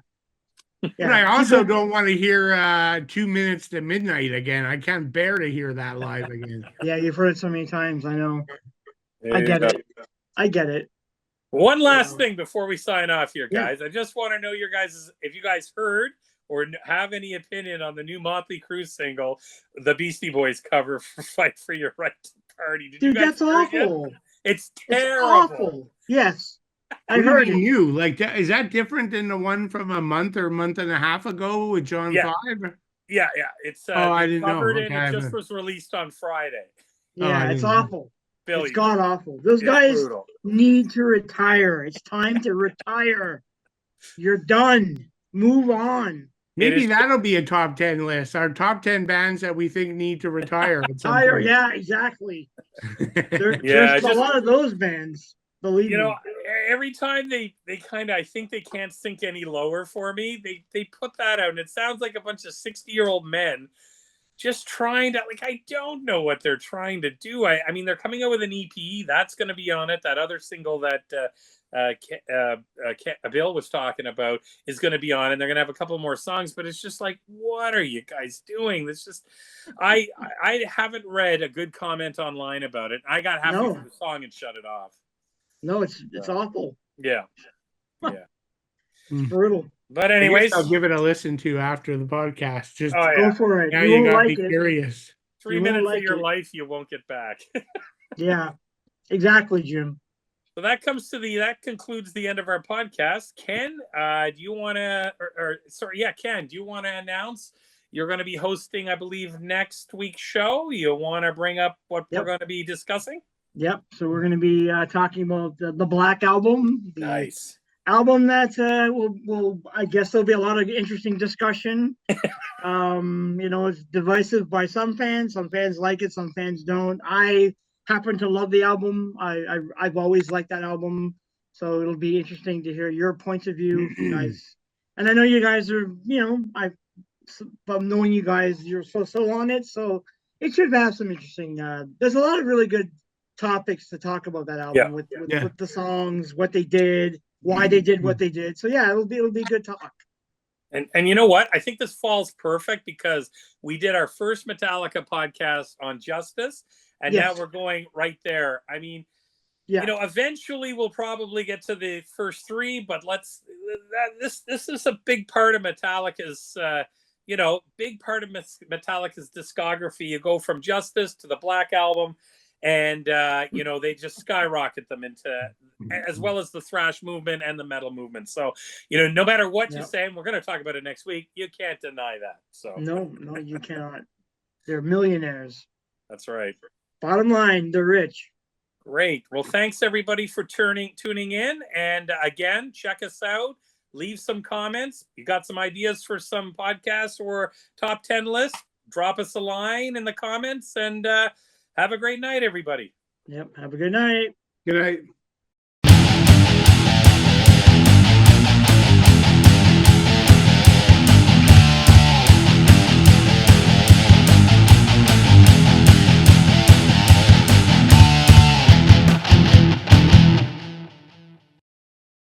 C: But I also don't want to hear 2 minutes to midnight again. I can't bear to hear that live again.
B: Yeah, you've heard it so many times. I know. I get it.
A: One last thing before we sign off here, guys. I just want to know if you guys heard or have any opinion on the new Motley Crue single, the Beastie Boys cover for "Fight for Your Right to Party."
B: Dude, that's awful.
A: It's terrible.
B: It's awful. Yes. I heard it.
C: New. Like, is that different than the one from a month or month and a half ago with John 5?
A: Yeah. It's
C: I didn't know.
A: Okay, it just was released on Friday.
B: Yeah, it's awful.
A: Billy,
B: it's god awful. Those guys need to retire. It's time to retire. You're done. Move on.
C: Maybe that'll be a top 10 list. Our top 10 bands that we think need to retire.
B: Yeah, exactly. There's a lot of those bands. Believe me.
A: Every time they kind of, I think they can't sink any lower for me. They put that out, and it sounds like a bunch of 60-year-old men just trying to, like, I don't know what they're trying to do. I mean, they're coming out with an EP that's going to be on it. That other single that Bill was talking about is going to be on, and they're going to have a couple more songs. But it's just like, what are you guys doing? It's just, I haven't read a good comment online about it. I got halfway through the song and shut it off.
B: No, it's awful.
A: Yeah.
B: It's brutal.
A: But anyways,
C: I'll give it a listen to after the podcast. Just
B: go for it.
C: Now you gotta be curious.
A: 3 minutes of your life you won't get back.
B: Yeah, exactly, Jim.
A: So that concludes the end of our podcast. Ken, do you want to, Ken, do you want to announce you're going to be hosting, I believe, next week's show? You want to bring up what we're going to be discussing?
B: Yep. So we're going to be talking about the Black Album.
A: Nice.
B: Album that will I guess there'll be a lot of interesting discussion. It's divisive by some fans. Some fans like it, some fans don't. I happen to love the album. I've always liked that album, so it'll be interesting to hear your points of view, guys. And I know you guys are, from knowing you guys, you're so on it, so it should have some interesting. There's a lot of really good topics to talk about that album with the songs, what they did, why they did what they did. So yeah, it'll be good talk.
A: And you know what? I think this falls perfect because we did our first Metallica podcast on Justice, and now we're going right there. I mean, eventually we'll probably get to the first three, but this is a big part of Metallica's big part of Metallica's discography. You go from Justice to the Black Album, and they just skyrocket them into, as well as the thrash movement and the metal movement. So no matter what you say, and we're going to talk about it next week, you can't deny that. So
B: no, you cannot. They're millionaires.
A: That's right.
B: Bottom line, they're rich.
A: Great. Well, thanks everybody for tuning in, and again, check us out. Leave some comments. You got some ideas for some podcasts or top 10 lists? Drop us a line in the comments, and have a great night, everybody.
B: Yep. Have a good night.
C: Good night.